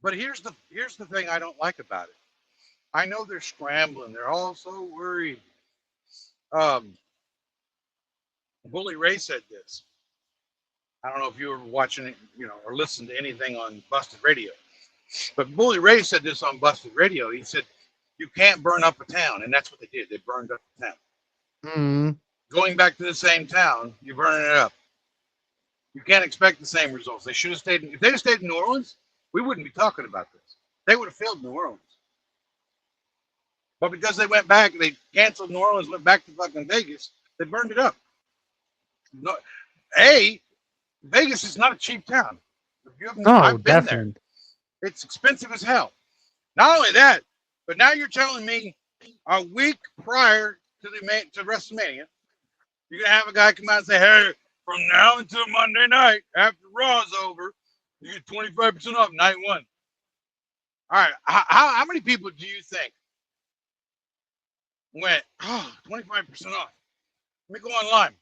But here's the thing I don't like about it. I know they're scrambling. They're all so worried. Um, Bully Ray said this. I don't know if you were watching it, or listened to anything on Busted Radio, but Bully Ray said this on Busted Radio. He said, "You can't burn up a town," and that's what they did. They burned up the town. Mm. Going back to the same town, you're burning it up. You can't expect the same results. They should have stayed. If they'd have stayed in New Orleans, we wouldn't be talking about this. They would have failed New Orleans. But because they went back, they canceled New Orleans, went back to fucking Vegas. They burned it up. No, Vegas is not a cheap town. Oh, I've been there. definitely. It's expensive as hell. Not only that, but now you're telling me a week prior to WrestleMania, you're gonna have a guy come out and say, "Hey, from now until Monday night, after Raw's over, you get 25% off night one." All right, how many people do you think went, 25% off? Let me go online.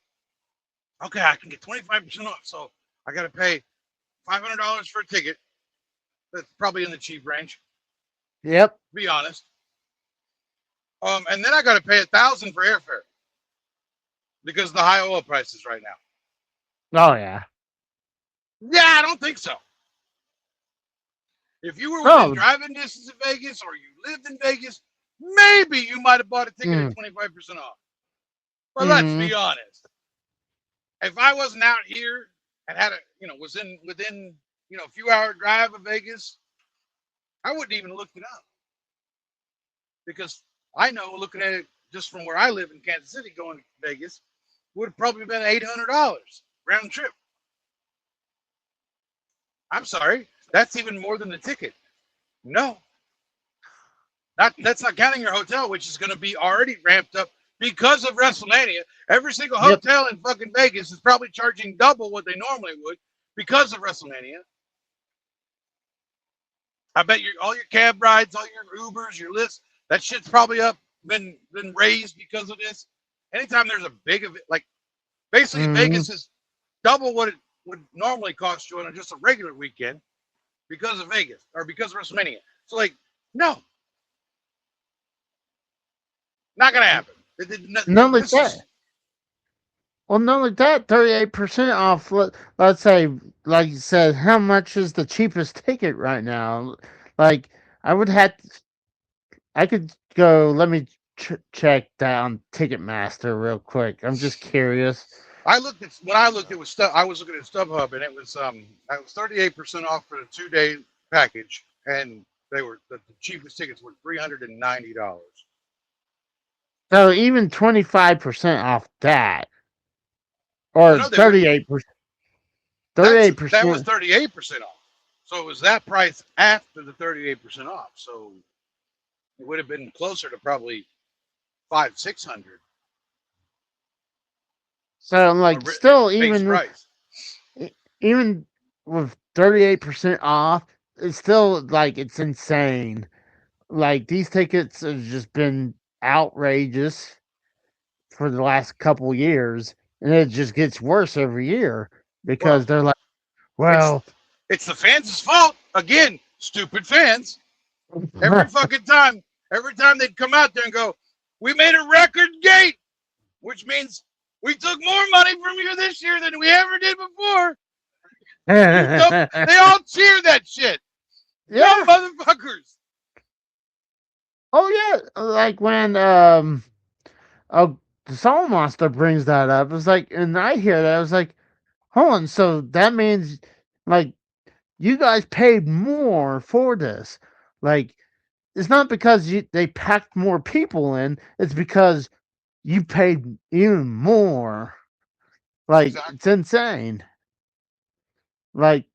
Okay, I can get 25% off, so I got to pay $500 for a ticket. That's probably in the cheap range, Yep. to be honest. And then I got to pay $1,000 for airfare. because of the high oil prices right now. Oh yeah. Yeah, I don't think so. If you were within Oh. driving distance of Vegas or you lived in Vegas, maybe you might have bought a ticket at Mm, 25% off. But let's mm, be honest. If I wasn't out here and had a, was in within, a few hour drive of Vegas, I wouldn't even look it up because I know looking at it just from where I live in Kansas City going to Vegas would have probably been $800 round trip. I'm sorry, that's even more than the ticket. No, that's not counting your hotel, which is going to be already ramped up because of WrestleMania. Every single yep. hotel in fucking Vegas is probably charging double what they normally would because of WrestleMania. I bet all your cab rides, all your Ubers, your lifts, that shit's probably been raised because of this. Anytime there's a big event, like basically Mm. Vegas is double what it would normally cost you on just a regular weekend because of Vegas or because of WrestleMania. So like, no, not gonna happen. Not only This that. is Well, not only that, 38% off. Let's say, like you said, how much is the cheapest ticket right now? Like, I would have, I could go. Let me check down Ticketmaster real quick. I'm just curious. I looked at when I looked it was stuff I was looking at StubHub and it was 38% off for the 2 day package and the cheapest tickets were $390. So even 25% off that, I or know they were 38%. that was 38%. 38% off. So it was that price after the 38% off. So it would have been closer to probably 500-600 So like, still base even price. even with 38% off, it's still like it's insane. Like these tickets have just been outrageous for the last couple years, and it just gets worse every year because Well, they're like, it's well, it's the fans' fault again. Stupid fans. Every fucking time, every time they'd come out there and go, "We made a record gate," which means we took more money from you this year than we ever did before. You dumb. They all cheer that shit. Dumb yeah, motherfuckers. oh yeah, like when oh, the Soul Monster brings that up. It's like, and I hear that, I was like, hold on, so that means like you guys paid more for this, like. It's not because they packed more people in. It's because you paid even more. Like, it's Exactly. insane. Like,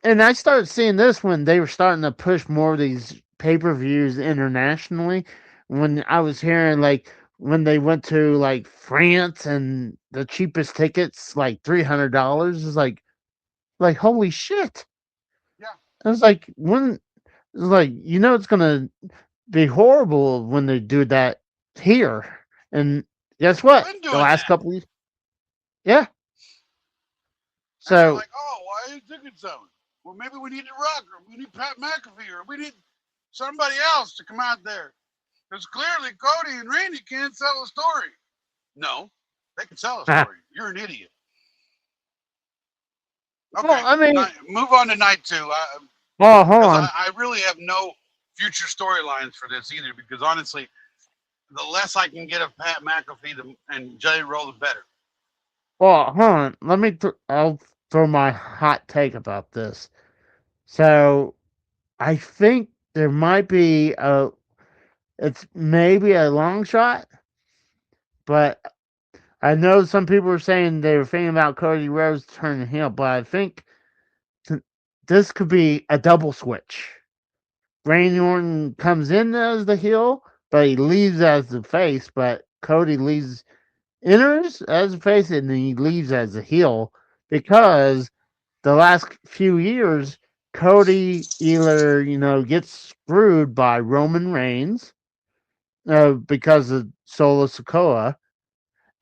and I started seeing this when they were starting to push more of these pay per views internationally. When I was hearing like when they went to like France and the cheapest tickets like $300 is like holy shit. Yeah. I was like when it's like it's gonna be horrible when they do that here. And guess They've what? been The doing last that. couple of yeah. And they're So like, oh, why ain't ticket selling? Well, maybe we need to rock, or we need Pat McAfee, or we need somebody else to come out there. Because clearly Cody and Randy can't sell a story. No, they can sell a story. You're an idiot. Okay, well, I mean, move on to night two. well, hold Because on. I really have no future storylines for this either. Because honestly, the less I can get of Pat McAfee and Jay Roll, the better. Well, hold on. Let me. I'll throw my hot take about this. So I think there might be a. It's maybe a long shot, but I know some people were saying they were thinking about Cody Rhodes turning heel, but I think this could be a double switch. Randy Orton comes in as the heel, but he leaves as the face. But Cody enters as a face, and then he leaves as a heel because the last few years, Cody either gets screwed by Roman Reigns because of Solo Sokoa,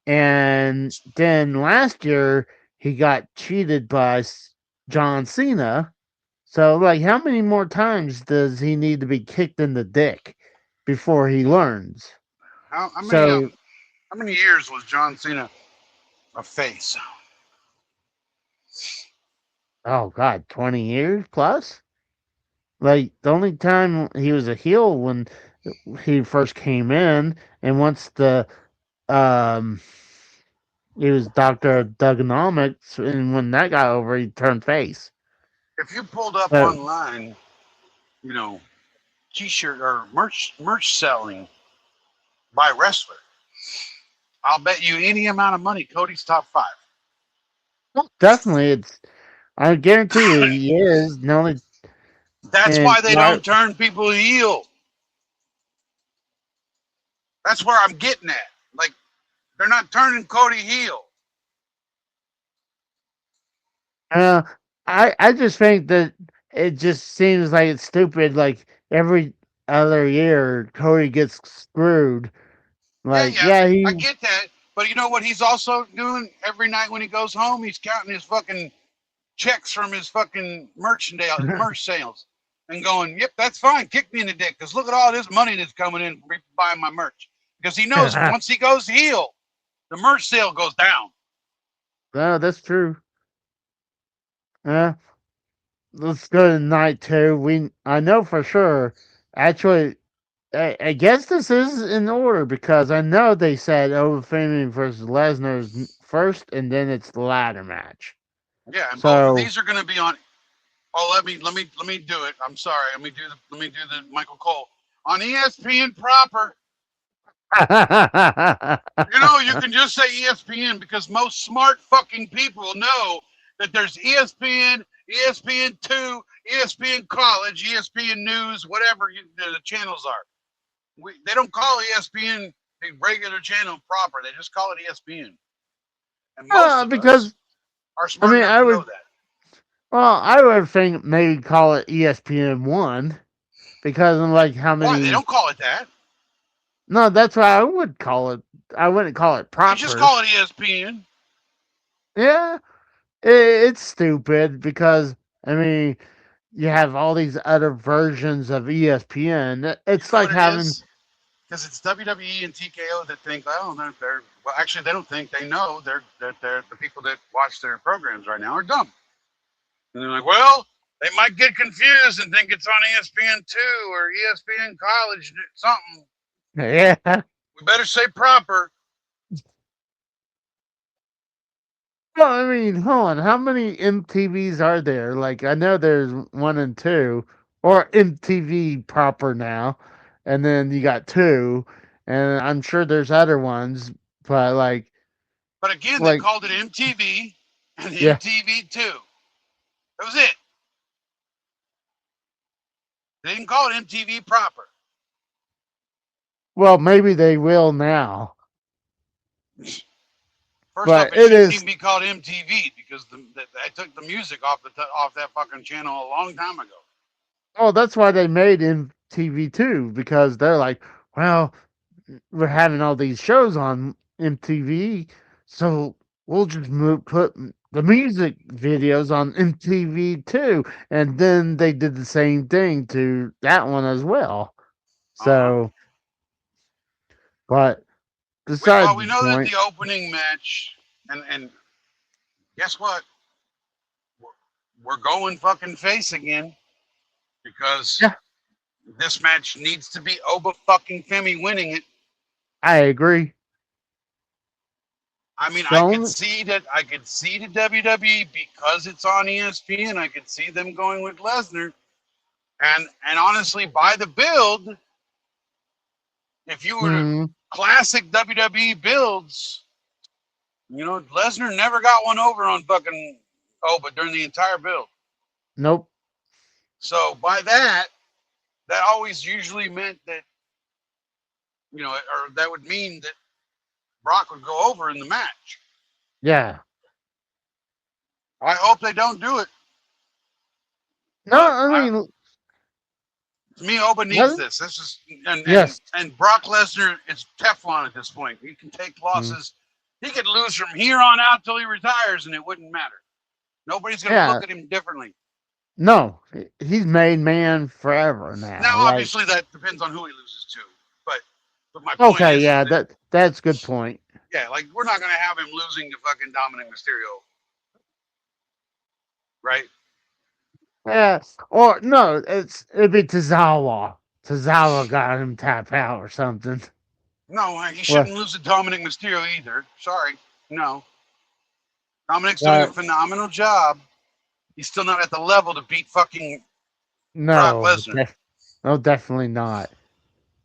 and then last year he got cheated by John Cena. So, like, how many more times does he need to be kicked in the dick before he learns? How many So, How many years was John Cena a face? Oh God, 20 years plus. Like the only time he was a heel when he first came in, and once the um he was Doctor Dugonomics, and when that got over, he turned face. If you pulled up So online, you know, T-shirt or merch selling by wrestler, I'll bet you any amount of money Cody's top five. definitely, it's I guarantee you he is. The only That's and why they right don't turn people heel. That's where I'm getting at. Like they're not turning Cody heel. Uh, I just think that it just seems like it's stupid. Like every other year, Cody gets screwed. Yeah, Like, yeah, yeah, I he get that. But you know what he's also doing every night when he goes home? He's counting his fucking checks from his fucking merch sales and going, yep, that's fine. Kick me in the dick because look at all this money that's coming in from buying my merch. Because he knows once he goes heel, the merch sale goes down. no, that's true. Yeah, let's go to night two. I know for sure. Actually, I guess this is in order because I know they said Overfaming versus Lesnar is first, and then it's the ladder match. Yeah, and both of So these are going to be on. Oh, let me do it. I'm sorry. Let me do the Michael Cole on ESPN proper. You know, you can just say ESPN because most smart fucking people know that there's ESPN, ESPN2, ESPN College, ESPN News, whatever the channels are. They don't call ESPN the regular channel proper. They just call it ESPN. And most of us because are I smart mean enough I to know would that. I would think maybe call it ESPN one because of like how Why? They many. don't call it that. No, that's what I would call it. I wouldn't call it They just proper. call it ESPN. Yeah, it's stupid because I mean you have all these other versions of ESPN. You It's know like what it having. is? Because it's WWE and TKO that think, oh, they're well, actually, they don't think they know they're the people that watch their programs right now are dumb. And they're like, well, they might get confused and think it's on ESPN2 or ESPN College, something. Yeah. We better say proper. Well, I mean, hold on. How many MTVs are there? Like, I know there's one and two, or MTV proper now, and then you got two, and I'm sure there's other ones, but But again, they like, called it MTV and yeah. MTV2. That was it. They didn't call it MTV proper. Well, maybe they will now, First off, but it it shouldn't is. even be called MTV because they took the music off that fucking channel a long time ago. Oh, that's why they made MTV too, because they're like, well, we're having all these shows on MTV, so we'll just put the music videos on MTV too. And then they did the same thing to that one as well. Uh-huh. So, but Well, besides we the know that point, the opening match, and guess what? We're, we're going fucking face again because yeah, this match needs to be Oba fucking Femi winning it. I agree. I mean, The only, I could see the WWE because it's on ESPN. I could see them going with Lesnar, and honestly, by the build, if you were to hmm, classic WWE builds, you know, Lesnar never got one over on fucking Oba during the entire build. nope, So by that, that always usually meant that, you know, or that would mean that Brock would go over in the match. yeah. I hope they don't do it, No, but I mean, to me, Oba needs what? this. This is and and Yes, and Brock Lesnar is Teflon at this point. He can take mm, losses. He could lose from here on out till he retires, and it wouldn't matter. Nobody's going to yeah. look at him differently. No, he's made man forever now. Now, Like, obviously, that depends on who he loses to, but But my point Okay, is yeah, that that's a good point. yeah, like we're not gonna have him losing to fucking Dominic Mysterio, right? Yeah, or no, it'd be Tozawa. Tozawa got him tap out or something. No, he Well, shouldn't lose to Dominic Mysterio either. Sorry, no. Dominic's doing a uh, phenomenal job. He's still not at the level to beat fucking Brock no, Lesnar. no, definitely not.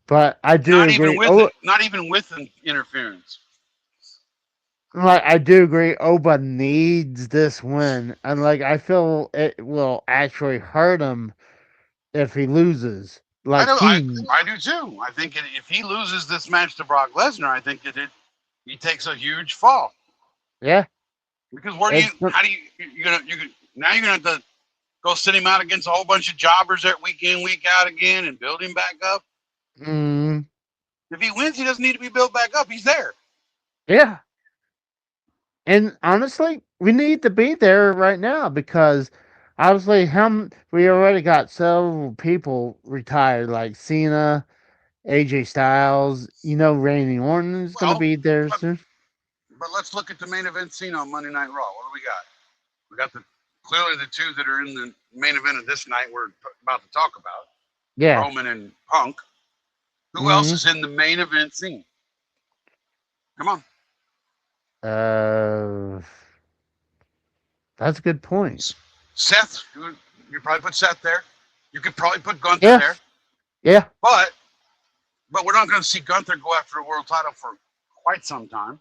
But I do Not even agree. with Oh, it. Not even with an interference. like I do agree. Oba needs this win, and like I feel it will actually hurt him if he loses. I Like do. I, he, I do too. I think if he loses this match to Brock Lesnar, I think that he takes a huge fall. yeah, Because where do you? it's How do you? Now you're gonna have to go sit him out against a whole bunch of jobbers that week in, week out again, and build him back up. mm, If he wins, he doesn't need to be built back up. He's there. yeah. And honestly, we need to be there right now because obviously, we already got several people retired, like Cena, AJ Styles. Randy Orton's gonna Well, be there but, soon. but let's look at the main event scene on Monday Night Raw. What do we got? We got clearly the two that are in the main event of this night. We're about to talk about Yeah. Roman and Punk. Who else Hmm. is in the main event scene? Come on. Uh, that's a good point. Seth, you probably put Seth there. You could probably put Gunther Yeah. there, Yeah. but we're not going to see Gunther go after a world title for quite some time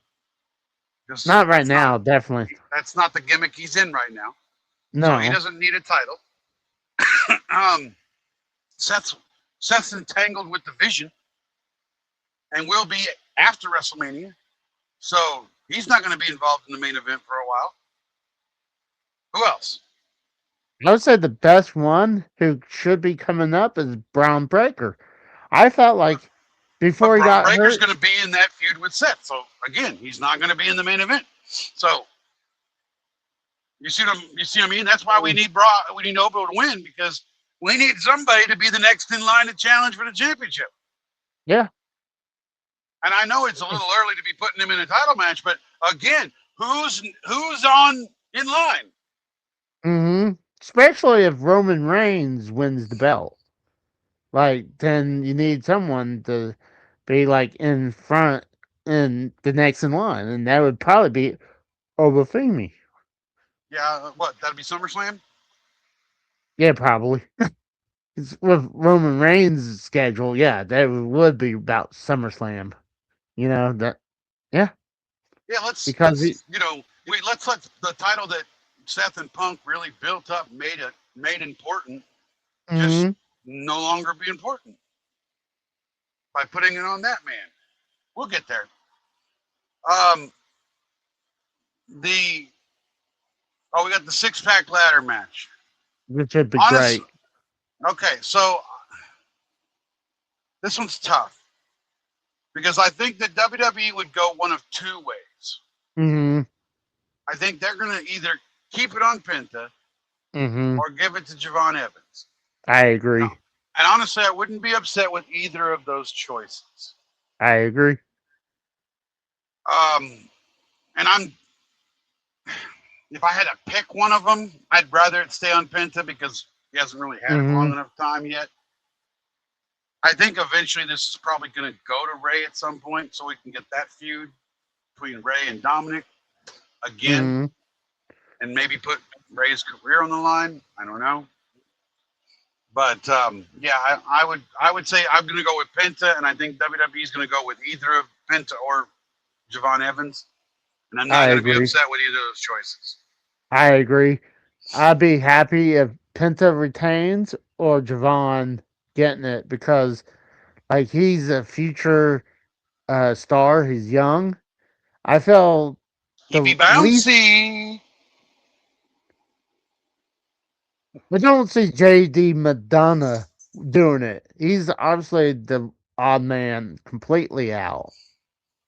because Not right now. Definitely. that's not the gimmick he's in right now. So he No. doesn't need a title. um, Seth's Seth's entangled with the Vision and will be after WrestleMania, so he's not going to be involved in the main event for a while. Who else? I would say the best one who should be coming up is Brown Breaker. I felt But, like but before he Braun got Breaker's hurt. going to be in that feud with Seth. So again, he's not going to be in the main event. So you see what I mean? That's why we need we need Noble to win because we need somebody to be the next in line to challenge for the championship. Yeah. And I know it's a little early to be putting him in a title match, but again, who's on in line? Especially if Roman Reigns wins the belt. Like, then you need someone to be like in front in the next in line, and that would probably be Obafemi. Yeah, what? That'd be SummerSlam. Yeah, probably. With Roman Reigns' schedule, yeah, that would be about SummerSlam. That, yeah, Yeah, because he, let's let the title that Seth and Punk really built up, made important, just mhm, no longer be important by putting it on that man. We'll get there. Um, the we got the 6-pack ladder match. which would be Honestly, great. okay, so this one's tough because I think that WWE would go one of two ways. Mhm, I think they're gonna either keep it on Penta mhm. or give it to Javon Evans. I No, agree. and honestly, I wouldn't be upset with either of those choices. I agree. And if I had to pick one of them, I'd rather it stay on Penta because he hasn't really had it long Mhm, enough time yet. I think eventually this is probably going to go to Ray at some point so we can get that feud between Ray and Dominic again mhm. and maybe put Ray's career on the line. I don't know. But yeah, I would say I'm going to go with Penta, and I think WWE is going to go with either of Penta or Javon Evans, and I'm not I going to be agree. upset with either of those choices. I agree. I'd be happy if Penta retains or Javon getting it because, like, he's a future star. He's young. I feel He be the least. bouncy. I don't see JD Madonna doing it. He's obviously the odd man completely out.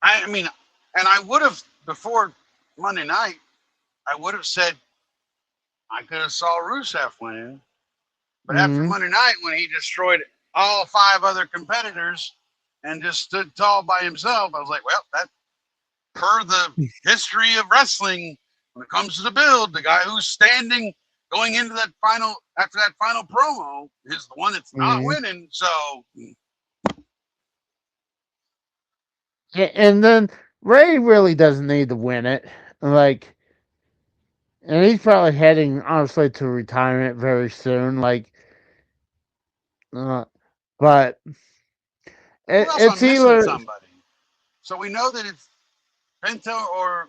I mean, and I would have before Monday night. I would have said I could have saw Rusev win, but after Mm, Monday night when he destroyed all 5 other competitors and just stood tall by himself. I was like, well, that per the history of wrestling, when it comes to the build, the guy who's standing going into that final after that final promo is the one that's not Mhm. winning. So And then Ray really doesn't need to win it. Like, and he's probably heading honestly to retirement very soon. Like, uh, but who else it's am I missing? either Somebody. So we know that it's Penta or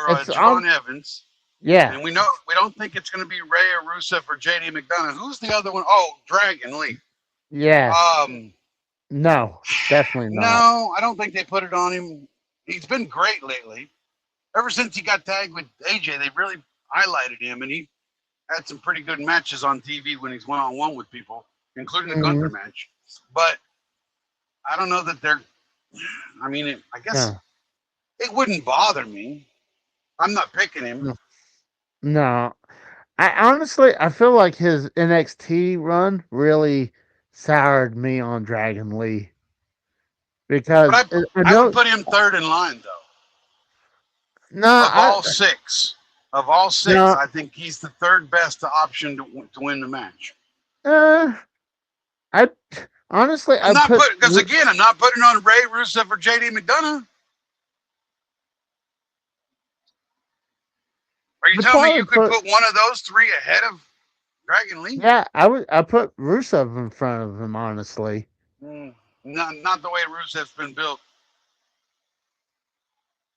it's Javon Evans, yeah, and we don't think it's going to be Ray or Rusev or JD McDonough. Who's the other one? Oh, Dragon Lee. yeah, Um, no, definitely not. no, I don't think they put it on him. He's been great lately. Ever since he got tagged with AJ, they really highlighted him, and he had some pretty good matches on TV when he's one on one with people, including the Gunther Mhm. match. But I don't know that they're. I mean, I guess No, it wouldn't bother me. I'm not picking him. no, no. I honestly, I feel like his NXT run really soured me on Dragon Lee But because I I would know. put him third in line though. No, Of all six, no, I think he's the third best option to win the match. uh, I honestly I'm I not put putting because again, I'm not putting on Ray Rusev or JD McDonough. Are you would telling me probably you could put put one of those three ahead of Dragon Lee? yeah I put Rusev in front of him honestly, Mm, not the way Rusev's been built.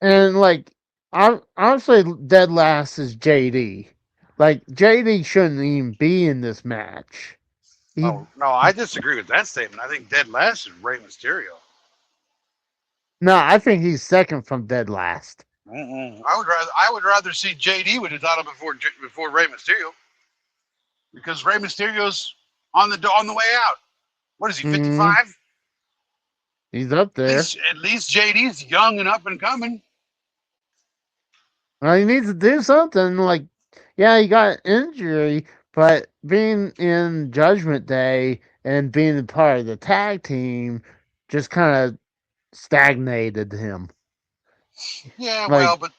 and like I honestly dead last is JD. Like JD shouldn't even be in this match. He Oh no, I disagree with that statement. I think dead last is Rey Mysterio. no, I think he's second from dead last. Mm-mm. I would rather see JD with the title before Rey Mysterio because Rey Mysterio's on the way out. What is he, Hmm. 55? He's up there. At least JD's young and up and coming. Well, he needs to do something. Like, yeah, he got injury, but being in Judgment Day and being a part of the tag team just kind of stagnated him. Yeah, Like, well, but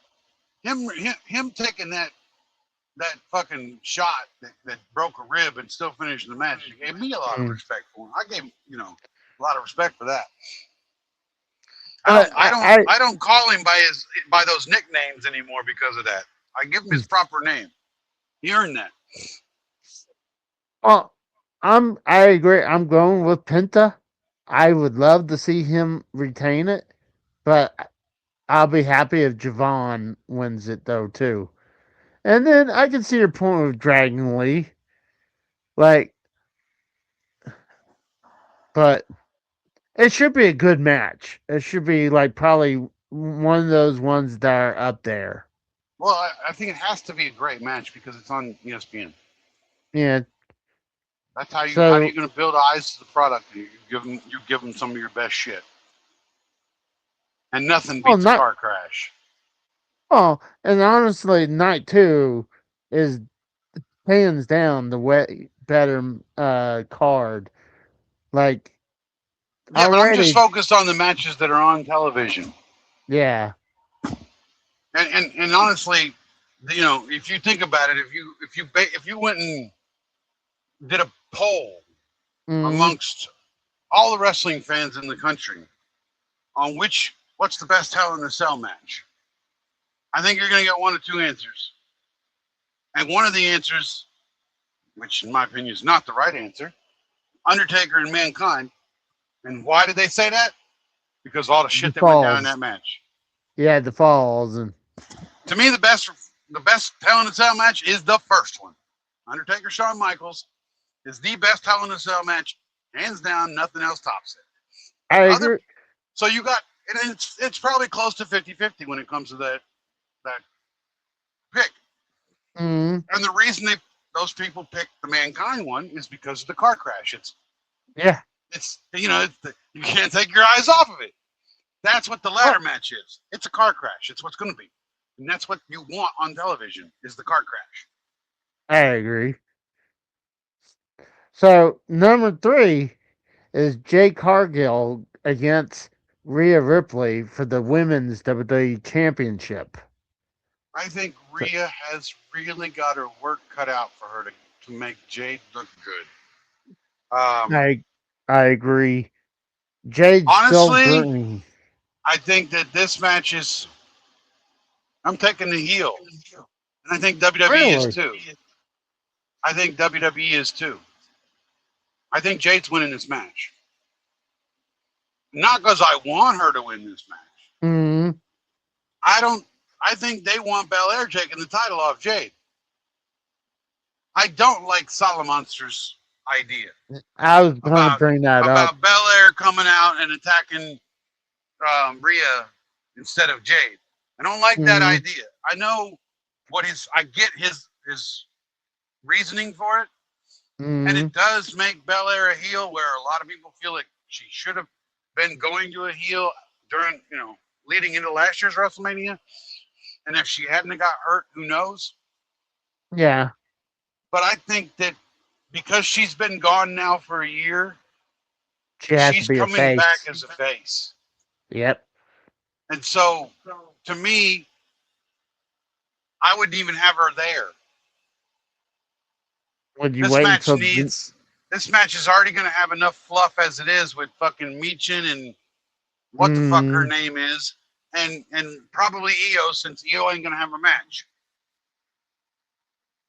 him taking that fucking shot that broke a rib and still finishing the match gave me a lot of mm. respect for him. I gave him, a lot of respect for that. But I don't call him by those nicknames anymore because of that. I give him his proper name. He earned that. oh, I agree. I'm going with Penta. I would love to see him retain it, but I'll be happy if Javon wins it though too. And then I can see your point with Dragon Lee. Like, but it should be a good match. It should be like probably one of those ones that are up there. Well, I think it has to be a great match because it's on ESPN. Yeah. That's how you So, going to build eyes to the product. You give them some of your best shit, and nothing oh, beats a not car crash. oh, and honestly, night two is hands down the way better card. Like Yeah, but I'm just already, focused on the matches that are on television. yeah. And honestly, if you think about it, if you went and did a poll Mm, amongst all the wrestling fans in the country on what's the best Hell in the Cell match, I think you're going to get one of two answers. And one of the answers, which in my opinion is not the right answer, Undertaker and Mankind. And why did they say that? Because of all the the shit that went down in falls, that match. yeah, the falls, and To me, the best Hell in a Cell match is the first one. Undertaker Shawn Michaels is the best Hell in a Cell match, hands down. Nothing else tops it. I Other agree. so you got and it's probably close to 50-50 when it comes to that pick. Mm, And the reason those people picked the Mankind one is because of the car crash. yeah. You can't take your eyes off of it. That's what the Oh, ladder match is. It's a car crash. It's what's going to be, and that's what you want on television is the car crash. I agree. So number three is Jay Cargill against Rhea Ripley for the women's WWE Championship. I think So, Rhea has really got her work cut out for her to make Jade look good. I I agree. Jade's still Honestly, green. I think that this match is. I'm taking the heel, and I think WWE is Really? too. I think WWE is too. I think Jade's winning this match. Not because I want her to win this match. Mm, I don't. I think they want Belair taking the title off Jade. I don't like Solomonster's idea I was going to about bring that up. Belair coming out and attacking Rhea instead of Jade. I don't like that Mm, idea. I know what his. I get his reasoning for it, and mm, it does make Belair a heel, where a lot of people feel like she should have been going to a heel during, leading into last year's WrestleMania. And if she hadn't got hurt, who knows? yeah, But I think that because she's been gone now for a year, she has to she's be a coming back face. as a face. Yep. And so, to me, I wouldn't even have her there. Would you This wait match until? needs. This match is already going to have enough fluff as it is with fucking Meechin and what the fuck her Mm, name is, and probably Io, since Io ain't going to have a match.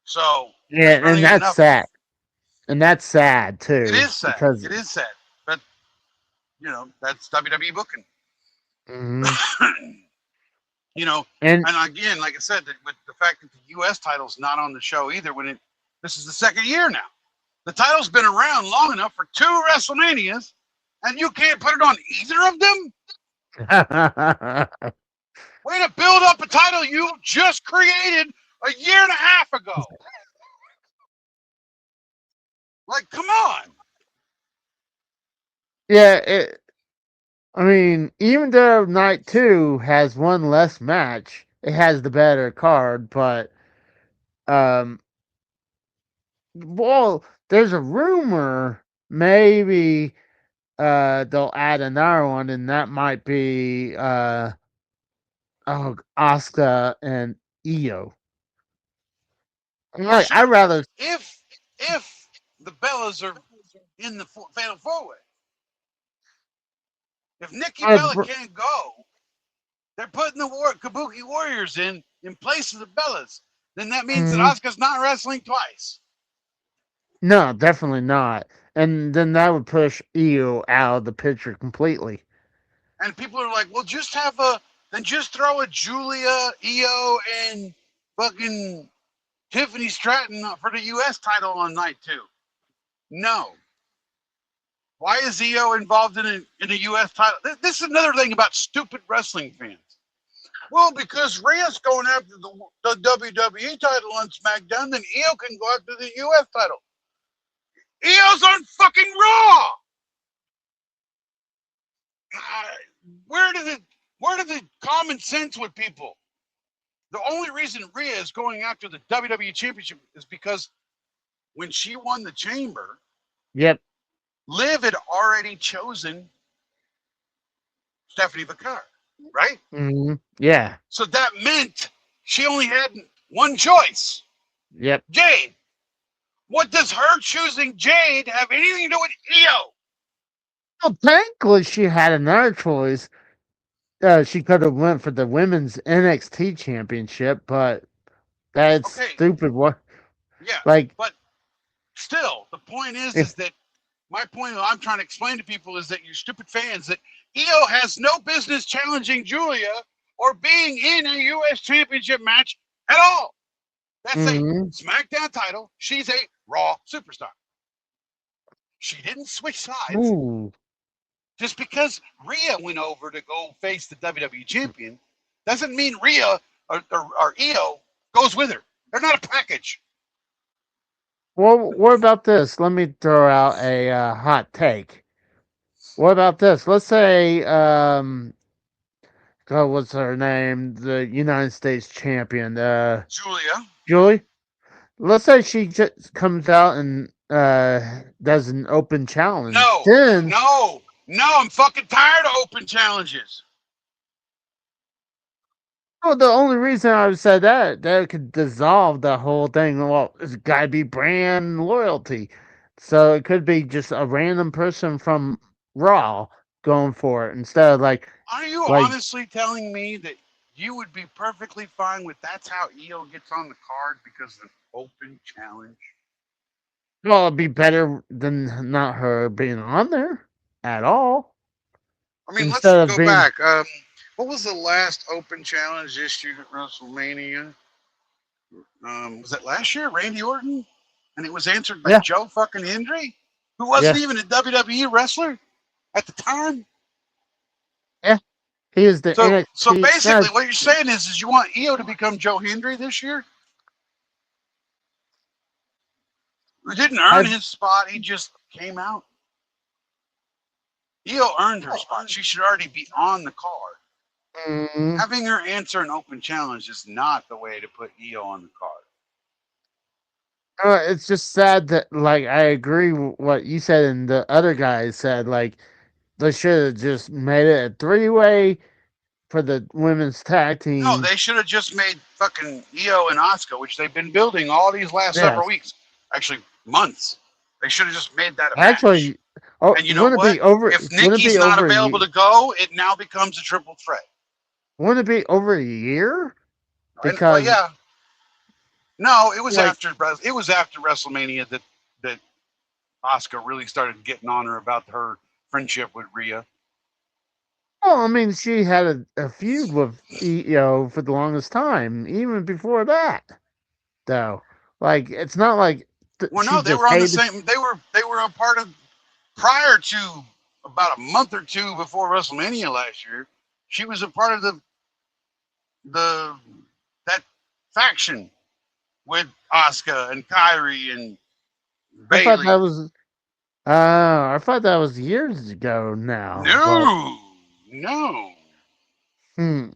So yeah, there's and really that's enough. sad. And that's sad It too, is sad. because It is sad. But that's WWE booking. mm, you know, and and again, like I said, with the fact that the U.S. title's not on the show either, this is the second year now. The title's been around long enough for 2 WrestleManias, and you can't put it on either of them. Way to build up a title you just created a year and a half ago. Like, come on. yeah, I mean, even though night two has one less match, it has the better card. But um, well, there's a rumor maybe they'll add another one, and that might be Asuka and Io. Well, Like I sure. rather If the Bellas are in the Fatal 4-Way, if Nikki I Bella br- can't go, they're putting the Kabuki Warriors in place of the Bellas. Then that means that mhm. Asuka's not wrestling twice. No, definitely not. And then that would push Io out of the picture completely. And people are like, well, just throw a Julia, Io, and fucking Tiffany Stratton for the U.S. title on night 2. No. Why is Io involved in a U.S. title? This is another thing about stupid wrestling fans. Well, because Rhea's going after the WWE title on SmackDown, then Io can go after the U.S. title. Io's on fucking Raw. Where did the common sense with people? The only reason Rhea is going after the WWE Championship is because when she won the Chamber, Yep. Liv had already chosen Stephanie Vacar, right? Yeah. So that meant she only had one choice, Yep. Jade. What does her choosing Jade have anything to do with Io? Well, thankfully she had another choice. She could have went for the women's NXT championship, but that's Okay, stupid. What? yeah, Like, but still, the point is if that my point that I'm trying to explain to people is that you stupid fans that Io has no business challenging Julia or being in a U.S. Championship match at all. That's a mm, SmackDown title. She's a Raw superstar. She didn't switch sides. ooh, Just because Rhea went over to go face the WWE champion doesn't mean Rhea or Io goes with her. They're not a package. well, what about this? Let me throw out a hot take. What about this? Let's say, God, what's her name? The United States champion, Julia. Julie. Let's say she just comes out and does an open challenge. No, Then, no, no. I'm fucking tired of open challenges. well, the only reason I said that could dissolve the whole thing. Well, it's got to be brand loyalty, so it could be just a random person from Raw going for it instead of Are you like honestly telling me that you would be perfectly fine with that's how EO gets on the card because of an open challenge? well, it'd be better than not her being on there at all I mean, let's instead of go being back. What was the last open challenge issued at WrestleMania? Was it last year, Randy Orton? And it was answered by yeah Joe fucking Hendry, who wasn't yeah even a WWE wrestler at the time. yeah. He is the So NXT. No, basically, what you're saying is you want EO to become Joe Hendry this year? He didn't earn I his spot. He just came out. EO earned her spot. She should already be on the card. mm, Having her answer an open challenge is not the way to put EO on the card. it's just sad that like I agree with what you said and the other guys said. Like they should have just made it a 3-way for the women's tag No, team. they should have just made fucking EO and Asuka, which they've been building all these last several Yes, weeks, actually months. They should have just made that a match. actually, oh, And you know wouldn't it what? be over? If Wouldn't it Nikki's be not over a available year? to go, it now becomes a triple threat. Wouldn't it be over a year? And well, Because yeah, no, like, it was after WrestleMania that Asuka really started getting on her about her friendship with Rhea. well, I mean, she had a feud with EO for the longest time, even before that. Though, like, it's not like Well, she no, they just were on the hated. same. They were a part of prior to about a month or two before WrestleMania last year. She was a part of the that faction with Asuka and Kyrie and I thought that Bailey. was. I thought that was years ago now, but No, no, hmm.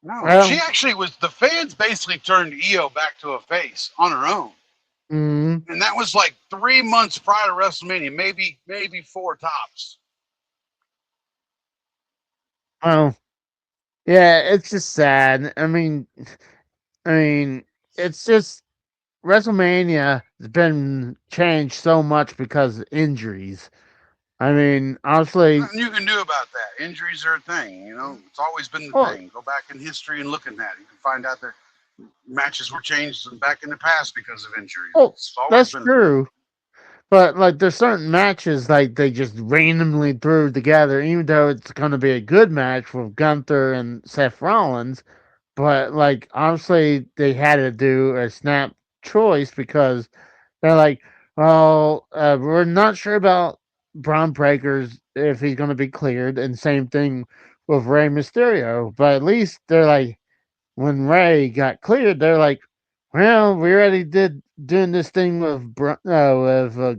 no. She Well, actually was. The fans basically turned EO back to a face on her own, mm, and that was like 3 months prior to WrestleMania, maybe four tops. well, yeah, it's just sad. I mean, it's just WrestleMania has been changed so much because of injuries. I mean, honestly, Nothing you can do about that. Injuries are a thing, you know. It's always been the well, thing. Go back in history and look at that. You can find out that matches were changed back in the past because of injuries. oh, It's always that's been a thing. true. But like, there's certain matches like they just randomly threw together, even though it's going to be a good match with Gunther and Seth Rollins. But like, honestly, they had to do a snap choice because they're like, well, we're not sure about Braun Breakers if he's going to be cleared, and same thing with Rey Mysterio. But at least they're like, when Ray got cleared, they're like, well, we already did doing this thing with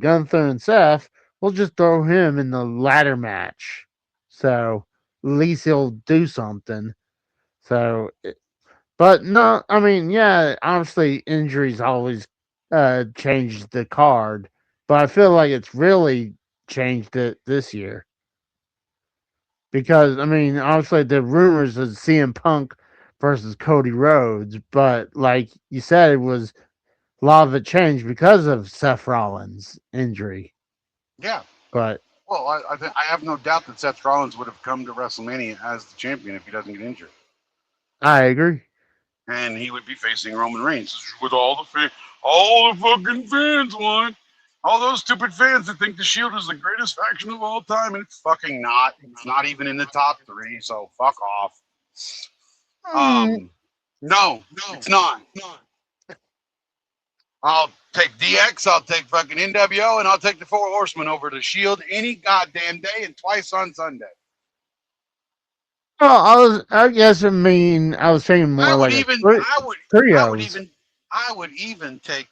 Gunther and Seth. We'll just throw him in the ladder match, so at least he'll do something. So, but no, I mean, yeah, honestly, injuries always change the card, but I feel like it's really changed it this year because I mean, obviously the rumors of CM Punk versus Cody Rhodes, but like you said, it was a lot of it changed because of Seth Rollins' injury. Yeah. But Well, I have no doubt that Seth Rollins would have come to WrestleMania as the champion if he doesn't get injured, I agree. and he would be facing Roman Reigns with all the fucking fans want. All those stupid fans that think the Shield is the greatest faction of all time, and it's fucking not. It's not even in the top three, so fuck off. Mm, Um, no, it's not. I'll take DX, I'll take fucking NWO, and I'll take the Four Horsemen over to Shield any goddamn day and twice on Sunday. well, I guess I was saying I more would like a even, trios I would even take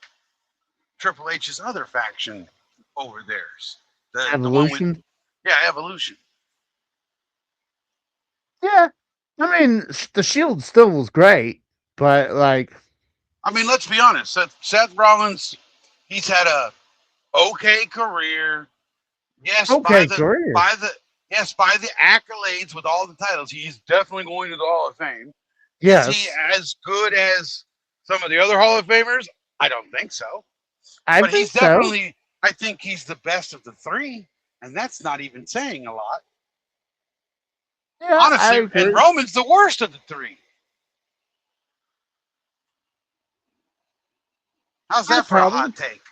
Triple H's other faction over theirs. The one with, evolution. yeah, Evolution. Yeah, I mean the Shield still was great, but like I mean, let's be honest. Seth Rollins He's had a okay career. Yes, Okay, career. by the by the accolades with all the titles, he's definitely going to the Hall of Fame. Is he Yes, as good as some of the other Hall of Famers? I don't think so. I But think he's so. definitely, I think he's the best of the three, and that's not even saying a lot. Yeah, I Honestly, and agree. Roman's the worst of the three. How's I that for a probably. hot take?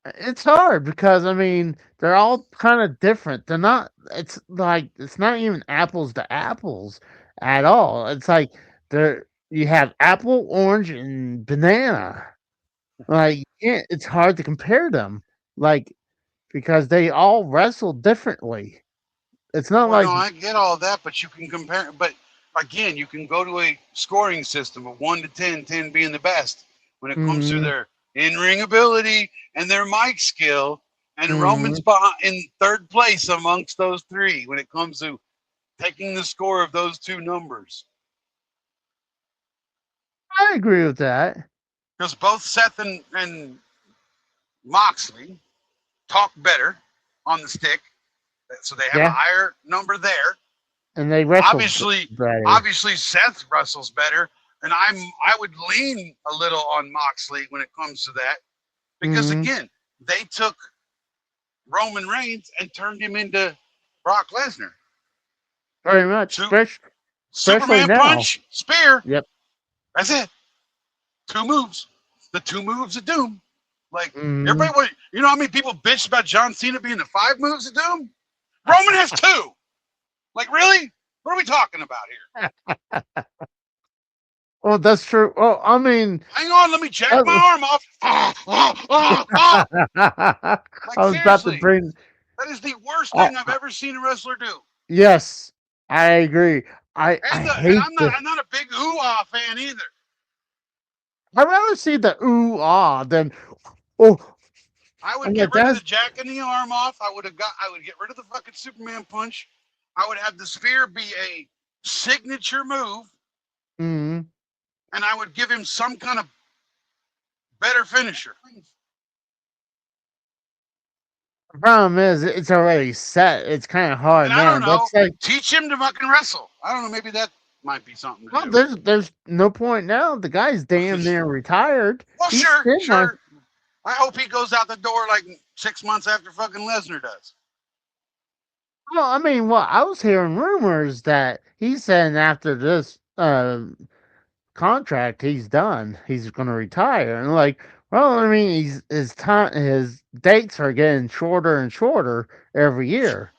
It's hard because I mean they're all kind of different. They're not. It's like it's not even apples to apples at all. It's like there you have apple, orange, and banana. Like it's hard to compare them. Like because they all wrestle differently. It's not Well, no, like I get all that, but you can compare. But again, you can go to a scoring system of 1 to 10, 10 being the best when it comes to mm, their in-ring ability and their mic skill. And Roman's mm, behind, in third place amongst those three when it comes to taking the score of those two numbers. I agree with that. Because both Seth and Moxley talk better on the stick, so they have a Yeah, higher number there. and they wrestle Obviously, better. obviously Seth wrestles better, and I would lean a little on Moxley when it comes to that because Mm, again, they took Roman Reigns and turned him into Brock Lesnar. very much, Su- especially Superman now. punch, spear. Yep. That's it. Two moves. The two moves of doom. Like Mm. everybody, you know how many people bitched about John Cena being the five moves of doom? Roman has two. Like really? What are we talking about here? Well, that's true. Well, I mean, Hang on, let me jack uh, my arm off. I Like was about to seriously, bring. that is the worst Uh, thing I've ever seen a wrestler do. yes, I agree. I And hate the. I'm not a big ooh ah fan either. I'd rather see the ooh ah than oh. I would I'm get like rid of the that's. jacking the arm off. I would get rid of the fucking Superman punch. I would have the spear be a signature move, Mm, and I would give him some kind of better finisher. the problem is it's already set. It's kind of hard And I now. don't know, That's like teach him to fucking wrestle. I don't know, maybe that might be something to well, do. there's no point now. The guy's damn near retired. Well, He's sure, still not. sure. I hope he goes out the door like 6 months after fucking Lesnar does. Well, I mean, well, I was hearing rumors that he's saying after this contract, he's done. He's going to retire, and like, well, I mean, his dates are getting shorter and shorter every year,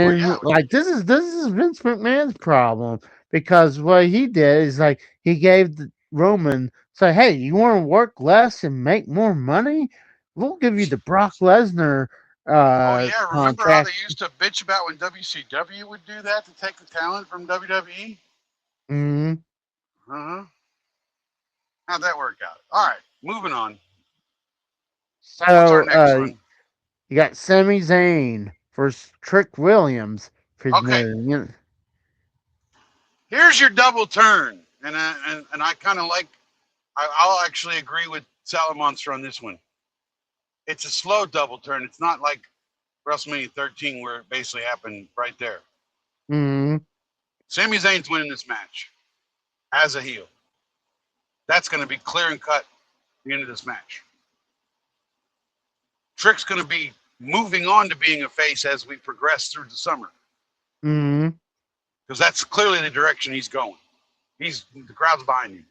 Well, yeah, and like this is Vince McMahon's problem because what he did is like he gave Roman say, hey, you want to work less and make more money? We'll give you the Brock Lesnar oh yeah, remember how they contract. used to bitch about when WCW would do that to take the talent from WWE? Mm-hmm. Uh huh. How'd that work out? All right, moving on. What's our So next one? you got Sami Zayn versus Trick Williams for Okay, the here's your double turn, and I kind of like. I'll actually agree with Salamonster on this one. It's a slow double turn. It's not like WrestleMania 13 where it basically happened right there. mm, Sami Zayn's winning this match as a heel. That's going to be clear and cut at the end of this match. Trick's going to be moving on to being a face as we progress through the summer mm, because that's clearly the direction he's going. The crowd's behind him.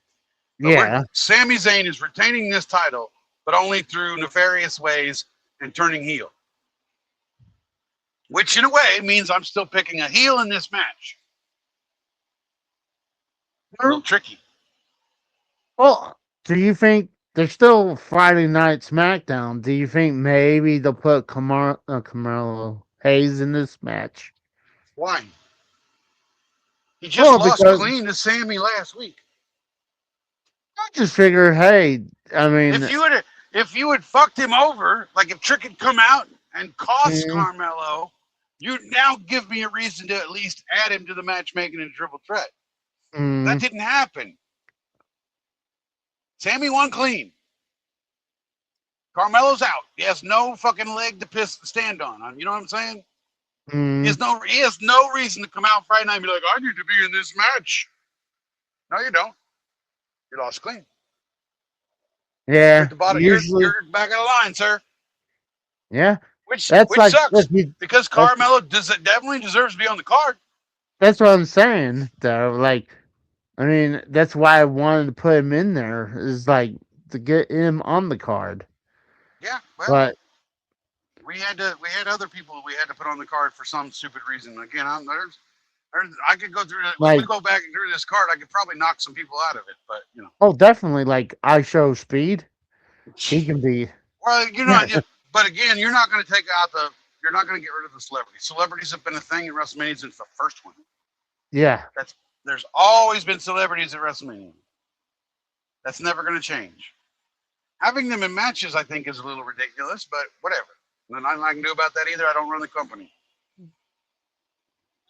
But yeah. Sami Zayn is retaining this title, but only through nefarious ways and turning heel. Which, in a way, means I'm still picking a heel in this match. A little tricky. Well, do you think there's still Friday night SmackDown? Do you think maybe they'll put Carmelo Hayes in this match? Why? He just Well, lost because clean to Sammy last week. I just figure, hey, I If mean, you had fucked him over, like if Trick had come out and cost mm, Carmelo, you'd now give me a reason to at least add him to the matchmaking and triple threat. That mm, didn't happen. Sammy won clean. Carmelo's out. He has no fucking leg to stand on. You know what I'm saying? Mm, He has no reason to come out Friday night and be like, I need to be in this match. No, you don't. You lost clean. You're at yeah, the bottom. usually, You're back of the line, sir. yeah. Which That's which like if sucks you. because That's Carmelo definitely deserves to be on the card. that's what I'm saying, though. Like, I mean, that's why I wanted to put him in there. Is like to get him on the card. Yeah, well, But we had other people we had to put on the card for some stupid reason. Again, I could go through it. If we like, go back and through this card, I could probably knock some people out of it. But oh, definitely, like I show speed. He can be. well, but again, you're not going to take out the. You're not going to get rid of the celebrities. Celebrities have been a thing in WrestleMania since the first one. Yeah, There's always been celebrities at WrestleMania. That's never going to change. Having them in matches, I think, is a little ridiculous, but whatever. Nothing I can do about that either. I don't run the company.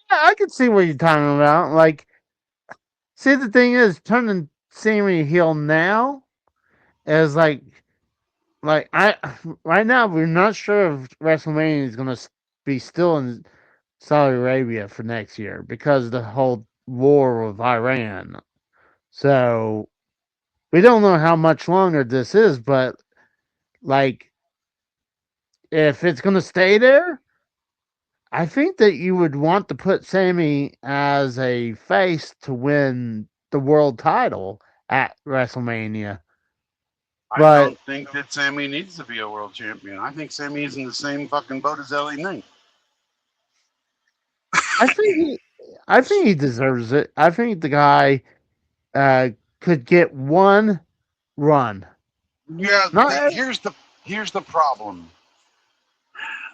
yeah, I can see what you're talking about. Like, see, the thing is, turning Sammy heel now is like I right now we're not sure if WrestleMania is gonna be still in Saudi Arabia for next year because of the whole war with Iran. So we don't know how much longer this is, but like if it's gonna stay there, I think that you would want to put Sammy as a face to win the world title at WrestleMania. I But don't think that Sammy needs to be a world champion. I think Sammy's in the same fucking boat as LA Knight. I think he, I think he deserves it. I think the guy uh, could get one run. Yeah, Not ev- here's the problem.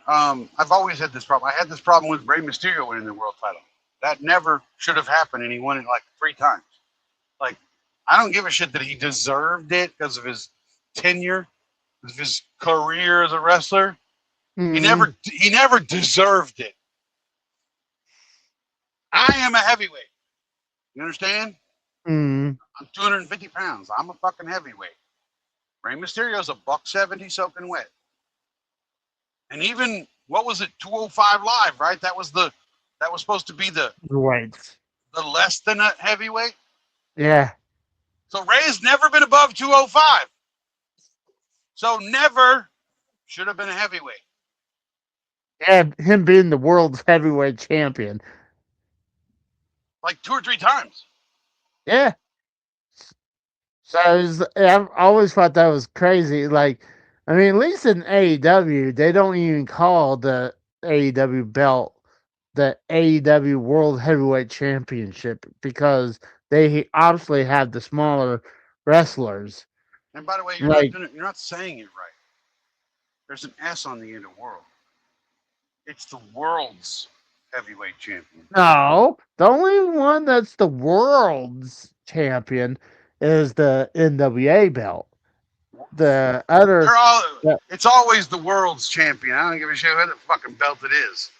I've always had this problem. I had this problem with Rey Mysterio winning the world title. That never should have happened, and he won it like 3 times. Like, I don't give a shit that he deserved it because of his tenure, of his career as a wrestler. mm, He never deserved it. I am a heavyweight. You understand? mm, I'm 250 pounds. I'm a fucking heavyweight. Rey Mysterio's a buck 70 soaking wet. And even what was it, 205 live, right? That was supposed to be right. the less than a heavyweight. Yeah. So Ray's never been above 205. So never should have been a heavyweight. Yeah, him being the world's heavyweight champion. Like 2 or 3 times. Yeah. So I've always thought that was crazy. Like, I mean, at least in AEW, they don't even call the AEW belt the AEW World Heavyweight Championship because they obviously have the smaller wrestlers. And by the way, Like, you're not saying it right. There's an S on the end of world. It's the world's heavyweight champion. no, the only one that's the world's champion is the NWA belt. The other, They're all. yeah, It's always the world's champion. I don't give a shit who the fucking belt it is.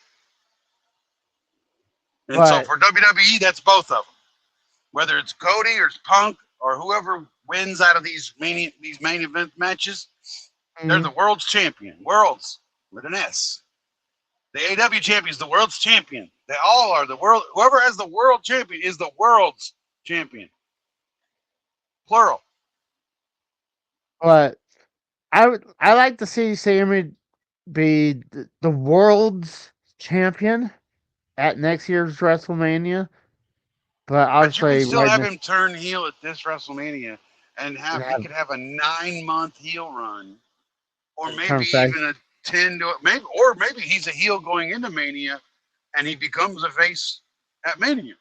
And so but for WWE, that's both of them. Whether it's Cody or it's Punk or whoever wins out of these main event matches, they're the mm, world's champion. World's with an S. The AW champion is the world's champion. They all are the world. Whoever has the world champion is the world's champion. Plural. but I like to see Sammy be the world's champion at next year's WrestleMania. But But you can obviously, still right have now, him turn heel at this WrestleMania and and he have could have a 9-month heel run, or maybe turn face. even a 10 to maybe he's a heel going into Mania and he becomes a face at Mania.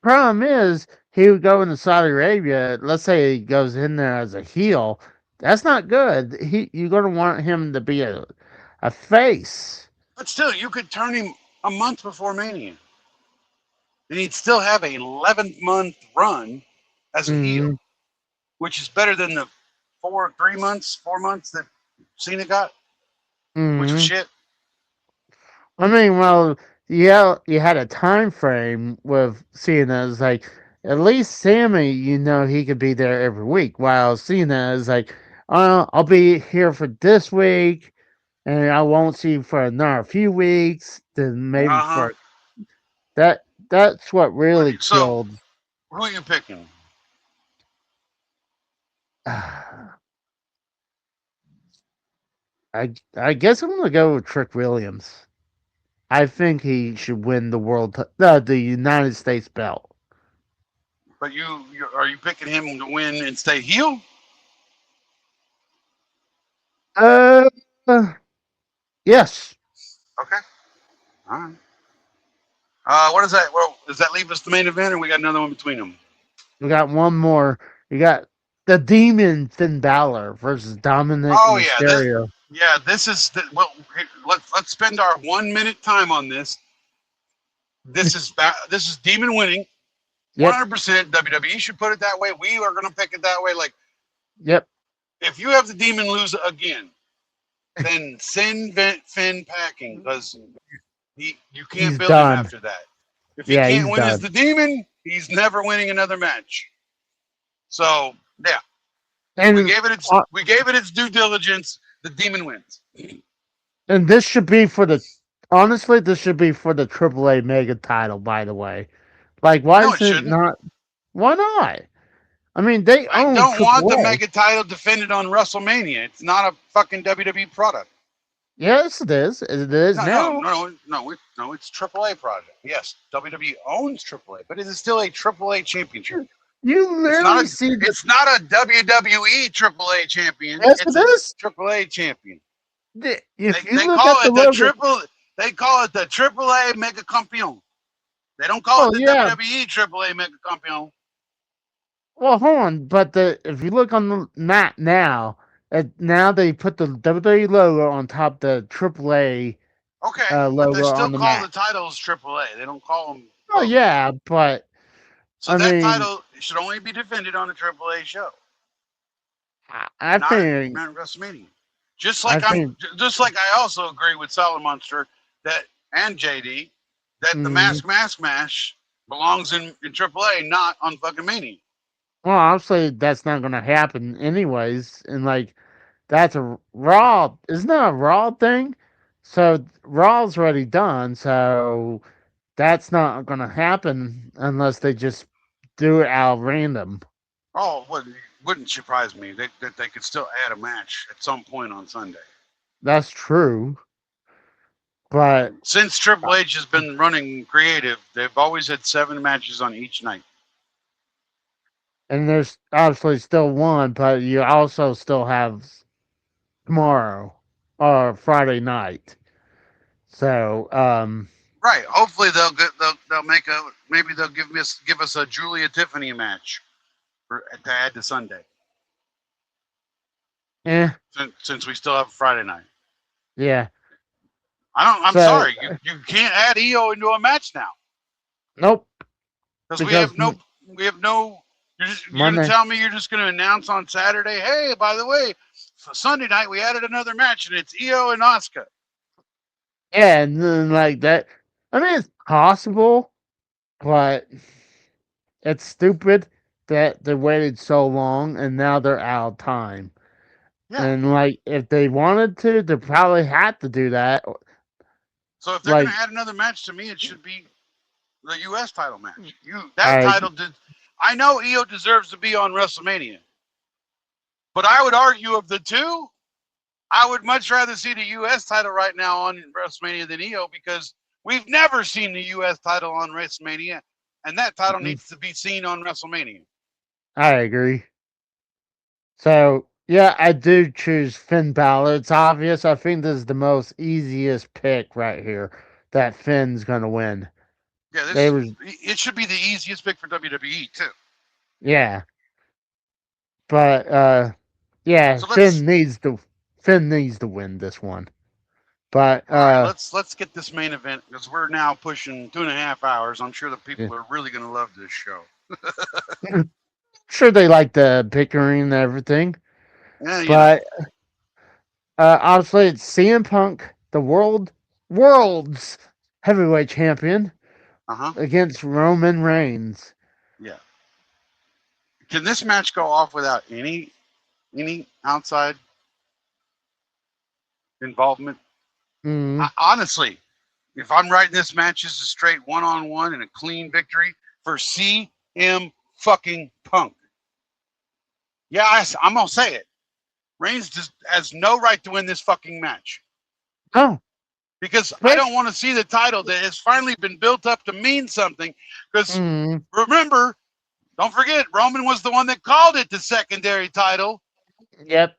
Problem is, he would go into Saudi Arabia. Let's say he goes in there as a heel. That's not good. You're gonna want him to be a face. But still, you could turn him a month before Mania. And he'd still have a 11-month run as a heel, Mm, which is better than the 4 months that Cena got, which was mm. shit. I mean, well, yeah, you had a time frame with Cena. It's like at least Sammy, he could be there every week. While Cena is like, I'll be here for this week, and I won't see you for another few weeks. Then maybe Uh huh. for that. That's what What? really So killed. who are you picking? I guess I'm gonna go with Trick Williams. I think he should win the United States belt. But you are you picking him to win and stay heel? Uh, yes. Okay. All right. What is that? Well, does that leave us the main event, or we got another one between them? We got one more. You got the Demon Finn Balor versus Dominic Oh yeah, Mysterio. this is well. Let's spend our 1 minute time on this. This is Demon winning Yep. 100%. WWE should put it that way. We are going to pick it that way. Like Yep. if you have the Demon lose again, then send Finn packing because you can't He's build him done. after that. If he Yeah, can't he's win as done. the Demon, he's never winning another match. So yeah, And uh, we gave it its due diligence. The Demon wins. and this should be for the honestly, this should be for the AAA Mega title. By the way, like, why No, is it it shouldn't. not? Why not? I mean, they I own don't want the AAA. mega title defended on WrestleMania. It's not a fucking WWE product. Yes, it is. It is now. No. It's AAA project. Yes, WWE owns AAA, but it is still a AAA championship. You It's not literally a. see the. It's not a WWE AAA champion. Yes, it It's a is. AAA champion. If you They look at call the it the logo, triple. They call it the AAA Mega Campeon. They don't call it oh the yeah. WWE AAA Mega Campeon. Well, hold on, but if you look on the map now, now they put the WWE logo on top of the AAA Okay, but they logo still on the call map. the titles AAA. They don't call them Oh both. yeah, but So I that mean, title should only be defended on a AAA show, I not at think WrestleMania. I think Just like I also agree with Solid Monster that and JD that the mm, Mask Mash belongs in AAA, not on fucking Mania. well, obviously that's not going to happen anyways, and like that's a Raw, isn't that a Raw thing? So Raw's already done, so that's not going to happen unless they just do it out random. Oh, wouldn't surprise me that they could still add a match at some point on Sunday. That's true, but Since Triple H has been running creative, they've always had 7 matches on each night. and there's obviously still one, but you also still have tomorrow or Friday night. So, Right. Hopefully they'll make a maybe they'll give us a Julia Tiffany match to add to Sunday eh, since we still have a Friday night. yeah. I'm So, sorry, you can't add EO into a match now nope, because because we have no. You're gonna Monday, tell me you're just gonna announce on Saturday, hey, by the way, for Sunday night we added another match and it's EO and Asuka. yeah, and then like that. I mean, it's possible, but it's stupid that they waited so long and now they're out of time. Yeah. And like, if they wanted to, they probably had to do that. So if they're gonna Like, add another match to me, it should be the U.S. title match. That I title did. I know EO deserves to be on WrestleMania, but I would argue of the two, I would much rather see the U.S. title right now on WrestleMania than EO because we've never seen the U.S. title on WrestleMania, and that title needs to be seen on WrestleMania. I agree. So yeah, I do choose Finn Balor. It's obvious. I think this is the most easiest pick right here. That Finn's gonna win. Yeah, They was it should be the easiest pick for WWE too. yeah, but yeah, So let's Finn needs to win this one. But all right, let's get this main event because we're now pushing 2.5 hours. I'm sure the yeah. people are really going to love this show. Sure they like the bickering and everything, Yeah, you know. but obviously it's CM Punk, the world's heavyweight champion, Uh huh. against Roman Reigns. Yeah. Can this match go off without any any outside involvement. Mm. Honestly, if I'm writing this match as a straight one-on-one and a clean victory for CM fucking Punk, yeah, I'm gonna say it. Reigns just has no right to win this fucking match Oh, because I don't especially. want to see the title that has finally been built up to mean something. Because Mm. remember, don't forget, Roman was the one that called it the secondary title, Yep.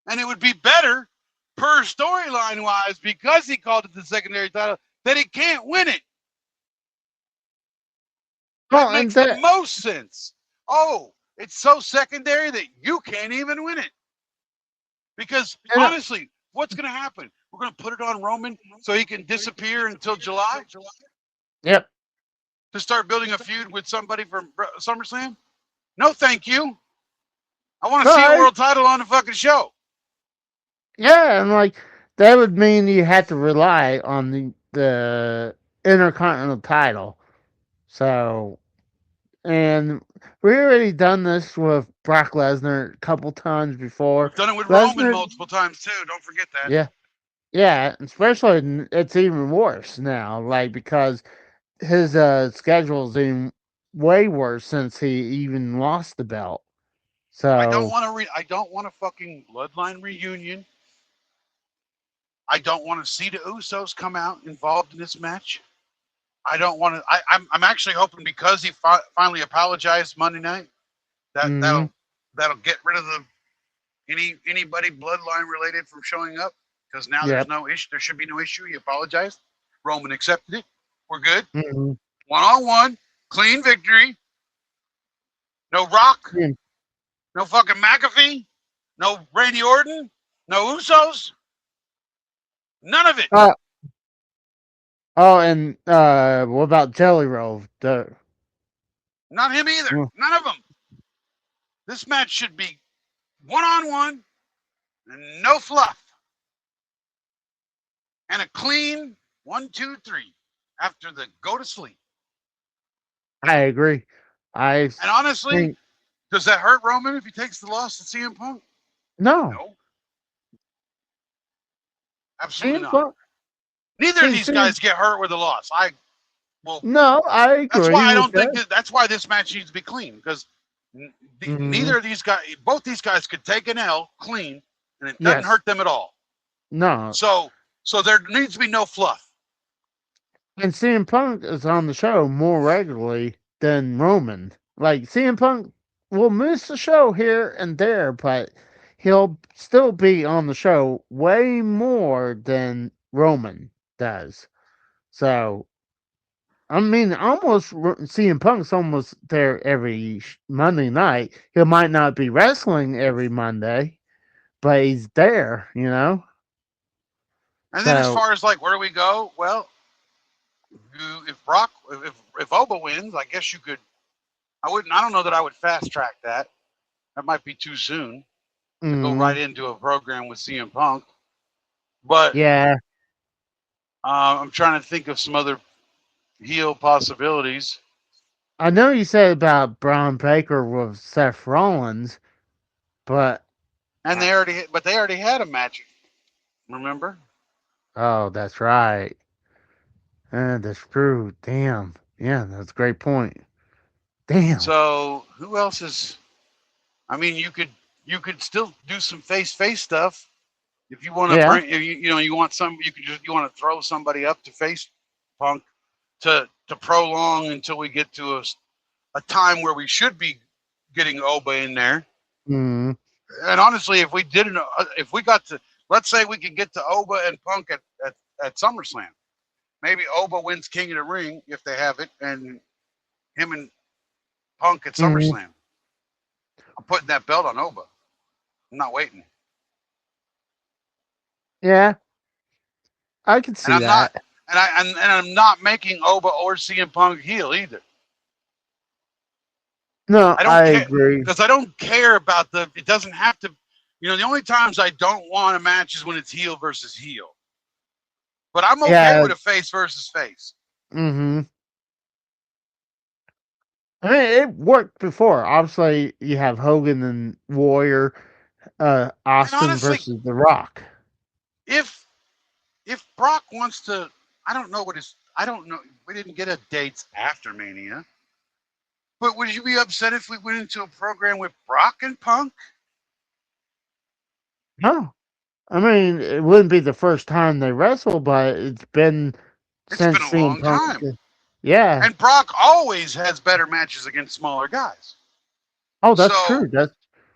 and it would be better per storyline wise because he called it the secondary title that he can't win it. That Well, and makes the that, most sense. Oh, it's so secondary that you can't even win it. Because and honestly, what's going to happen? We're going to put it on Roman so he can disappear until July yep. to start building a feud with somebody from SummerSlam? No, thank you. I want to No, see a world title on the fucking show. yeah, and like that would mean you had to rely on the Intercontinental title. So, and we already done this with Brock Lesnar a couple times before. We've done it with Roman Lesnar, multiple times too. Don't forget that. yeah, yeah, especially it's even worse now, like because his schedule's even way worse since he even lost the belt. I don't So, want to. I don't want a fucking bloodline reunion. I don't want to see the Usos come out involved in this match. I don't want to. I'm actually hoping because he finally apologized Monday night that mm, that'll get rid of the anybody bloodline related from showing up because now there's yep, no issue. There should be no issue. He apologized. Roman accepted it. We're good. mm, 1-on-1, clean victory. No Rock. mm. No fucking McAfee. No Randy Orton. No Usos. None of it. Uh, oh, and what about Jelly Roll? Not him either. Mm. None of them. This match should be 1-on-1 and no fluff. And a clean 1-2-3 after the go to sleep. I agree. I And honestly, think does that hurt Roman if he takes the loss to CM Punk? no. No, absolutely CM not. Punk. Neither of See, these see, guys get hurt with a loss. Well, no, I that's why agree I with don't think that. that's why this match needs to be clean because Hmm. neither of these guys, both these guys could take an L clean and it doesn't Yes. hurt them at all. No. So there needs to be no fluff. And CM Punk is on the show more regularly than Roman. Like CM Punk will miss the show here and there, but he'll still be on the show way more than Roman does. So I mean, almost CM Punk's almost there every Monday night. He might not be wrestling every Monday, but he's there, you know. And then as So, far as like where do we go? Well, if Oba wins, I guess you could. I wouldn't. I don't know that I would fast track that. That might be too soon to go right mm, into a program with CM Punk. But yeah, I'm trying to think of some other heel possibilities. I know you said about Braun Baker with Seth Rollins, but And they already had a match. Remember? oh, that's right. That's true. Damn. Yeah, that's a great point. Damn. So who else is? I mean, you could still do some face stuff if you want to Yeah. bring. You know, you want some. You want to throw somebody up to face Punk to prolong until we get to a time where we should be getting Oba in there. Mm, And honestly, if we got to, let's say we could get to Oba and Punk at SummerSlam, maybe Oba wins King of the Ring if they have it, and him and Punk at mm, SummerSlam. I'm putting that belt on Oba. I'm not waiting, yeah, I can and see I'm not, that. and I'm not making Oba or CM Punk heel either. No, I I don't care agree. because I don't care about the. It doesn't have to. You know, the only times I don't want a match is when it's heel versus heel. But I'm okay Yeah. with a face versus face. Mm-hmm. I mean, it worked before. Obviously, you have Hogan and Warrior, And Austin honestly, versus The Rock. if Brock wants to, I don't know. We didn't get a dates after Mania, but would you be upset if we went into a program with Brock and Punk? No, I mean it wouldn't be the first time they wrestle, but it's been It's been since a CM long Punk. time. Yeah. And Brock always has better matches against smaller guys. Oh, that's So true. That's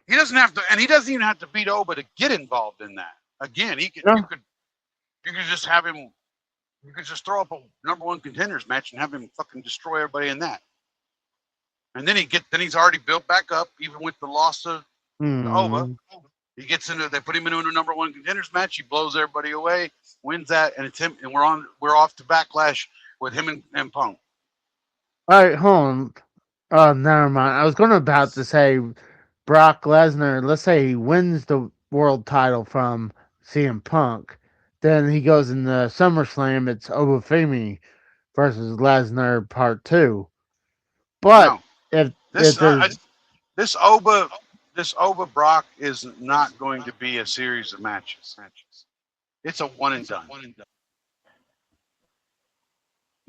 he doesn't have to, and he doesn't even have to beat Oba to get involved in that. Again, no. you could just have him, you could just throw up a number one contenders match and have him fucking destroy everybody in that. And then he's already built back up, even with the loss to Oba. Mm. They put him into a number one contenders match. He blows everybody away, wins that, and it's him. And we're off to Backlash with him and Punk. All right, hold on. Oh, never mind. I was going about to say Brock Lesnar. Let's say he wins the world title from CM Punk, then he goes in the SummerSlam. It's Obafemi versus Lesnar Part Two. But No, if this there's this Oba Brock is not going to be a series of matches. It's a one and done.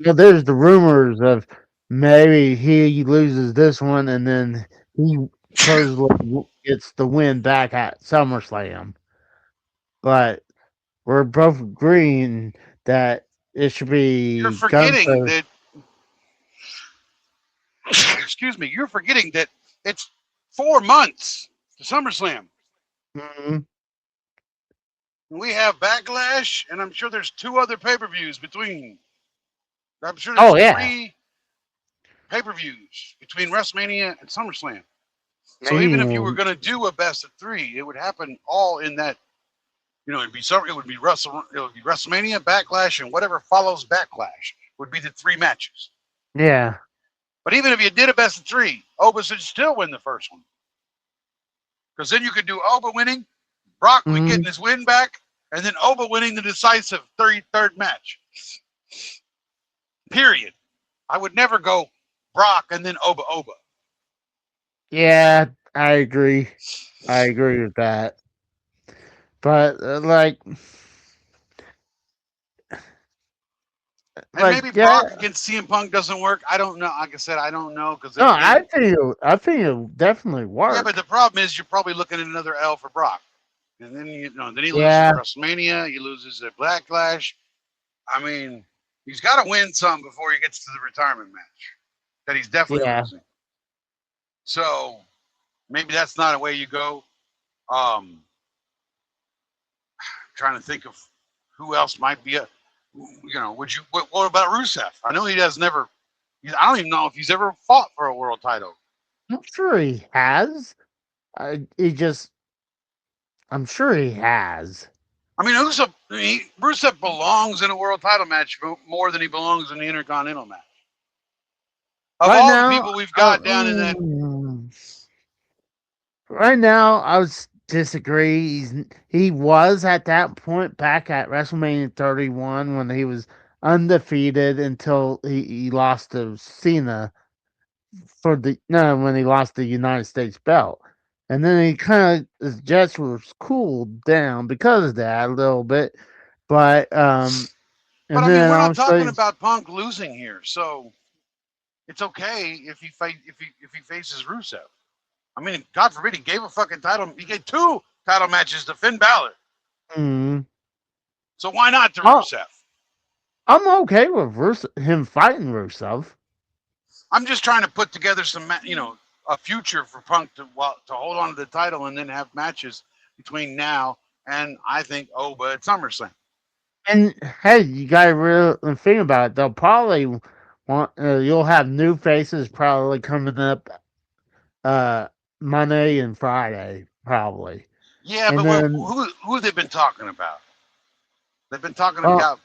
there's the rumors of maybe he loses this one and then he supposedly gets the win back at SummerSlam. But we're both agreeing that it should You're be forgetting Gunther. that. Excuse me. You're forgetting that it's 4 months to SummerSlam. Mhm. We have Backlash, and I'm sure there's two other pay-per-views between. I'm sure there's Oh yeah, three pay-per-views between WrestleMania and SummerSlam. So even if you were man. going to do a best of three, it would happen all in that. It would be WrestleMania, Backlash, and whatever follows Backlash would be the three matches. Yeah. But even if you did a best of three, Oba should still win the first one. Because then you could do Oba winning, Brock getting Mhm. his win back, and then Oba winning the decisive third match. Period. I would never go Brock and then Oba. Yeah, I agree. I agree with that. But And maybe yeah. Brock against CM Punk doesn't work. I don't know. Like I said, I don't know because No, then again, I think it'll definitely yeah. But work. the problem is you're probably looking at another L for Brock, and then then he loses Yeah. at WrestleMania. He loses at Backlash. I mean, he's got to win some before he gets to the retirement match that he's definitely Yeah. losing. So maybe that's not a way you go. Trying to think of who else might be a. Would you? What about Rusev? I know he has never. I don't even know if he's ever fought for a world title. I'm sure he has. He just I'm sure he has. I mean, Rusev belongs in a world title match more than he belongs in the Intercontinental match. Of Right all the now, people we've got down in that, right now, I would disagree. He was at that point back at WrestleMania 31 when he was undefeated until he lost to Cena for the no when he lost the United States belt, and then he kind of his jets was cooled down because of that a little bit, but but and I mean, then we're not talking obviously about Punk losing here, so it's okay if he if he faces Rusev. I mean, God forbid he gave a fucking title. He gave two title matches to Finn Balor, mm, so why not to I- Rusev? I'm okay with him fighting Rusev. I'm just trying to put together some, a future for Punk to hold on to the title and then have matches between now and I think Oba at SummerSlam. And hey, you gotta really think about it. They'll probably want you'll have new faces probably coming up uh Monday and Friday probably, Yeah, and but then who have they been talking about? They've been talking oh about,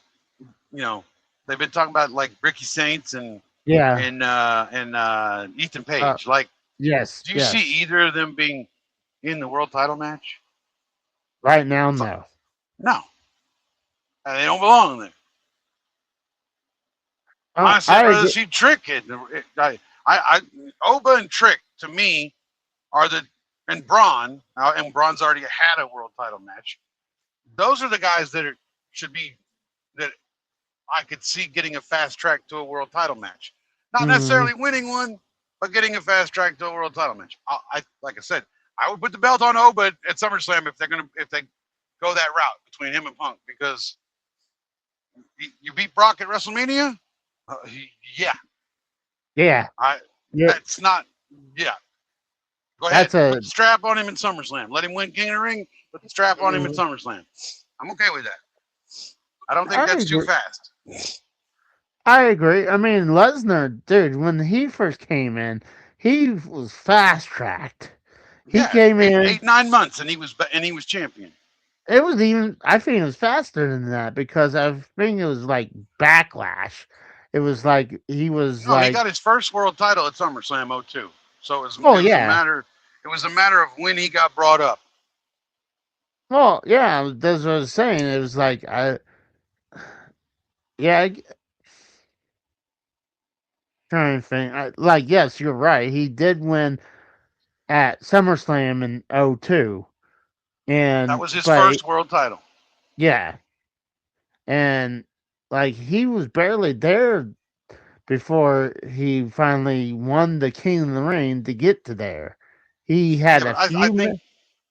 you know, they've been talking about like Ricky Saints and yeah Ethan uh Page. Like, yes do you see yes either of them being in the world title match? right now So, no. no, they don't belong there. Honestly, I I'd rather agree. see Trick I Oba and Trick to me are the and Braun and Braun's already had a world title match. Those are the guys that should be that I could see getting a fast track to a world title match. Not Mm-hmm. necessarily winning one, but getting a fast track to a world title match. I like I said, I would put the belt on Oba at SummerSlam if they go that route between him and Punk because you beat Brock at WrestleMania. Uh, yeah, Yeah. I Yeah. that's not yeah. Go ahead, That's a. put the strap on him in SummerSlam. Let him win King of the Ring. Put the strap on him in Mhm. SummerSlam. I'm okay with that. I don't think I that's too agree. fast. I agree. I mean, Lesnar, dude, when he first came in, he was fast tracked. He Yeah, came in. 9 months, and he was champion. It was even. I think it was faster than that because I think it was like backlash. It was like he was No, he like, got his first world title at SummerSlam '02. So oh it was a yeah, matter of when he got brought up. well yeah. That's what I was saying. It was like yeah. Trying to think. Like yes, you're right. He did win at SummerSlam in '02, That and was his but first world title. yeah, and like he was barely there before he finally won the King of the Ring to get to there. He Yeah, had but a few.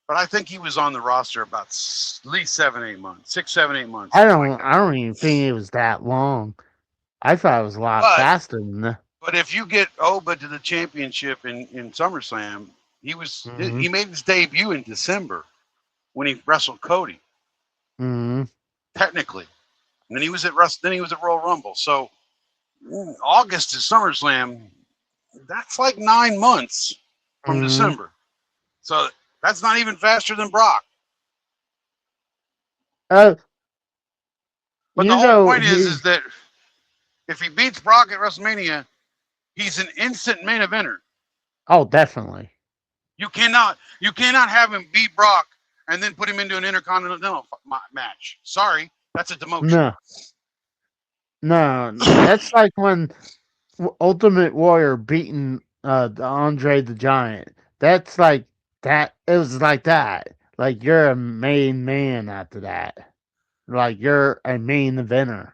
I think he was on the roster about at least 7, 8 months, 6, 7, 8 months, something like that. I don't even think it was that long. I thought it was a lot But faster than that. but if you get Oba to the championship in SummerSlam, Mm-hmm. he made his debut in December when he wrestled Cody, Mm-hmm. technically. And then he was at Royal Rumble. So August is SummerSlam. That's like 9 months from Mm-hmm. December. So that's not even faster than Brock. Uh, But the you whole know point he. is that if he beats Brock at WrestleMania, he's an instant main eventer. Oh, definitely. You cannot have him beat Brock and then put him into an intercontinental match. Sorry, that's a demotion. No, no, that's like when Ultimate Warrior beating the Andre the Giant. That's like that. It was like that. Like you're a main man after that. Like you're a main eventer.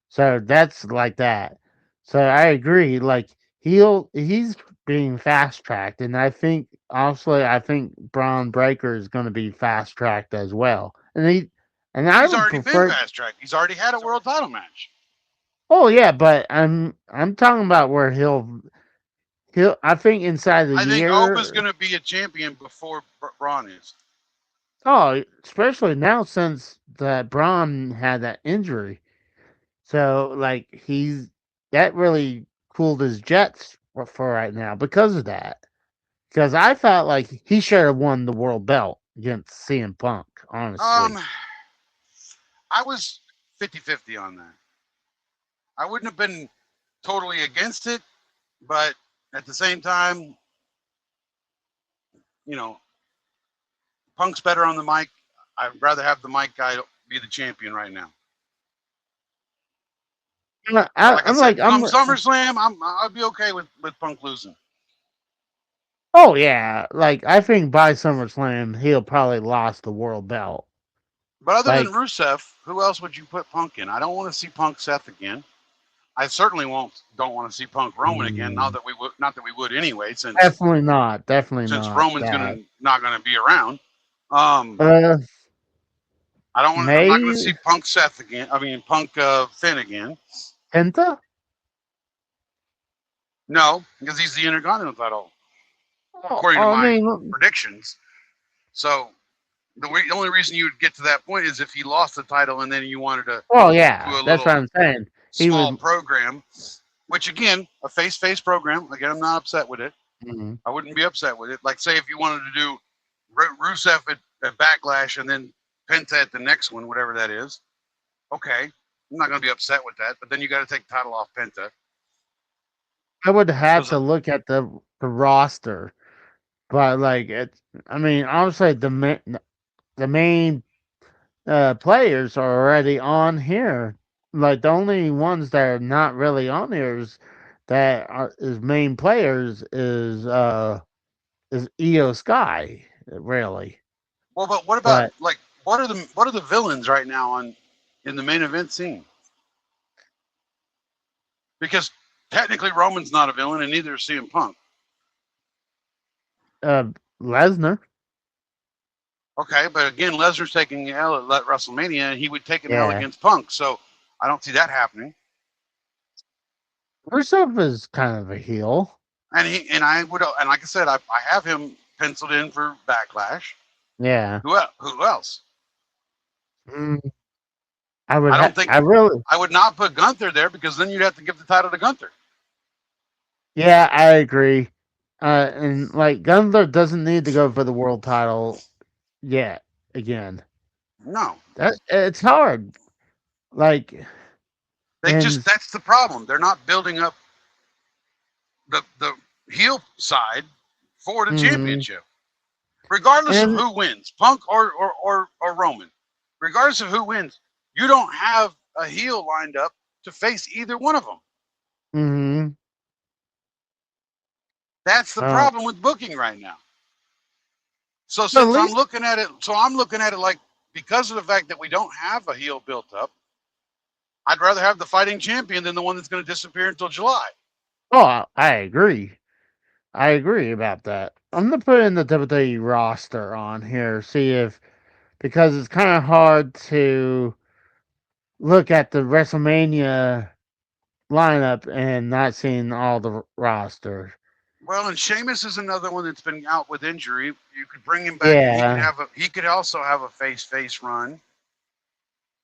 So that's like that. So I agree. Like he's being fast tracked, and I think Braun Breaker is going to be fast tracked as well. And I He's would already been prefer. fast tracked. He's already had a world title match. Oh yeah, but I'm talking about where he'll. I think inside the I think Oba's year. going to be a champion before Braun is. Oh, especially now since that Braun had that injury. So like that really cooled his jets for right now because of that. Because I felt like he should have won the world belt against CM Punk, Um, honestly. I was 50-50 on that. I wouldn't have been totally against it, but at the same time, you know, Punk's better on the mic. I'd rather have the mic guy be the champion right now. But like I I'm said, like come SummerSlam, I'd be okay with Punk losing. oh yeah, like I think by SummerSlam he'll probably lost the world belt. But other than Like Rusev, who else would you put Punk in? I don't want to see Punk Seth again. I certainly don't want to see Punk Roman again. mm, Not that we would anyway, definitely since not Roman's that. not gonna be around. Um, Uh, I don't want. I'm not gonna see May Punk Seth again. I mean Punk Finn again. Penta. No, because he's the Intercontinental title, Oh, according to I my mean, predictions. So the only reason you would get to that point is if he lost the title and then you wanted to well, do yeah, a that's what little I'm saying. He small would. program, which again, a face program. Again, I'm not upset with it. Mhm. I wouldn't be upset with it. Like, say, if you wanted to do Rusev at Backlash and then Penta at the next one, whatever that is, okay. I'm not going to be upset with that. But then you got to take the title off Penta. I would have Because, to look at the roster, but like it's. I mean, honestly, the main players are already on here. Like the only ones that are not really on here is that his main players is Io Sky, really. Well, but what about But like what are the villains right now on in the main event scene? Because technically Roman's not a villain, and neither is CM Punk. uh, Lesnar, Okay, but again, Lesnar's taking the L at WrestleMania, and he would take an L yeah, against Punk. So I don't see that happening. Rusev is kind of a heel. And I would, and like I said, I have him penciled in for Backlash. Yeah, Who else? mm, I don't think I really, I would not put Gunther there because then you'd have to give the title to Gunther. yeah, I agree. And like Gunther doesn't need to go for the world title yet. Again, No, that it's hard. Like, they just and that's the problem. They're not building up the heel side for the mm, championship, regardless of and who wins, Punk or Roman. Regardless of who wins, you don't have a heel lined up to face either one of them. mm, That's the uh, problem with booking right now. So but at since least, I'm looking at it like because of the fact that we don't have a heel built up, I'd rather have the fighting champion than the one that's going to disappear until July. oh, I agree. I agree about that. I'm gonna put in the WWE roster on here, see if because it's kind of hard to look at the WrestleMania lineup and not seeing all the roster. Well, and Sheamus is another one that's been out with injury. You could bring him back, and Yeah, he could also have a face run.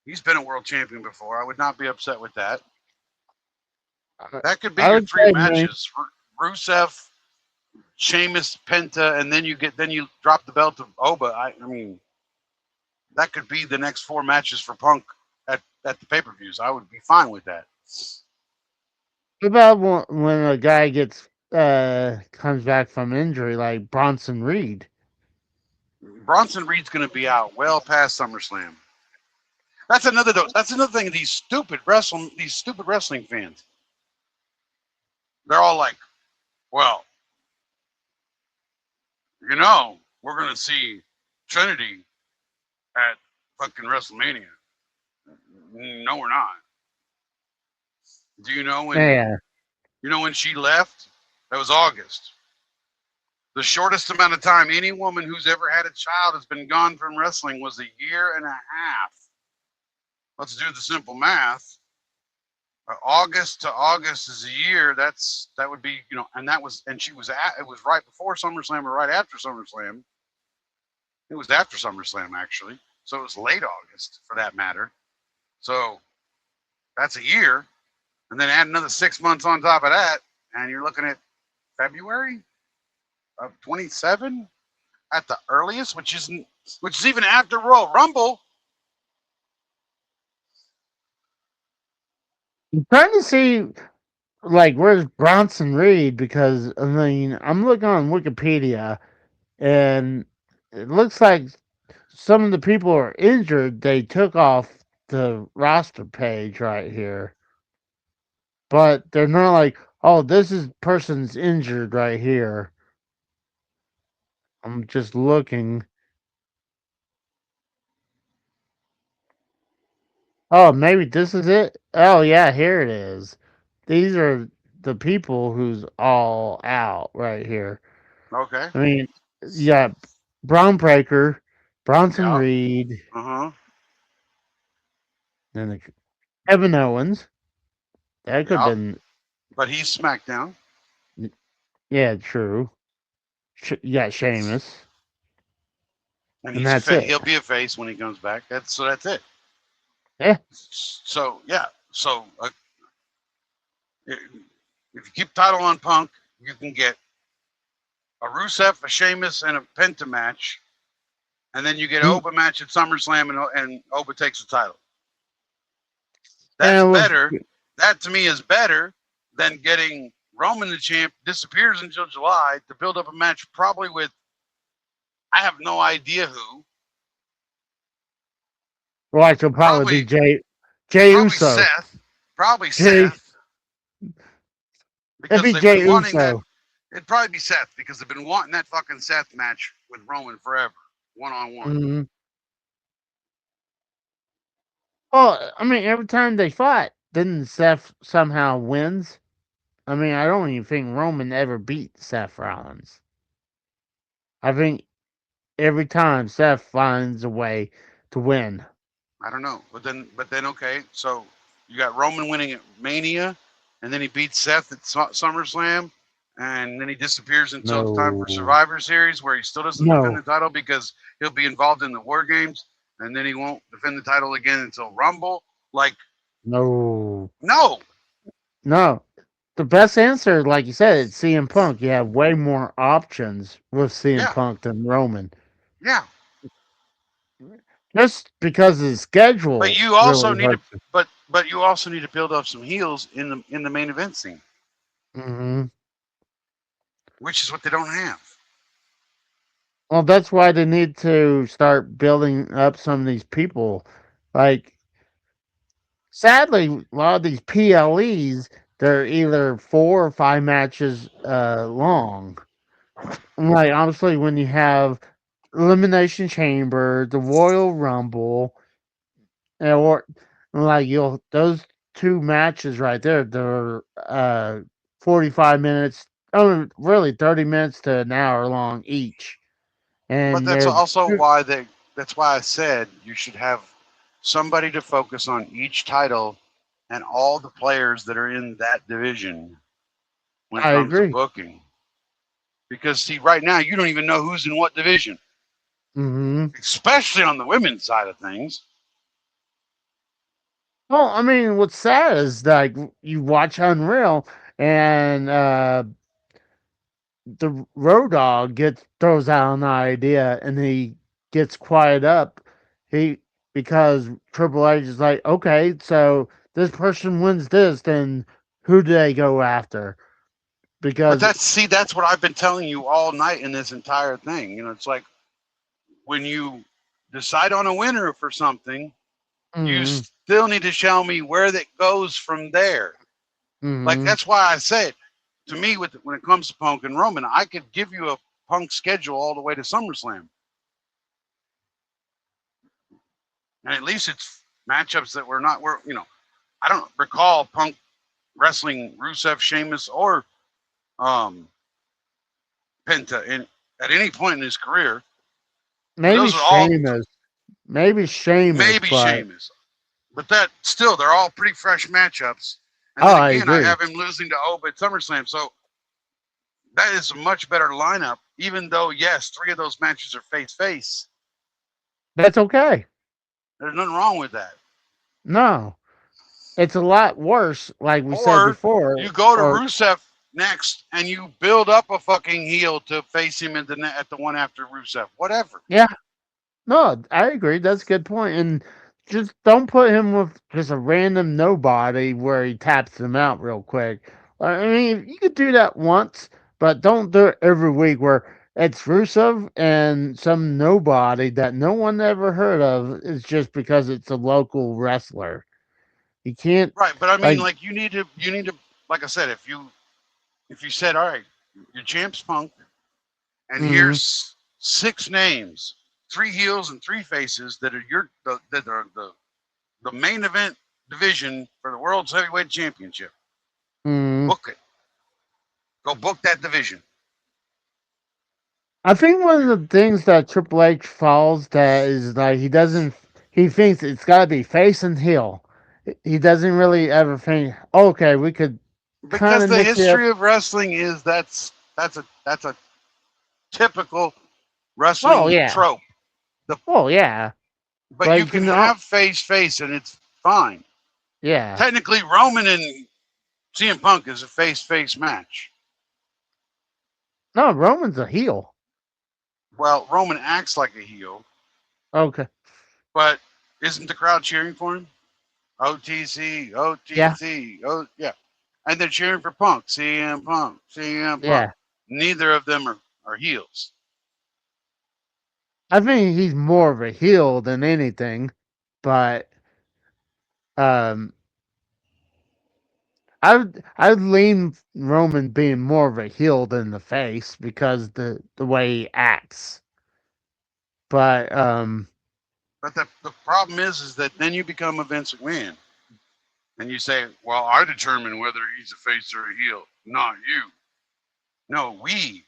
He's been a world champion before. I would not be upset with that. I That could be I your would three say maybe. matches: Rusev, Sheamus, Penta, and then you drop the belt to Oba. I mean, that could be the next four matches for Punk at the pay per views. I would be fine with that. What about when a guy gets comes back from injury like Bronson Reed? Bronson Reed's going to be out well past SummerSlam. That's another thing. These stupid wrestling fans. They're all like, well, we're going to see Trinity at fucking WrestleMania. No, we're not. Do Yeah, you know when she left? That was August. The shortest amount of time any woman who's ever had a child has been gone from wrestling was a year and a half. Let's do the simple math. August to August is a year. That would be and she was it was right before SummerSlam or right after SummerSlam. It was after SummerSlam actually, so it was late August for that matter. So that's a year, and then add another 6 months on top of that, and you're looking at February of 27 at the earliest, which is even after Royal Rumble. I'm trying to see like where's Bronson Reed because I mean I'm looking on Wikipedia and it looks like some of the people are injured. They took off the roster page right here, but they're not like, oh, this is person's injured right here. I'm just looking. Oh, maybe this is it. Oh yeah, here it is. These are the people who's all out right here. Okay. I mean, yeah, Braun Breaker, Bronson Yeah. Reed, Uh huh. and Kevin Owens. That could have Yeah. been, But he's SmackDown, yeah, true. You got Sheamus, and and that's it. he'll be a face when he comes back. That's it. Yeah, So yeah. So if you keep title on Punk, you can get a Rusev, a Sheamus, and a Penta match, and then you get mm, Oba match at SummerSlam, and Oba takes the title. That's and with better. That to me is better than getting Roman the champ disappears until July to build up a match probably with I have no idea who. watch will probably be Probably Jay probably Uso. Seth. Probably Jay Seth. It'd because be they've been Jay wanting that. Uso. It'd probably be Seth because they've been wanting that fucking Seth match with Roman forever, 1-on-1. Hmm. Well, I mean, every time they fought, then Seth somehow wins. I mean, I don't even think Roman ever beat Seth Rollins. I think every time Seth finds a way to win. I don't know, but then okay, so you got Roman winning at Mania, and then he beats Seth at SummerSlam, and then he disappears until it's time for No, Survivor Series, where he still doesn't defend no, the title because he'll be involved in the War Games, and then he won't defend the title again until Rumble. Like, no, no, no. The best answer, like you said, it's CM Punk. You have way more options with CM yeah, Punk than Roman. yeah, Just because his but schedule you also really need to, hurts him. but you also need to build up some heels in the main event scene, Hmm. which is what they don't have. Well, that's why they need to start building up some of these people. Like, sadly, a lot of these PLEs, they're either 4 or 5 matches long. Like, honestly, when you have Elimination Chamber, the Royal Rumble, or like you'll those 2 matches right there, they're 45 minutes. Oh, really, 30 minutes to an hour long each, But and that's they're also why they. That's why I said you should have somebody to focus on each title and all the players that are in that division when it I comes to agree. booking. Because see, right now you don't even know who's in what division, Hmm. especially on the women's side of things. Well, I mean, what's sad is like you watch Unreal and the Road Dog gets throws out an idea and he gets quiet up. He because Triple H is like, okay, so this person wins this, then who do they go after? But Because that's what I've been telling you all night in this entire thing. You know, it's like when you decide on a winner for something, you mm, still need to show me where that goes from there. Like mm, that's why I said to me with when it comes to Punk and Roman, I could give you a Punk schedule all the way to SummerSlam, and at least it's matchups that were not were I don't recall Punk wrestling Rusev, Sheamus, or um, Penta in at any point in his career. But maybe those are all Sheamus, maybe but Sheamus, but that still they're all pretty fresh matchups. And oh, then I again, I agree. have him losing to Oba at SummerSlam, so that is a much better lineup. Even though yes, 3 of those matches are face face, That's okay. there's nothing wrong with that. No, it's a lot worse, like we said Or before. you go to Or Rusev next and you build up a fucking heel to face him at the one after Rusev. Whatever. yeah, no, I agree. That's a good point. And just don't put him with just a random nobody where he taps them out real quick. I mean, you could do that once, but don't do it every week where it's Rusev and some nobody that no one ever heard of is just because it's a local wrestler. You can't, Right, but I mean, like, like you need to, like I said, if you said, all right, your champ's Punk, and mm, here's 6 names, 3 heels and 3 faces that are that are the main event division for the world's heavyweight championship. mm. Book it. Go book that division. I think one of the things that Triple H falls that is like he doesn't. He thinks it's got to be face and heel. He doesn't really ever think, okay, we could kind Because of the mix it up. history of wrestling is that's a typical Oh wrestling yeah, trope. The oh yeah, but but you you can can, have face and it's fine. yeah. Technically, Roman and CM Punk is a face match. No, Roman's a heel. Well, Roman acts like a heel, Okay, but isn't the crowd cheering for him? OTC, yeah, OTC, oh yeah, and they're cheering for Punk, CM Punk, CM Punk. yeah. Neither of them are heels. I think he's more of a heel than anything, but um, I'd lean Roman being more of a heel than the face because the way he acts. But But the problem is that then you become a Vince McMahon, and you say, "Well, I determine whether he's a face or a heel, not you." No, we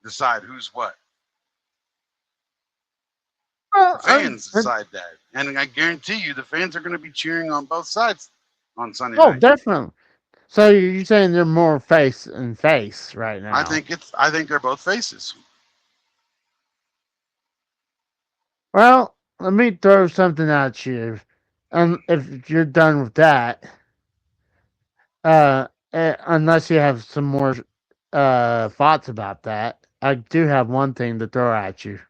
decide who's what. The well, fans decide that, and I guarantee you, the fans are going to be cheering on both sides on Sunday oh, night. definitely. So you're saying they're more face and face right I now? think it's. I think they're both faces. Well, let me throw something at you, and if you're done with that, uh, unless you have some more thoughts about that, I do have one thing to throw at you.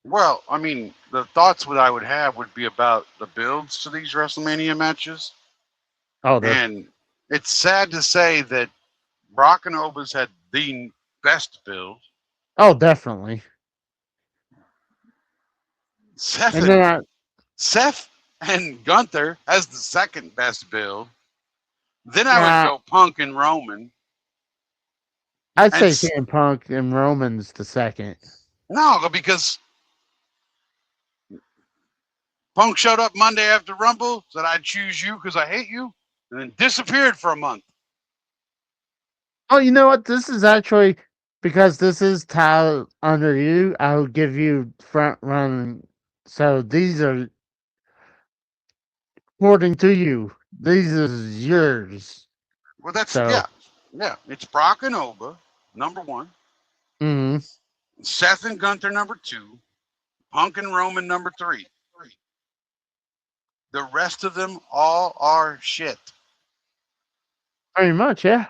Well, I mean, the thoughts that I would have would be about the builds to these WrestleMania matches, Oh, the and it's sad to say that Brock and Oba's had the best build. oh, definitely. Seth And then and Seth and Gunther has the second best build. Then I would go Punk and Roman. I'd And say CM Punk and Roman's the second. no, because Punk showed up Monday after Rumble, said I'd choose you because I hate you, and then disappeared for a month. Oh, you know what? This is actually because this is tied under you. I will give you front run. So these are according to you. These is yours. Well, that's So, yeah. It's Brock and Oba, number one. mm, Seth and Gunther, number two. Punk and Roman, number three. The rest of them all are shit. pretty much, yeah.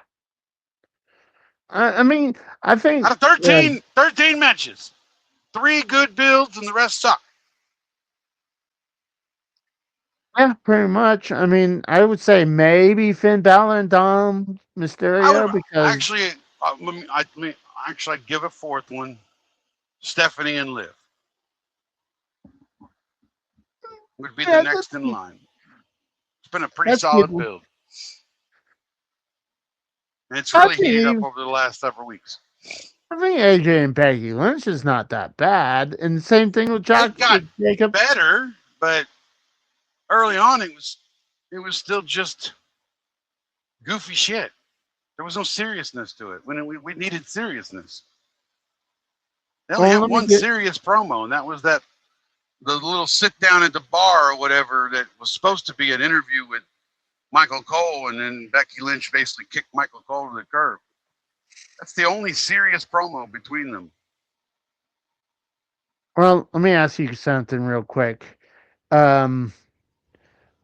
I mean, I think, Out of 13 matches, 3 good builds and the rest suck. yeah, pretty much. I mean, I would say maybe Finn Balor and Dom I would Mysterio because, actually, actually I'd give a fourth one, Stephanie and Liv would be the yeah, next in line. It's been a pretty that's good. solid build, and it's I really think, heated up over the last several weeks. I think AJ and Becky Lynch is not that bad. And same thing with It got Jacob. better, but early on it was still just goofy shit. There was no seriousness to it when we needed seriousness. They only Well, had let me one get. serious promo, and that was that the little sit down at the bar or whatever that was supposed to be an interview with Michael Cole, and then Becky Lynch basically kicked Michael Cole to the curb. That's the only serious promo between them. Well, let me ask you something real quick. Um,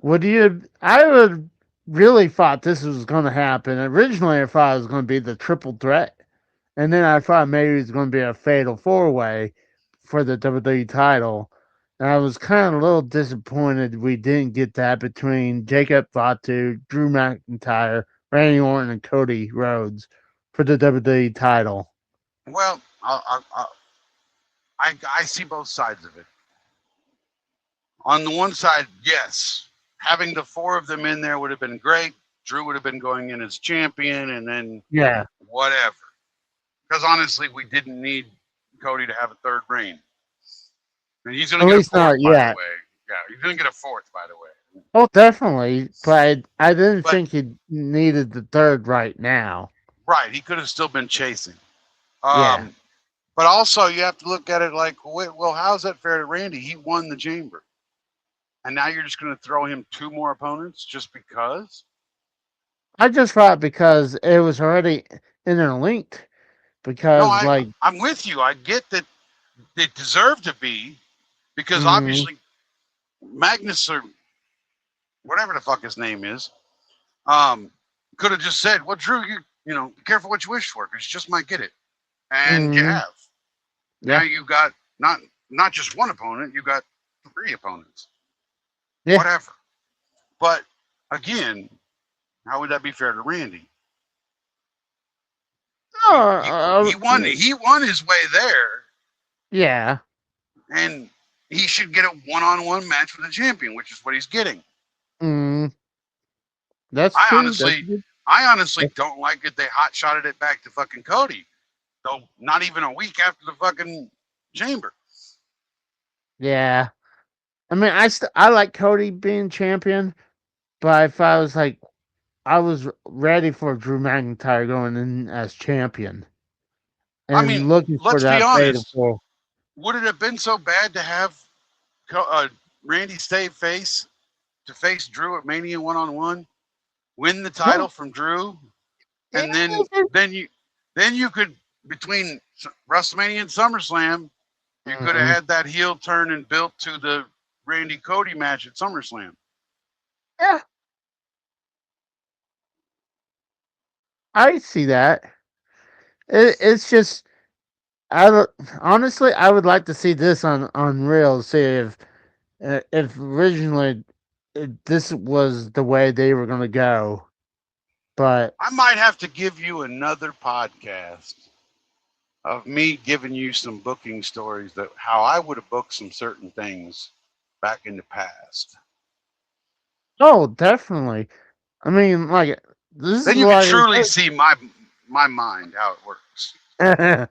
would you? I would really thought this was going to happen. Originally, I thought it was going to be the triple threat, and then I thought maybe it was going to be a fatal four way for the WWE title. And I was kind of a little disappointed we didn't get that between Jacob Fatu, Drew McIntyre, Randy Orton, and Cody Rhodes for the WWE title. Well, I see both sides of it. On the one side, yes, having the 4 of them in there would have been great. Drew would have been going in as champion, and then Yeah, whatever. Because honestly, we didn't need Cody to have a third reign. And he's going at to get a least fourth, not by the yet. way. Yeah, he's going to get a fourth, by the way. Oh, definitely, but I didn't But think he needed the third right now. right, he could have still been chasing. Yeah, Um, but also, you have to look at it like, wait, well, how's that fair to Randy? He won the chamber, and now you're just going to throw him 2 more opponents just because? I just thought because it was already interlinked. No, Because like, I'm with you. I get that they deserve to be because mm, obviously Magnus or whatever the fuck his name is, um, could have just said, "Well, Drew, be careful what you wish for because you just might get it," and you mm, have. Now yeah, you got not just one opponent, you got 3 opponents. yeah. Whatever. But again, how would that be fair to Randy? He he, Oh, he won his way there, yeah. and he should get a one-on-one match with the champion, which is what he's getting. Mm, that's I true. That's honestly, good. I honestly don't like it. They hot shotted it back to fucking Cody. Though not even a week after the fucking chamber. Yeah. I mean, I like Cody being champion, but if I was like, I was ready for Drew McIntyre going in as champion I mean, and looking for let's be that fatal honest. four. Would it have been so bad to have Randy stay to face Drew at Mania 1-on-1, win the title No, from Drew, yeah, and then you could, between WrestleMania and SummerSlam, you could have mm-mm. had that heel turn and built to the Randy Cody match at SummerSlam. Yeah, I see that. It's just honestly, I would like to see this on real. See if originally this was the way they were going to go, but I might have to give you another podcast of me giving you some booking stories that how I would have booked some certain things back in the past. oh, definitely. I mean, like this is Then you can like truly see my mind how it works. no,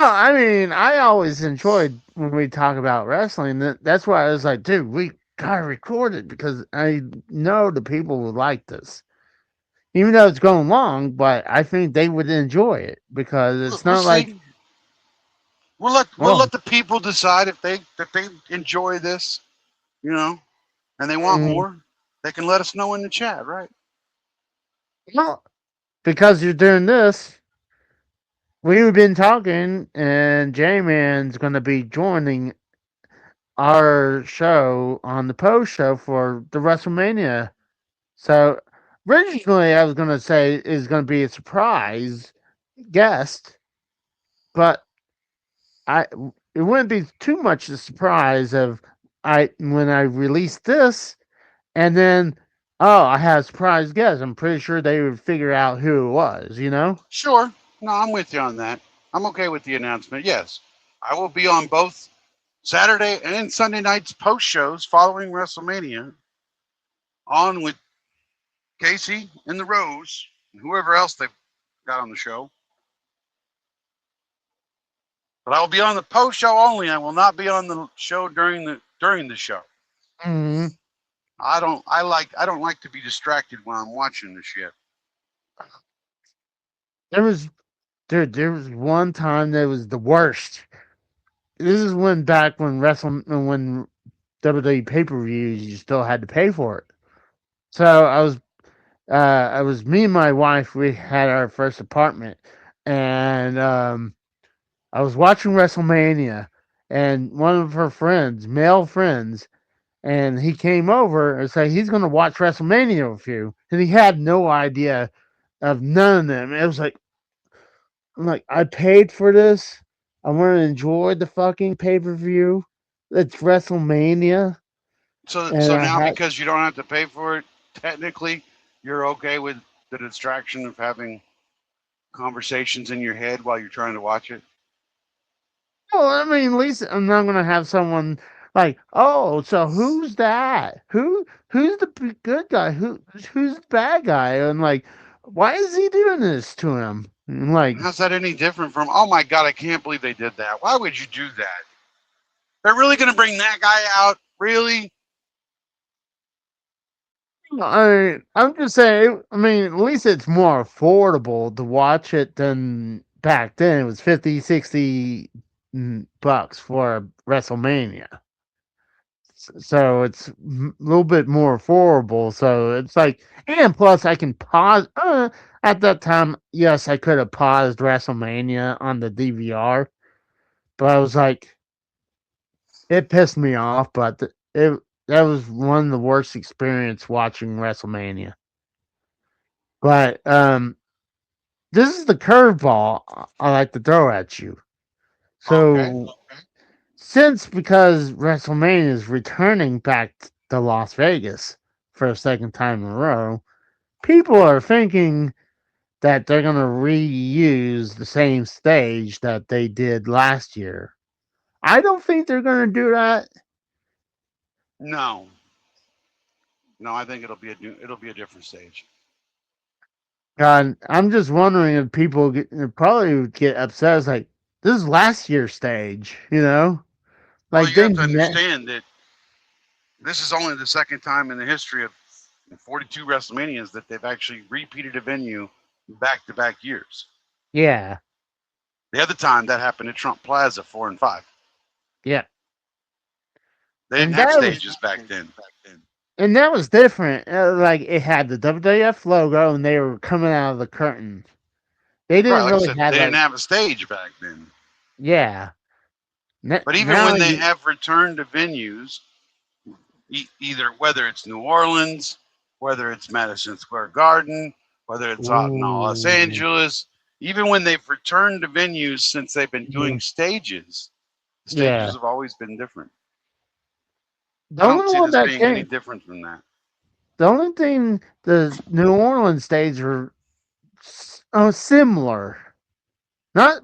I mean, I always enjoyed when we talk about wrestling. That's why I was like, dude, we gotta record it because I know the people would like this. Even though it's going long, but I think they would enjoy it because it's We'll not like, see. We'll let oh, the people decide if they enjoy this, you know, and they want mm, more. They can let us know in the chat, right? no, because you're doing this, we've been talking, and J-Man's going to be joining our show on the post show for the WrestleMania. So originally, I was going to say is going to be a surprise guest, but I it wouldn't be too much a surprise of I when I released this and then I had a surprise guest. I'm pretty sure they would figure out who it was. You know. Sure. No, I'm with you on that. I'm okay with the announcement. Yes, I will be on both Saturday and Sunday night's post shows following WrestleMania, on with Casey and the Rose and whoever else they've got on the show. But I will be on the post show only. I will not be on the show during the show. Mm-hmm. I don't like to be distracted while I'm watching the shit. There was there was one time that was the worst. This is when WWE pay per views you still had to pay for it. So I was me and my wife. We had our first apartment, and I was watching WrestleMania, and one of her friends, male friends, and he came over and said he's going to watch WrestleMania with you, and he had no idea of none of them. It was like I'm like I paid for this. I want to enjoy the fucking pay per view. It's WrestleMania, and So I now, had because you don't have to pay for it, technically, you're okay with the distraction of having conversations in your head while you're trying to watch it. well, I mean, at least I'm not gonna have someone like, oh, so who's that? Who's the good guy? Who's the bad guy? And like, why is he doing this to him? And like, How's that any different from? Oh my god, I can't believe they did that. Why would you do that? They're really going to bring that guy out? Really? I'm just saying. I mean, at least it's more affordable to watch it than back then. It was 50, 60 bucks for WrestleMania. So it's a little bit more affordable. So it's like, and plus I can pause. At that time, yes, I could have paused WrestleMania on the DVR, but I was like, it pissed me off. But it that was one of the worst experience watching WrestleMania. But this is the curveball I like to throw at you. Okay. So since because WrestleMania is returning back to Las Vegas for a second time in a row, people are thinking that they're going to reuse the same stage that they did last year. I don't think they're going to do that. No, no, I think it'll be a different stage. I'm just wondering if people probably would get upset. It's like, this is last year's stage, you know? Well, Like, you they have to met. understand that this is only the second time in the history of 42 WrestleManias that they've actually repeated a venue back to back years. Yeah, The other time that happened at Trump Plaza 4 and 5. yeah. They didn't And have that was stages back then. and that was different. Like, it had the WWF logo, and they were coming out of the curtain. They Right, didn't like I really said, have they didn't like, have a stage back then. yeah. But even Now when they you, have returned to venues, either whether it's New Orleans, whether it's Madison Square Garden, whether it's out in Los ooh, Angeles, even when they've returned to venues since they've been yeah, doing stages, the stages yeah. have always been different. The I don't only see one this that being any came, different from that. the only thing the New Orleans stage were similar, not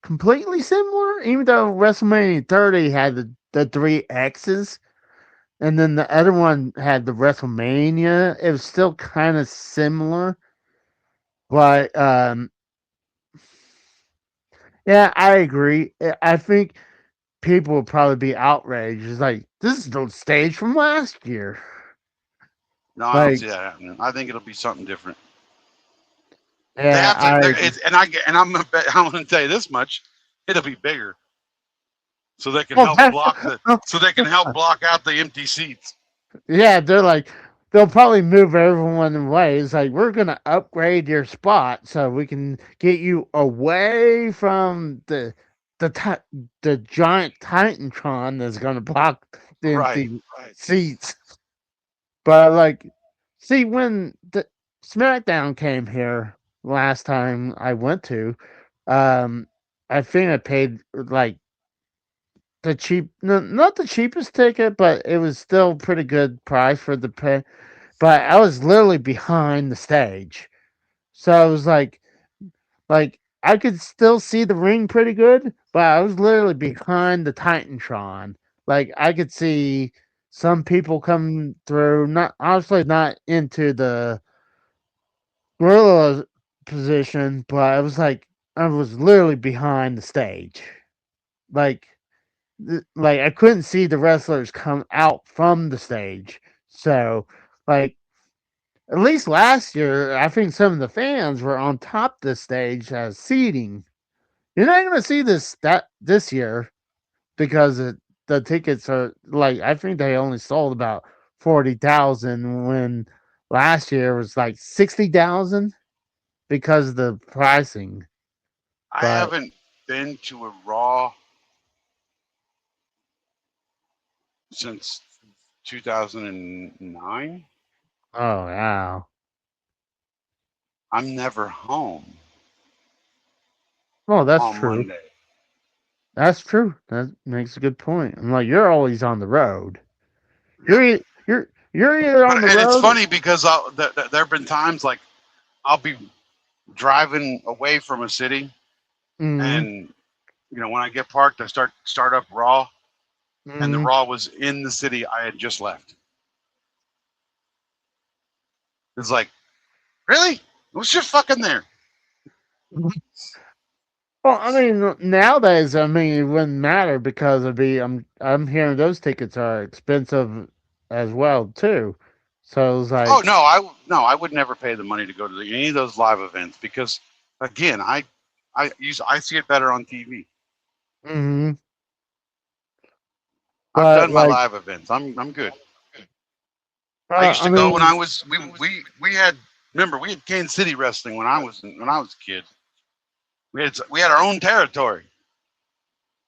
completely similar. Even though WrestleMania 30 had the three X's, and then the other one had the WrestleMania, it was still kind of similar. But yeah, I agree. I think people would probably be outraged. It's like, this is the stage from last year. No, I don't Like, see that happening. I think it'll be something different. They yeah, have to, I agree. and I'm gonna bet, I'm gonna tell you this much: it'll be bigger, so they can Well, help that's, block the, so they can help block out the empty seats. yeah, they're like, they'll probably move everyone away. It's like, we're gonna upgrade your spot so we can get you away from the giant Titantron that's gonna block the Right. empty seats. But like, see, when the SmackDown came here last time I went to, um, I think I paid like the cheap, no, not the cheapest ticket, but it was still pretty good price for the pay. But I was literally behind the stage, so I was like I could still see the ring pretty good, but I was literally behind the Titantron. Like, I could see some people come through. Not obviously not into the gorilla position, but I was literally behind the stage. Like, like I couldn't see the wrestlers come out from the stage. So, like, at least last year, I think some of the fans were on top of the stage as seating. You're not going to see this year because the tickets are like, I think they only sold about 40,000 when last year was like 60,000 because of the pricing. I But haven't been to a Raw since 2009. oh wow, I'm never home well, that's on true. Monday. That's true. That makes a good point. I'm like, you're always on the road. Yep. You're either But on the and it's road. funny because there have been times like I'll be driving away from a city, Mm, and when I get parked, I start up Raw, and the mm. Raw was in the city I had just left. It's like, really? It was just fucking there. Well, I mean, nowadays, I mean, it wouldn't matter because I'm hearing those tickets are expensive as well too. So it's Oh like, no, I would never pay the money to go to any of those live events because, again, I see it better on TV. hmm I've but done my like, live events. I'm good. I used I to go when mean, I was we had remember we had Kansas City wrestling when I was a kid. We had our own territory.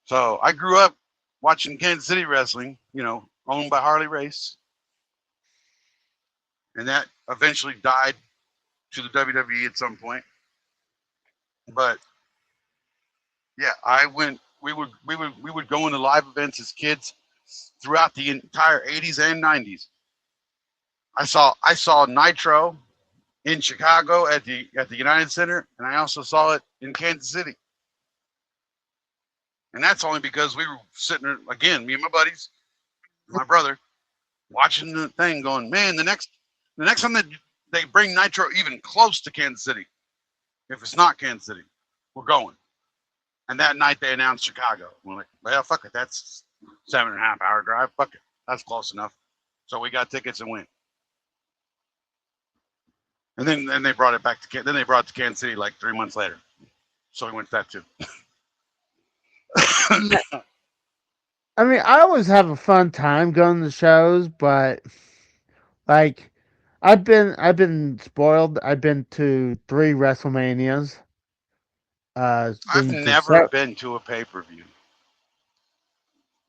So I grew up watching Kansas City wrestling, owned by Harley Race, and that eventually died to the WWE at some point. But yeah, I went. We would go into live events as kids throughout the entire 80s and 90s. I saw Nitro in Chicago at the United Center, and I also saw it in Kansas City. And that's only because we were sitting there again, me and my buddies, my brother, watching the thing, going, man, the next time that they bring Nitro even close to Kansas City. If it's not Kansas City, we're going. And that night they announced Chicago. We're like, well, fuck it. That's 7.5 hour drive. Fuck it. That's close enough. So we got tickets and went. And then they brought it back to then they brought it to Kansas City like 3 months later. So we went to that too. Yeah. I mean, I always have a fun time going to shows, but like I've been spoiled. I've been to 3 WrestleManias. I've Been to never been to a pay per view.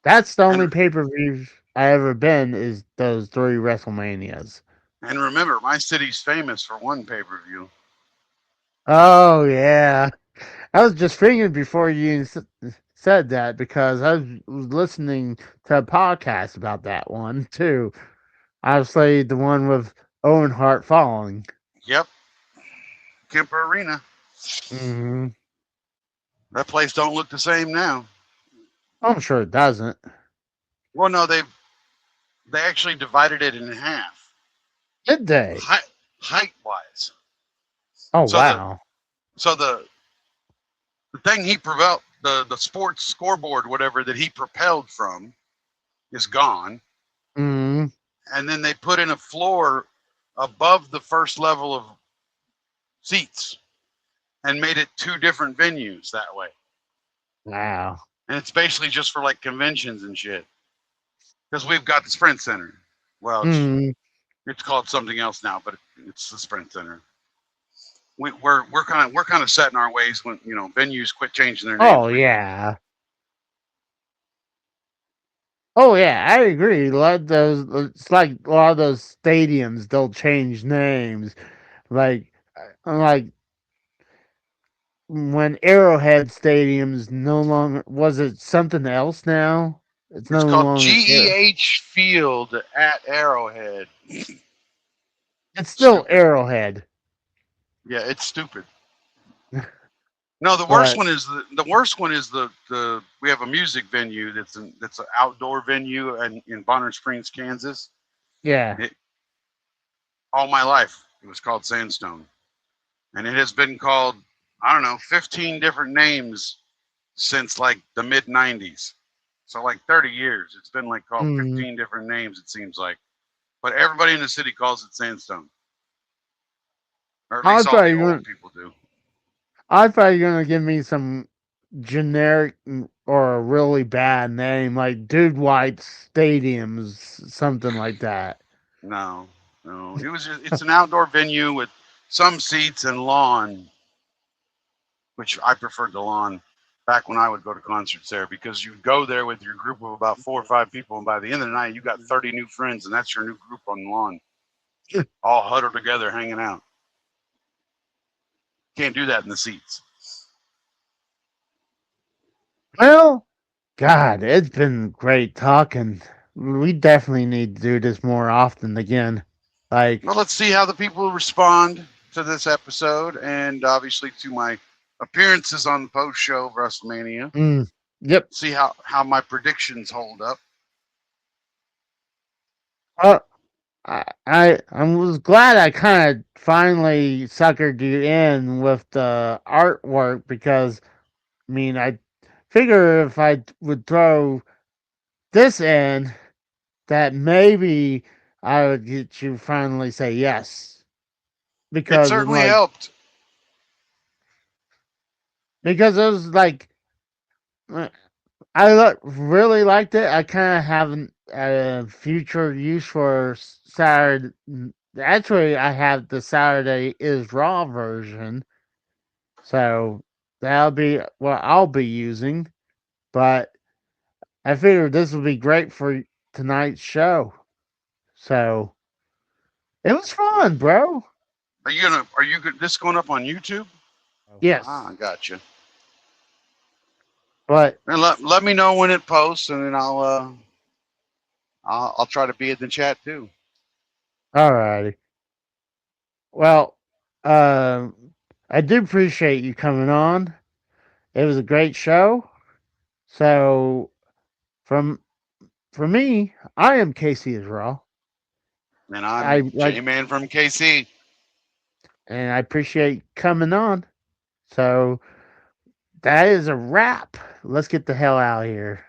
that's the only And pay-per-view I ever been is those 3 WrestleManias. and remember, my city's famous for one pay per view. Oh yeah, I was just thinking before you said that because I was listening to a podcast about that one too. Obviously, the one with Owen Hart falling. Yep, Kemper Arena. Hmm. That place don't look the same now. I'm sure it doesn't. Well, no, they actually divided it in half, Did they? height wise. Oh So wow. the thing he propelled the sports scoreboard whatever that he propelled from is gone, Hmm. and then they put in a floor above the first level of seats and made it two different venues that way. Wow. And it's basically just for like conventions and shit. Because we've got the Sprint Center. Well, Hmm. it's called something else now, but it's the Sprint Center. We're kind of set in our ways when venues quit changing their names. Oh yeah. Oh yeah, I agree. A lot of those, it's like a lot of those stadiums, they'll change names. Like, like when Arrowhead Stadium's no longer was it something else now? It's It's no called longer Arrow. GEH Field at Arrowhead. It's still Stupid. Arrowhead, Yeah, it's stupid. No, the worst but one is the worst one is the we have a music venue that's an outdoor venue in Bonner Springs, Kansas. yeah. It, all my life it was called Sandstone, and it has been called, I don't know, 15 different names since like the mid 90s. So like 30 years, it's been like called Mm. 15 different names. It seems like, but everybody in the city calls it Sandstone, or at I least all thought the you old were. people do. I thought you were gonna give me some generic or a really bad name like Dude White Stadiums, something like that. No, no, it's an outdoor venue with some seats and lawn, which I preferred the lawn back when I would go to concerts there, because you go there with your group of about 4 or 5 people, and by the end of the night, you got 30 new friends, and that's your new group on the lawn, all huddled together, hanging out. Can't do that in the seats. Well, God, it's been great talking. We definitely need to do this more often again. Well, Like, let's see how the people respond to this episode, and obviously to my appearances on the post show of WrestleMania. mm, yep. See how my predictions hold up. Uh, I was glad I kind of finally suckered you in with the artwork because I mean I figure if I would throw this in that maybe I would get you finally say yes It because I'm certainly like helped. because it was like uh, really liked it. I kind of have a future use for Saturday. Actually, I have the Saturday is Raw version, so that'll be what I'll be using. But I figured this would be great for tonight's show. So it was fun, bro. Are you this going up on YouTube? Yes, Ah, I got you. but And let me know when it posts, and then I'll try to be in the chat too. alrighty. Well, um, I do appreciate you coming on. It was a great show. So from for me, I am Casey Israel. And I'm I like J-Man from KC. and I appreciate coming on. So that is a wrap. Let's get the hell out of here.